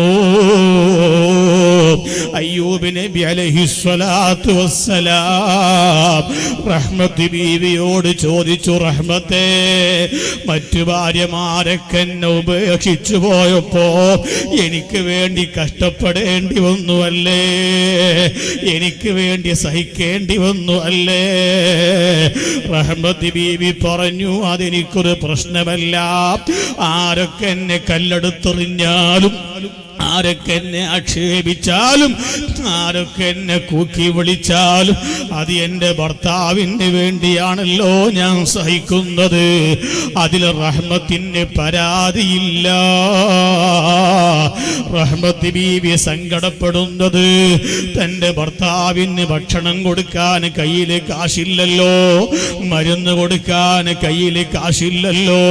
അയ്യൂബ് നബി അലൈഹിസ്സലാത്തു വസ്സലാം റഹ്മത്ത് ബീവിയോട് ചോദിച്ചു, റഹ്മത്തെ, മറ്റു ഭാര്യമാരൊക്കെ എന്നെ ഉപേക്ഷിച്ചു പോയപ്പോ എനിക്ക് വേണ്ടി കഷ്ടപ്പെടേണ്ടി വന്നു അല്ലേ, എനിക്ക് വേണ്ടി സഹിക്കേണ്ടി വന്നു അല്ലേ? റഹ്മത്ത് ബീവി പറഞ്ഞു, അതെനിക്കൊരു പ്രശ്നമല്ല, ആരൊക്കെ എന്നെ കല്ലെടുത്തെറിഞ്ഞാലും, ആരൊക്കെ എന്നെ ആക്ഷേപിച്ചാലും, ആരൊക്കെ എന്നെ കൂക്കി വിളിച്ചാലും അത് എൻ്റെ ഭർത്താവിന് വേണ്ടിയാണല്ലോ ഞാൻ സഹിക്കുന്നത്, അതിൽ റഹ്മത്തിന് പരാതിയില്ല. റഹ്മത്ത് ബീവി സങ്കടപ്പെടുന്നത് തൻ്റെ ഭർത്താവിന് ഭക്ഷണം കൊടുക്കാൻ കയ്യിൽ കാശില്ലല്ലോ, മരുന്ന് കൊടുക്കാൻ കയ്യിൽ കാശില്ലല്ലോ.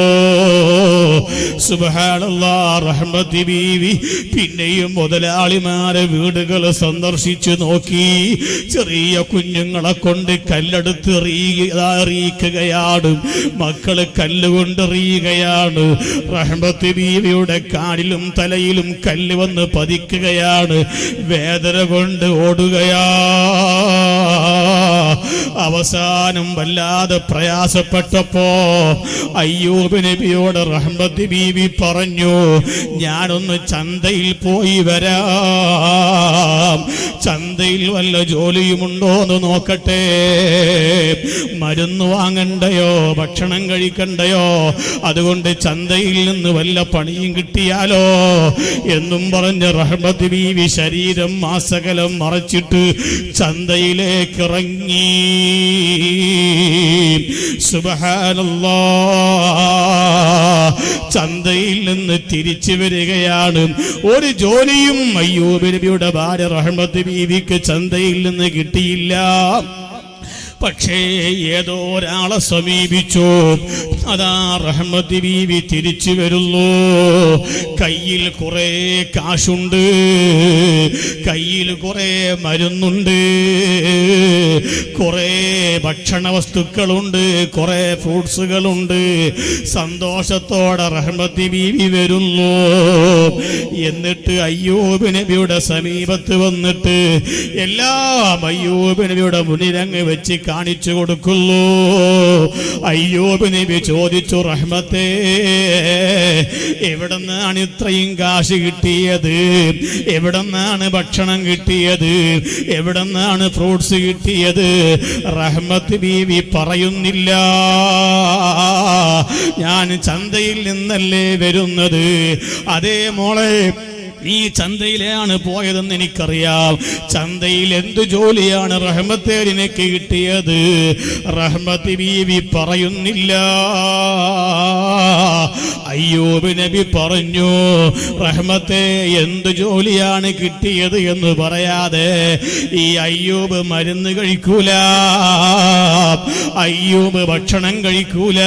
സുബ്ഹാനല്ലാഹ്. റഹ്മത്ത് ബീവി പിന്നെയും മുതലാളിമാരെ വീടുകൾ സന്ദർശിച്ചു നോക്കി. ചെറിയ കുഞ്ഞുങ്ങളെ കൊണ്ട് കല്ലെടുത്ത് എറിയുകയാണ്, മക്കള് കല്ലുകൊണ്ട് എറിയുകയാണ്. റഹ്മത്ത് ബീവിയുടെ കാലിലും തലയിലും കല്ല് വന്ന് പതിക്കുകയാണ്, വേദന കൊണ്ട് ഓടുകയാ. അവസാനം വല്ലാതെ പ്രയാസപ്പെട്ടപ്പോ അയ്യൂബ് നബിയോട് റഹ്മത്ത് ബീവി പറഞ്ഞു, ഞാനൊന്ന് ചന്തയിൽ പോയി വരാം, ചന്തയിൽ വല്ല ജോലിയുമുണ്ടോ എന്ന് നോക്കട്ടെ, മരുന്ന് വാങ്ങണ്ടയോ, ഭക്ഷണം കഴിക്കണ്ടയോ, അതുകൊണ്ട് ചന്തയിൽ നിന്ന് വല്ല പണിയും കിട്ടിയാലോ എന്നും പറഞ്ഞ് റഹ്മത്ത് ബീവി ശരീരം മാസകലം മറച്ചിട്ട് ചന്തയിലേക്ക് ഇറങ്ങി. സുബ്ഹാനല്ലാഹ്. ചന്തയിൽ നിന്ന് തിരിച്ചു വരികയാണ്. ഒരു ജോലിയും അയ്യൂബ് നബിയുടെ ഭാര്യ റഹ്മത്ത് ബീവിക്ക് ചന്തയിൽ നിന്ന് കിട്ടിയില്ല. പക്ഷേ ഏതോ ഒരാളെ സമീപിച്ചു. അതാ റഹ്മത്ത് ബീവി തിരിച്ചു വരുന്നു. കയ്യിൽ കുറെ കാശുണ്ട്, കയ്യിൽ കുറെ മരുന്നുണ്ട്, കുറെ ഭക്ഷണ വസ്തുക്കളുണ്ട്, കുറെ ഫ്രൂട്ട്സുകളുണ്ട്. സന്തോഷത്തോടെ റഹ്മത്ത് ബീവി വരുന്നു. എന്നിട്ട് അയ്യൂബ് നബിയുടെ സമീപത്ത് വന്നിട്ട് എല്ലാം അയ്യൂബ് നബിയുടെ മുന്നിലങ്ങ് വെച്ച് കാണിച്ചു കൊടുക്കുന്നു. അയ്യൂബ് നബി ചോദിച്ചു, റഹ്മത്തേ, എവിടെന്നാണ് ഇത്രയും കാശ് കിട്ടിയത്? എവിടെന്നാണ് ഭക്ഷണം കിട്ടിയത്? എവിടെന്നാണ് ഫ്രൂട്ട്സ് കിട്ടിയത്? റഹ്മത്ത് ബീവി പറയുന്നില്ല. ഞാൻ ചന്തയിൽ നിന്നല്ലേ വരുന്നത്. അതേ മോളെ, നീ ചന്തയിലാണ് പോയതെന്ന് എനിക്കറിയാം. ചന്തയിൽ എന്ത് ജോലിയാണ് റഹ്മത്തേ നിനക്ക് കിട്ടിയത്? റഹ്മത്ത് ബീവി പറയുന്നില്ല. അയ്യൂബ് നബി പറഞ്ഞു, റഹ്മത്തേ, എന്ത് ജോലിയാണ് കിട്ടിയത് എന്ന് പറയാതെ ഈ അയ്യൂബ് മരുന്ന് കഴിക്കൂല, അയ്യൂബ് ഭക്ഷണം കഴിക്കൂല.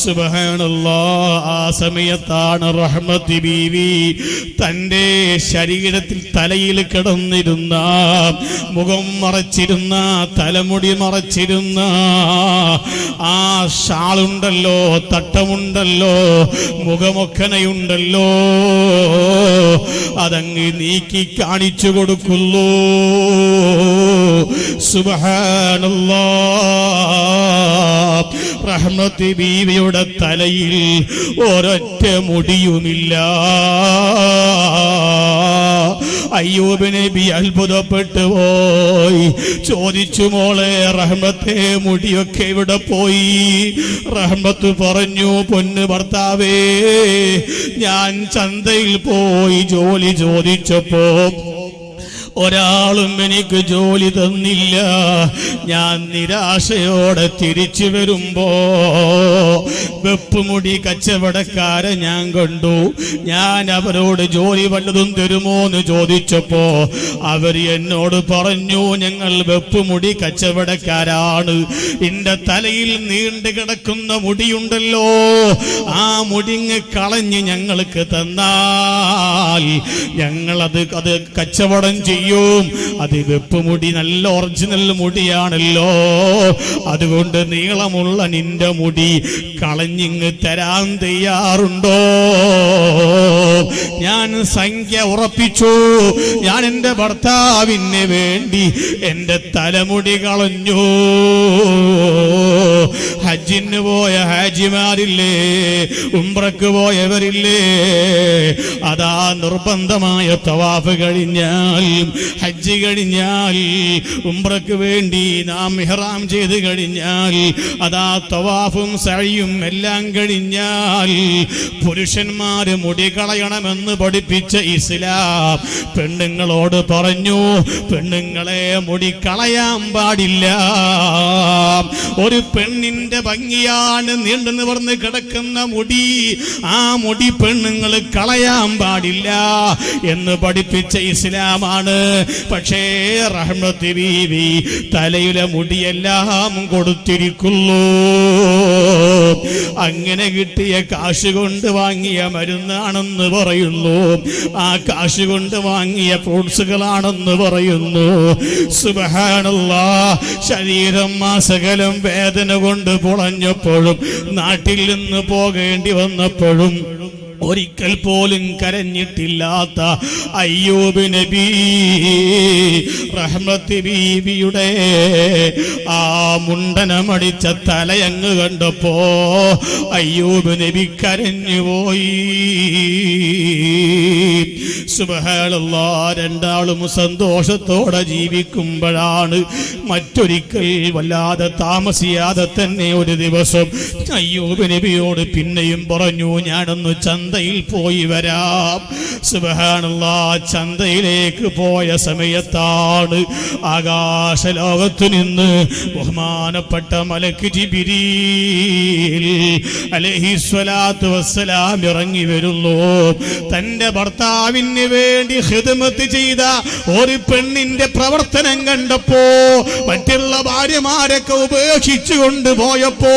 സുബ്ഹാനല്ലാഹ്. ആ സമയത്താണ് റഹ്മത്ത് ബീവി തന്റെ ശരീരത്തിൽ തലയിൽ കിടന്നിരുന്ന, മുഖം മറച്ചിരുന്ന, തലമുടി മറച്ചിരുന്ന ആ ഷാളുണ്ടല്ലോ, തട്ടമുണ്ടല്ലോ, മുഖമൊക്കനയുണ്ടല്ലോ, അതങ്ങ് നീക്കി കാണിച്ചു കൊടുക്കുന്നു. സുബ്ഹാനല്ലാഹ്. റഹ്മത്ത് ബീവിയുടെ തലയിൽ ഒരൊറ്റ മുടിയുമില്ല. അയ്യൂബ് നബി അത്ഭുതപ്പെട്ടു പോയി. ചോദിച്ചു, മോളെ റഹ്മത്തെ, മുടിയൊക്കെ ഇവിടെ പോയി? റഹ്മത്ത് പറഞ്ഞു, പൊന്ന് ഭർത്താവേ, ഞാൻ ചന്തയിൽ പോയി ജോലി ചോദിച്ചപ്പോ ഒരാളും എനിക്ക് ജോലി തന്നില്ല. ഞാൻ നിരാശയോടെ തിരിച്ചു വരുമ്പോ വെപ്പുമുടി കച്ചവടക്കാരെ ഞാൻ കണ്ടു. ഞാൻ അവരോട് ജോലി വല്ലതും തരുമോ എന്ന് ചോദിച്ചപ്പോ അവർ എന്നോട് പറഞ്ഞു, ഞങ്ങൾ വെപ്പുമുടി കച്ചവടക്കാരാണ്. എന്റെ തലയിൽ നീണ്ടു കിടക്കുന്ന മുടിയുണ്ടല്ലോ, ആ മുടിങ്ങ് കളഞ്ഞ് ഞങ്ങൾക്ക് തന്നാൽ ഞങ്ങളത് കച്ചവടം ചെയ്യും. അത് വെപ്പുമുടി നല്ല ഒറിജിനൽ മുടിയാണല്ലോ, അതുകൊണ്ട് നീളമുള്ള നിന്റെ മുടി കളഞ്ഞിങ്ങ് തരാൻ തയ്യാറുണ്ടോ? ഞാൻ സംഖ്യ ഉറപ്പിച്ചു. ഞാൻ എൻ്റെ ഭർത്താവിന് വേണ്ടി എൻ്റെ തലമുടി കളഞ്ഞു. ഹജ്ജിന് പോയ ഹാജിമാരില്ലേ, ഉംറക്ക് പോയവരില്ലേ, അതാ നിർബന്ധമായ തവാഫ് കഴിഞ്ഞാൽ, ഹജ്ജ് കഴിഞ്ഞാൽ, ഉംറക്ക് വേണ്ടി നാം ഇഹ്റാം ചെയ്ത് കഴിഞ്ഞാൽ, അതാ തവാഫും സഅയും എല്ലാം കഴിഞ്ഞാൽ പുരുഷന്മാര് മുടി കളയണമെന്ന് പഠിപ്പിച്ച ഇസ്ലാം പെണ്ണുങ്ങളോട് പറഞ്ഞു, പെണ്ണുങ്ങളെ മുടി കളയാൻ പാടില്ല. ഒരു പെണ്ണിന്റെ ഭംഗിയാണ് നീണ്ടു നിവർന്ന് കിടക്കുന്ന മുടി. ആ മുടി പെണ്ണുങ്ങൾ കളയാൻ പാടില്ല എന്ന് പഠിപ്പിച്ച ഇസ്ലാമാണ്. പക്ഷേ റഹ്മത്ത് ബീവി തലയിലെ മുടിയെല്ലാം കൊടുത്തിരിക്കുന്നു. അങ്ങനെ കിട്ടിയ കാശ് കൊണ്ട് വാങ്ങിയ മരുന്നാണെന്ന് പറയുന്നു, ആ കാശ് കൊണ്ട് വാങ്ങിയ ഫ്രൂട്ട്സുകളാണെന്ന് പറയുന്നു. സുബ്ഹാനല്ലാഹ്. ശരീരം മാസകലം വേദന കൊണ്ട് പൊളഞ്ഞപ്പോഴും, നാട്ടിൽ നിന്ന് പോകേണ്ടി വന്നപ്പോഴും ഒരിക്കൽ പോലും കരഞ്ഞിട്ടില്ലാത്ത അയ്യൂബ് നബി റഹ്മത്ത് ബീവിയുടെ ആ മുണ്ടനമടിച്ച തലയങ്ങ് കണ്ടപ്പോ അയ്യൂബ് നബി കരഞ്ഞുപോയി. സുബ്ഹാനല്ലാഹ്. രണ്ടാളും സന്തോഷത്തോടെ ജീവിക്കുമ്പോഴാണ് മറ്റൊരിക്കൽ വല്ലാതെ താമസിയാതെ തന്നെ ഒരു ദിവസം അയ്യൂബ് നബിയോട് പിന്നെയും പറഞ്ഞു, ഞാനൊന്ന് ചന്തയിൽ പോയി വരാം. സുബ്ഹാനല്ലാഹ്, ചന്തയിലേക്ക് പോയ സമയത്താണ് ആകാശലോകത്തു നിന്ന് ബഹുമാനപ്പെട്ട മലക്ക് ജിബ്രീൽ അലൈഹിസ്സലാത്തു വസ്സലാം ഇറങ്ങി വരുന്നു. തന്റെ ഭർത്താവിന് വേണ്ടി ഖിദ്മത്ത് ചെയ്ത ഒരു പെണ്ണിന്റെ പ്രവർത്തനം കണ്ടപ്പോ, മറ്റുള്ള ഭാര്യമാരൊക്കെ ഉപേക്ഷിച്ചു കൊണ്ടുപോയപ്പോ,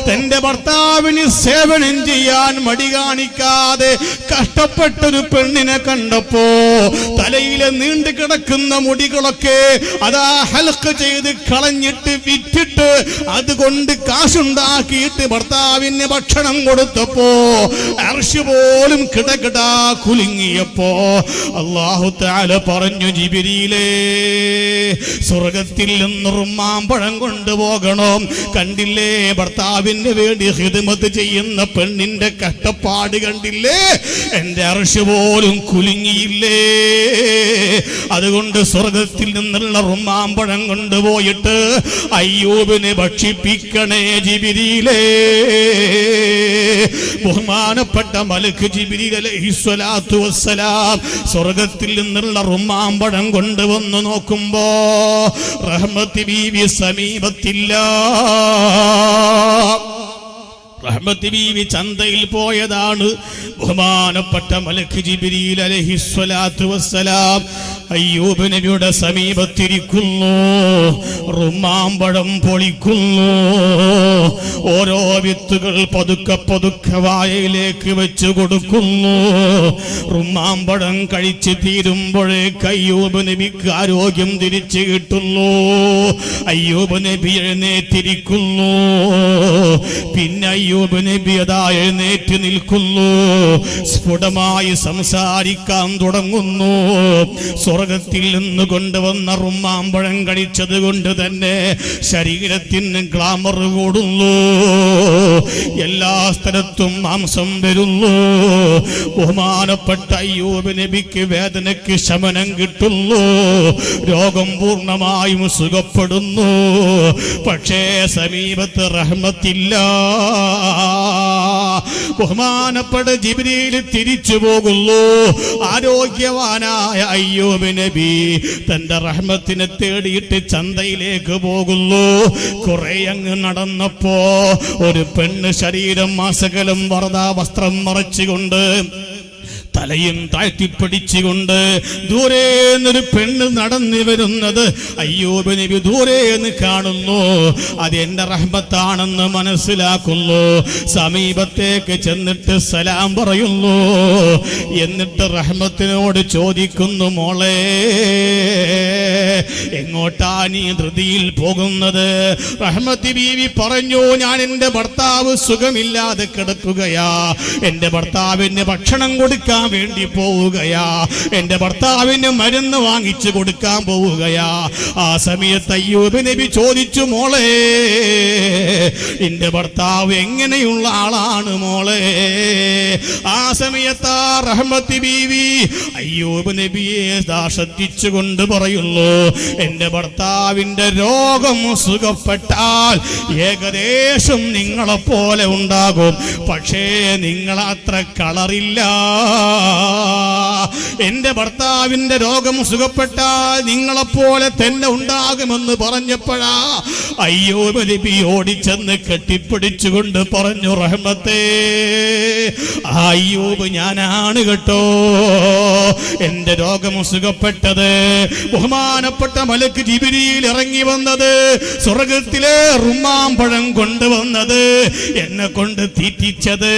തന്റെ ഭർത്താവിന് സേവനം ചെയ്യാൻ മടി കാണിക്കാതെ കഷ്ടപ്പെട്ടൊരു പെണ്ണിനെ കണ്ടപ്പോ, തലയിലെ നീണ്ടു കിടക്കുന്ന മുടികളൊക്കെ അതാ ഹൽഖ് ചെയ്ത് കളഞ്ഞിട്ട് വിറ്റിട്ട് അതുകൊണ്ട് കാശുണ്ടാക്കിയിട്ട് ഭർത്താവിന് ഭക്ഷണം കൊടുത്തപ്പോ, അർശ് പോലും കിടകിടാ കുലുങ്ങിയപ്പോ അല്ലാഹു തആല പറഞ്ഞു, ജിബ്രീലേ, സ്വർഗത്തിൽ നിന്ന് റുമ്മാമ്പഴം കൊണ്ടുപോകണം. കണ്ടില്ലേ, ഭർത്താവിന് വേണ്ടി ഖിദ്മത്ത് ചെയ്യുന്ന പെണ്ണിന്റെ കഷ്ടപ്പാട് കണ്ടില്ലേ? എന്റെ അർശ് പോലും കുലുങ്ങിയില്ലേ? അതുകൊണ്ട് സ്വർഗത്തിൽ നിന്നുള്ള റുമ്മാമ്പഴം കൊണ്ടുപോയിട്ട് അയ്യൂബിനെ ഭക്ഷിപ്പിക്കണേ ജിബ്രീലേ. ബഹുമാനപ്പെട്ട മലക്ക് ജിബ്രീൽ അലൈഹിസ്സലാത്തു വസ്സലാം സ്വർഗത്തിൽ നിന്നുള്ള റുമ്മാമ്പഴം കൊണ്ടുവന്നു നോക്കുമ്പോ റഹ്മത്ത് ബീവി സമീപത്തില്ല. റഹ്മത്ത് ബീവി ചന്തയിൽ പോയതാണ്. ബഹുമാനപ്പെട്ട മലക്ക് ജിബ്രീൽ അലൈഹിസ്സലാത്തു വസ്സലാം അയ്യൂബ് നബിയുടെ സമീപത്തിരിക്കുന്നു. റുമ്മാമ്പഴം പൊളിക്കുന്നു. ഓരോ വിത്തുകൾ പതുക്കെ പതുക്കെ വായയിലേക്ക് വെച്ച് കൊടുക്കുന്നു. റുമ്മാമ്പഴം കഴിച്ച് തീരുമ്പോഴേക്ക് അയ്യൂബ് നബിക്ക് ആരോഗ്യം തിരിച്ചു കിട്ടുന്നു. അയ്യൂബ് നബി എഴുന്നേറ്റിരിക്കുന്നു. പിന്നെ അയ്യൂബ് നബി അതാ എഴുന്നേറ്റ് നിൽക്കുന്നു. സ്ഫുടമായി സംസാരിക്കാൻ തുടങ്ങുന്നു. സ്വർഗത്തിൽ നിന്ന് കൊണ്ടുവന്ന റുമ്മാമ്പഴം കഴിച്ചത് കൊണ്ട് തന്നെ ശരീരത്തിന് ഗ്ലാമർ കൂടുന്നു. എല്ലാ സ്ഥലത്തും മാംസം വരുന്നു. ബഹുമാനപ്പെട്ട അയ്യൂബ് നബിക്ക് വേദനയ്ക്ക് ശമനം കിട്ടുന്നു. രോഗം പൂർണ്ണമായും സുഖപ്പെടുന്നു. പക്ഷേ സമീപത്ത് റഹ്മത്തില്ല. ബഹുമാനപ്പെട്ട ജിബ്രീൽ തിരിച്ചു പോകുന്നു. ആരോഗ്യവാനായ അയ്യൂബ് നബി തന്റെ റഹ്മത്തിനെ തേടിയിട്ട് ചന്തയിലേക്ക് പോകുന്നു. കുറെ അങ്ങ് നടന്നപ്പോ ഒരു പെണ്ണ് ശരീരം മാസകലം വറുത വസ്ത്രം മറച്ചുകൊണ്ട് തലയും താഴ്ത്തിപ്പിടിച്ചുകൊണ്ട് ദൂരെ നിന്നൊരു പെണ്ണ് നടന്നു വരുന്നത് അയ്യൂബ് നബി ദൂരെ നിന്ന് കാണുന്നു. അത് എന്റെ റഹ്മത്താണെന്ന് മനസ്സിലാക്കുന്നു. സമീപത്തേക്ക് ചെന്നിട്ട് സലാം പറയുന്നു. എന്നിട്ട് റഹ്മത്തിനോട് ചോദിക്കുന്നു, മോളെ, എങ്ങോട്ടാ നീ ധൃതിയിൽ പോകുന്നത്? റഹ്മത്ത് ബീവി പറഞ്ഞു, ഞാൻ എന്റെ ഭർത്താവ് സുഖമില്ലാതെ കിടക്കുകയാ. എന്റെ ഭർത്താവിന് ഭക്ഷണം കൊടുക്കാൻ വേണ്ടി പോവുകയാ. എന്റെ ഭർത്താവിന് മരുന്ന് വാങ്ങിച്ചു കൊടുക്കാൻ പോവുകയാ. ആ സമയത്ത് അയ്യൂബ് നബി ചോദിച്ചു, മോളെ, എന്റെ ഭർത്താവ് എങ്ങനെയുള്ള ആളാണ് മോളെ? ആ സമയത്ത് റഹ്മത്ത് ബീവി അയ്യൂബ് നബിയെ ശ്രദ്ധിച്ചുകൊണ്ട് പറയുന്നു, എന്റെ ഭർത്താവിന്റെ രോഗം സുഖപ്പെട്ടാൽ ഏകദേശം നിങ്ങളെപ്പോലെ ഉണ്ടാകും. പക്ഷേ നിങ്ങളത്ര കളറില്ല. എന്റെ ഭർത്താവിന്റെ രോഗം സുഖപ്പെട്ടാൽ നിങ്ങളെപ്പോലെ തന്നെ ഉണ്ടാകുമെന്ന് പറഞ്ഞപ്പോഴാ അയ്യൂബ് നബി ഓടിച്ചെന്ന് കെട്ടിപ്പിടിച്ചുകൊണ്ട് പറഞ്ഞു, റഹ്മത്തേ, അയ്യൂബ് ഞാനാണ് കേട്ടോ എന്റെ രോഗം സുഖപ്പെട്ടത്. ബഹുമാനപ്പെട്ട മലക്ക് ജിബ്രീൽ ഇറങ്ങി വന്നത്, സ്വർഗത്തിലെ റുമ്മാമ്പഴം കൊണ്ടുവന്നത്, എന്നെ കൊണ്ട് തീറ്റിച്ചത്,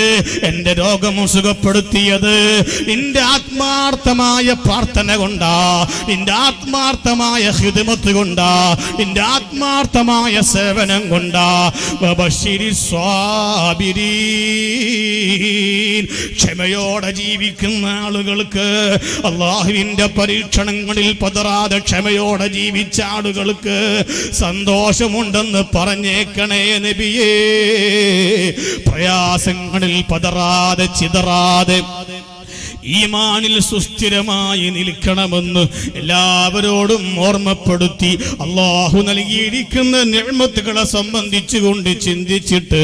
എന്റെ രോഗം സുഖപ്പെടുത്തിയത് നിന്റെ ആത്മാർത്ഥമായ പ്രാർത്ഥന കൊണ്ടാ, നിന്റെ ആത്മാർത്ഥമായ ഖിദ്മത്ത് കൊണ്ടാ, നിന്റെ ആത്മാർത്ഥമായ സേവനം കൊണ്ടാ. വബശ്ശിരി സ്വാബിരീൻ, ക്ഷമയോടെ ജീവിക്കുന്ന ആളുകൾക്ക്, അല്ലാഹുവിന്റെ പരീക്ഷണങ്ങളിൽ പതറാതെ ക്ഷമയോടെ ജീവിച്ച ആളുകൾക്ക് സന്തോഷമുണ്ടെന്ന് പറഞ്ഞേക്കണേ നബിയേ. പ്രയാസങ്ങളിൽ പതറാതെ ചിതറാതെ ഈമാനിൽ സുസ്ഥിരമായി നിൽക്കണമെന്ന് എല്ലാവരോടും ഓർമ്മപ്പെടുത്തി അല്ലാഹു നൽകിയിരിക്കുന്ന നിഅ്മത്തുകളെ സംബന്ധിച്ചുകൊണ്ട് ചിന്തിച്ചിട്ട്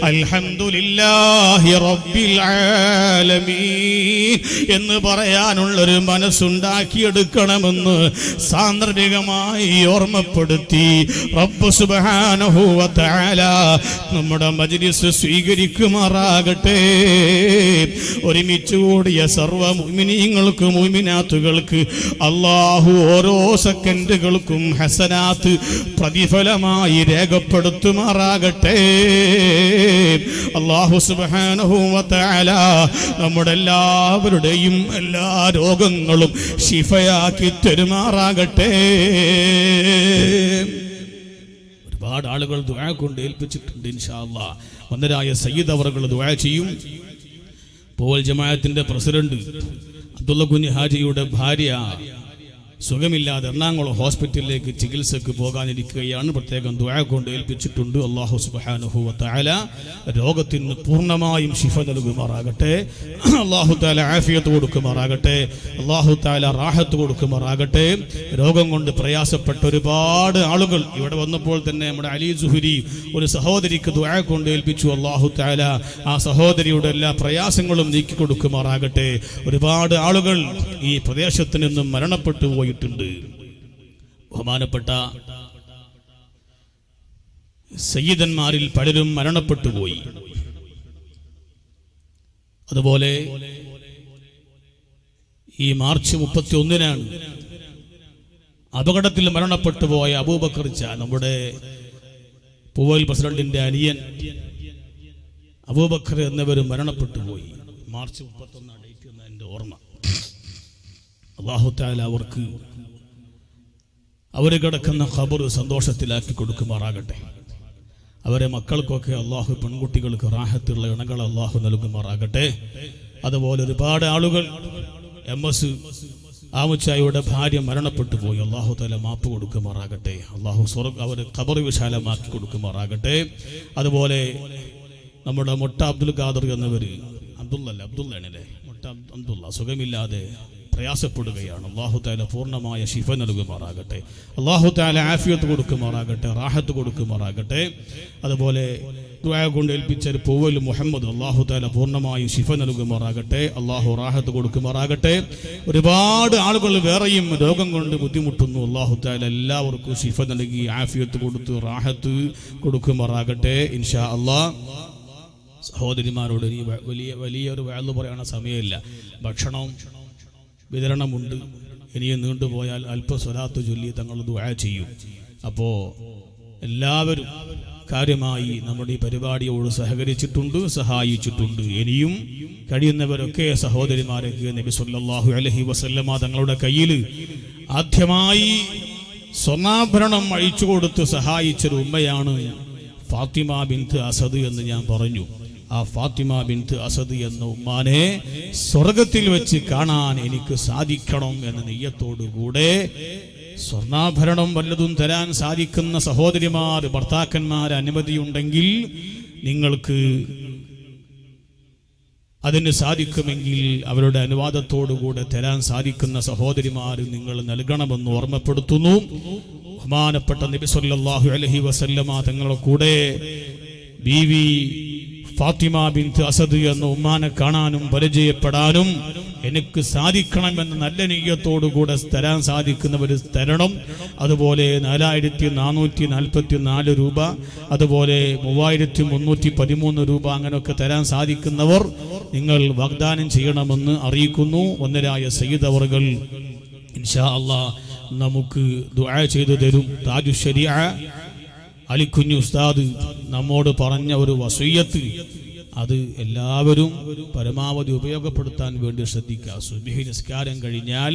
അൽഹംദുലില്ലാഹി റബ്ബിൽ ആലമീൻ എന്ന് പറയാനുള്ളൊരു മനസ്സുണ്ടാക്കിയെടുക്കണമെന്ന് സാന്ദർഭികമായി ഓർമ്മപ്പെടുത്തി റബ്ബ് സുബ്ഹാനഹു വ തആല നമ്മുടെ മജ്ലിസ് സ്വീകരിക്കുമാറാകട്ടെ. ഒരുമിച്ച് കൂടിയ സർവ്വ മുഅ്മിനീങ്ങൾക്ക് മുഅ്മിനാത്തുകൾക്ക് അല്ലാഹു ഓരോ സെക്കൻഡുകൾക്കും ഹസനാത്ത് പ്രതിഫലമായി രേഖപ്പെടുത്തുമാറാകട്ടെ. അല്ലാഹു സുബ്ഹാനഹു വ തആല നമ്മുടെ എല്ലാവരുടെയും എല്ലാ രോഗങ്ങളും ശിഫയാക്കി തരുമാറാകട്ടെ. ഒരുപാട് ആളുകൾ ദുആ കൊണ്ട് ഏൽപ്പിച്ചിട്ടുണ്ട്. ഇൻഷാ അല്ലാഹ് വന്ദരായ സയ്യിദ് അവറുകൾ ദുആ ചെയ്യും. പോവൽ ജമാഅത്തിന്റെ പ്രസിഡന്റ് അബ്ദുള്ള കുഞ്ഞി ഹാജിയുടെ ഭാര്യ സുഖമില്ലാതെ എറണാകുളം ഹോസ്പിറ്റലിലേക്ക് ചികിത്സക്ക് പോകാനിരിക്കുകയാണ്. പ്രത്യേകം ദുആ കൊണ്ട് ഏൽപ്പിച്ചിട്ടുണ്ട്. അല്ലാഹു സുബ്ഹാനഹു വ തആല രോഗത്തിന് പൂർണ്ണമായും ശിഫ നൽകുമാറാകട്ടെ. അല്ലാഹു തആല ആഫിയത്ത് കൊടുക്കുമാറാകട്ടെ. അല്ലാഹു തആല റാഹത്ത് കൊടുക്കുമാറാകട്ടെ. രോഗം കൊണ്ട് പ്രയാസപ്പെട്ട ഒരുപാട് ആളുകൾ ഇവിടെ വന്നപ്പോൾ തന്നെ നമ്മുടെ അലി സുഹരി ഒരു സഹോദരിക്ക് ദുആ കൊണ്ട് ഏൽപ്പിച്ചു. അല്ലാഹു തആല ആ സഹോദരിയുടെ എല്ലാ പ്രയാസങ്ങളും നീക്കി കൊടുക്കുമാറാകട്ടെ. ഒരുപാട് ആളുകൾ ഈ പ്രദേശത്ത് നിന്നും മരണപ്പെട്ടു പോയി. ബഹുമാനപ്പെട്ട സയ്യിദന്മാരിൽ പലരും മരണപ്പെട്ടു പോയി. അതുപോലെ ഈ മാർച്ച് 31-നാണ് അപകടത്തിൽ മരണപ്പെട്ടു പോയ അബൂബക്കർ ചാ, നമ്മുടെ പൂവൽ പ്രസിഡന്റിന്റെ അനിയൻ അബൂബക്കർ എന്നിവരും മരണപ്പെട്ടു പോയി. മാർച്ച് 31 ഡേറ്റ് എന്ന എൻ്റെ ഓർമ്മ. അല്ലാഹു തആല അവർക്ക് അവർ കിടക്കുന്ന ഖബർ സന്തോഷത്തിലാക്കി കൊടുക്കുമാറാകട്ടെ. അവരെ മക്കൾക്കൊക്കെ അല്ലാഹു പെൺകുട്ടികൾക്ക് റാഹത്തുള്ള ഇണകൾ അല്ലാഹു നൽകുമാറാകട്ടെ. അതുപോലെ ഒരുപാട് ആളുകൾ MS ആമുച്ചായുടെ ഭാര്യ മരണപ്പെട്ടു പോയി. അല്ലാഹു തആല മാപ്പ് കൊടുക്കുമാറാകട്ടെ. അല്ലാഹു അവരെ ഖബർ വിശാലമാക്കി കൊടുക്കുമാറാകട്ടെ. അതുപോലെ നമ്മുടെ മൊട്ട അബ്ദുൽ ഖാദർ എന്നവർ അബ്ദുള്ളയാണല്ലേ മൊട്ട അബ്ദുള്ള സുഖമില്ലാതെ പ്രയാസപ്പെടുകയാണ്. അല്ലാഹു തആല പൂർണ്ണമായ ശിഫ നൽകുമാറാകട്ടെ. അല്ലാഹു തആല ആഫിയത്ത് കൊടുക്കുമാറാകട്ടെ, റാഹത്ത് കൊടുക്കുമാറാകട്ടെ. അതുപോലെ ദുആ കൊണ്ട് ഏൽപ്പിച്ച പൂവൽ മുഹമ്മദ് അല്ലാഹു തആല പൂർണ്ണമായും ശിഫ നൽകുമാറാകട്ടെ. അല്ലാഹു റാഹത്ത് കൊടുക്കുമാറാകട്ടെ. ഒരുപാട് ആളുകൾ വേറെയും രോഗം കൊണ്ട് ബുദ്ധിമുട്ടുന്നു. അല്ലാഹു തആല എല്ലാവർക്കും ശിഫ നൽകി ആഫിയത്ത് കൊടുത്ത് റാഹത്ത് കൊടുക്കുമാറാകട്ടെ. ഇൻഷാ അല്ലാഹ് സഹോദരിമാരോട് ഇനി വലിയൊരു വഅദ് പറയാനുള്ള സമയമില്ല. ഭക്ഷണം വിതരണമുണ്ട്. ഇനിയും നീണ്ടുപോയാൽ അല്പ സ്വലാത്ത് ചൊല്ലി തങ്ങൾ ദുആ ചെയ്യും. അപ്പോൾ എല്ലാവരും കാര്യമായി നമ്മുടെ ഈ പരിപാടിയോട് സഹകരിച്ചിട്ടുണ്ട്, സഹായിച്ചിട്ടുണ്ട്. ഇനിയും കഴിയുന്നവരൊക്കെ സഹോദരിമാരൊക്കെ നബി സല്ലല്ലാഹു അലൈഹി വസല്ലമ തങ്ങളുടെ കയ്യിൽ ആദ്യമായി സ്വർണ്ണാഭരണം അഴിച്ചു കൊടുത്ത് സഹായിച്ചൊരു ഉമ്മയാണ് ഫാത്തിമ ബിൻത്ത് അസദ് എന്ന് ഞാൻ പറഞ്ഞു. ആ ഫാത്തിമ ബിൻത്ത് അസദ് എന്ന ഉമ്മാനെ സ്വർഗത്തിൽ വെച്ച് കാണാൻ എനിക്ക് സാധിക്കണം എന്ന നെയ്യത്തോടുകൂടെ സ്വർണ്ണാഭരണം വല്ലതും തരാൻ സാധിക്കുന്ന സഹോദരിമാർ, ഭർത്താക്കന്മാർ അനുമതിയുണ്ടെങ്കിൽ നിങ്ങൾക്ക് അതിന് സാധിക്കുമെങ്കിൽ അവരുടെ അനുവാദത്തോടുകൂടെ തരാൻ സാധിക്കുന്ന സഹോദരിമാർ നിങ്ങൾ നൽകണമെന്ന് ഓർമ്മപ്പെടുത്തുന്നു. ബഹുമാനപ്പെട്ട നബി സല്ലല്ലാഹു അലൈഹി വസല്ലമ തങ്ങളുടെ കൂടെ ബീവി ഫാത്തിമ ബിൻത്ത് അസദ് എന്ന ഉമ്മാനെ കാണാനും പരിചയപ്പെടാനും എനിക്ക് സാധിക്കണമെന്ന നല്ല നിയ്യത്തോടുകൂടെ തരാൻ സാധിക്കുന്നവർ തരണം. അതുപോലെ 4444 രൂപ, അതുപോലെ 3313 രൂപ അങ്ങനെയൊക്കെ തരാൻ സാധിക്കുന്നവർ നിങ്ങൾ വാഗ്ദാനം ചെയ്യണമെന്ന് അറിയിക്കുന്നു. ഒന്നരായ സയ്യിദ് അവറുകൾ ഇൻഷാ അല്ലാഹ് നമുക്ക് ദുആ ചെയ്തു തരും. താജു ശരീഅ അലിക്കുഞ്ഞു ഉസ്താദ് നമ്മോട് പറഞ്ഞ ഒരു വസിയ്യത്ത്, അത് എല്ലാവരും പരമാവധി ഉപയോഗപ്പെടുത്താൻ വേണ്ടി ശ്രദ്ധിക്കുക. സുബ്ഹി നിസ്കാരം കഴിഞ്ഞാൽ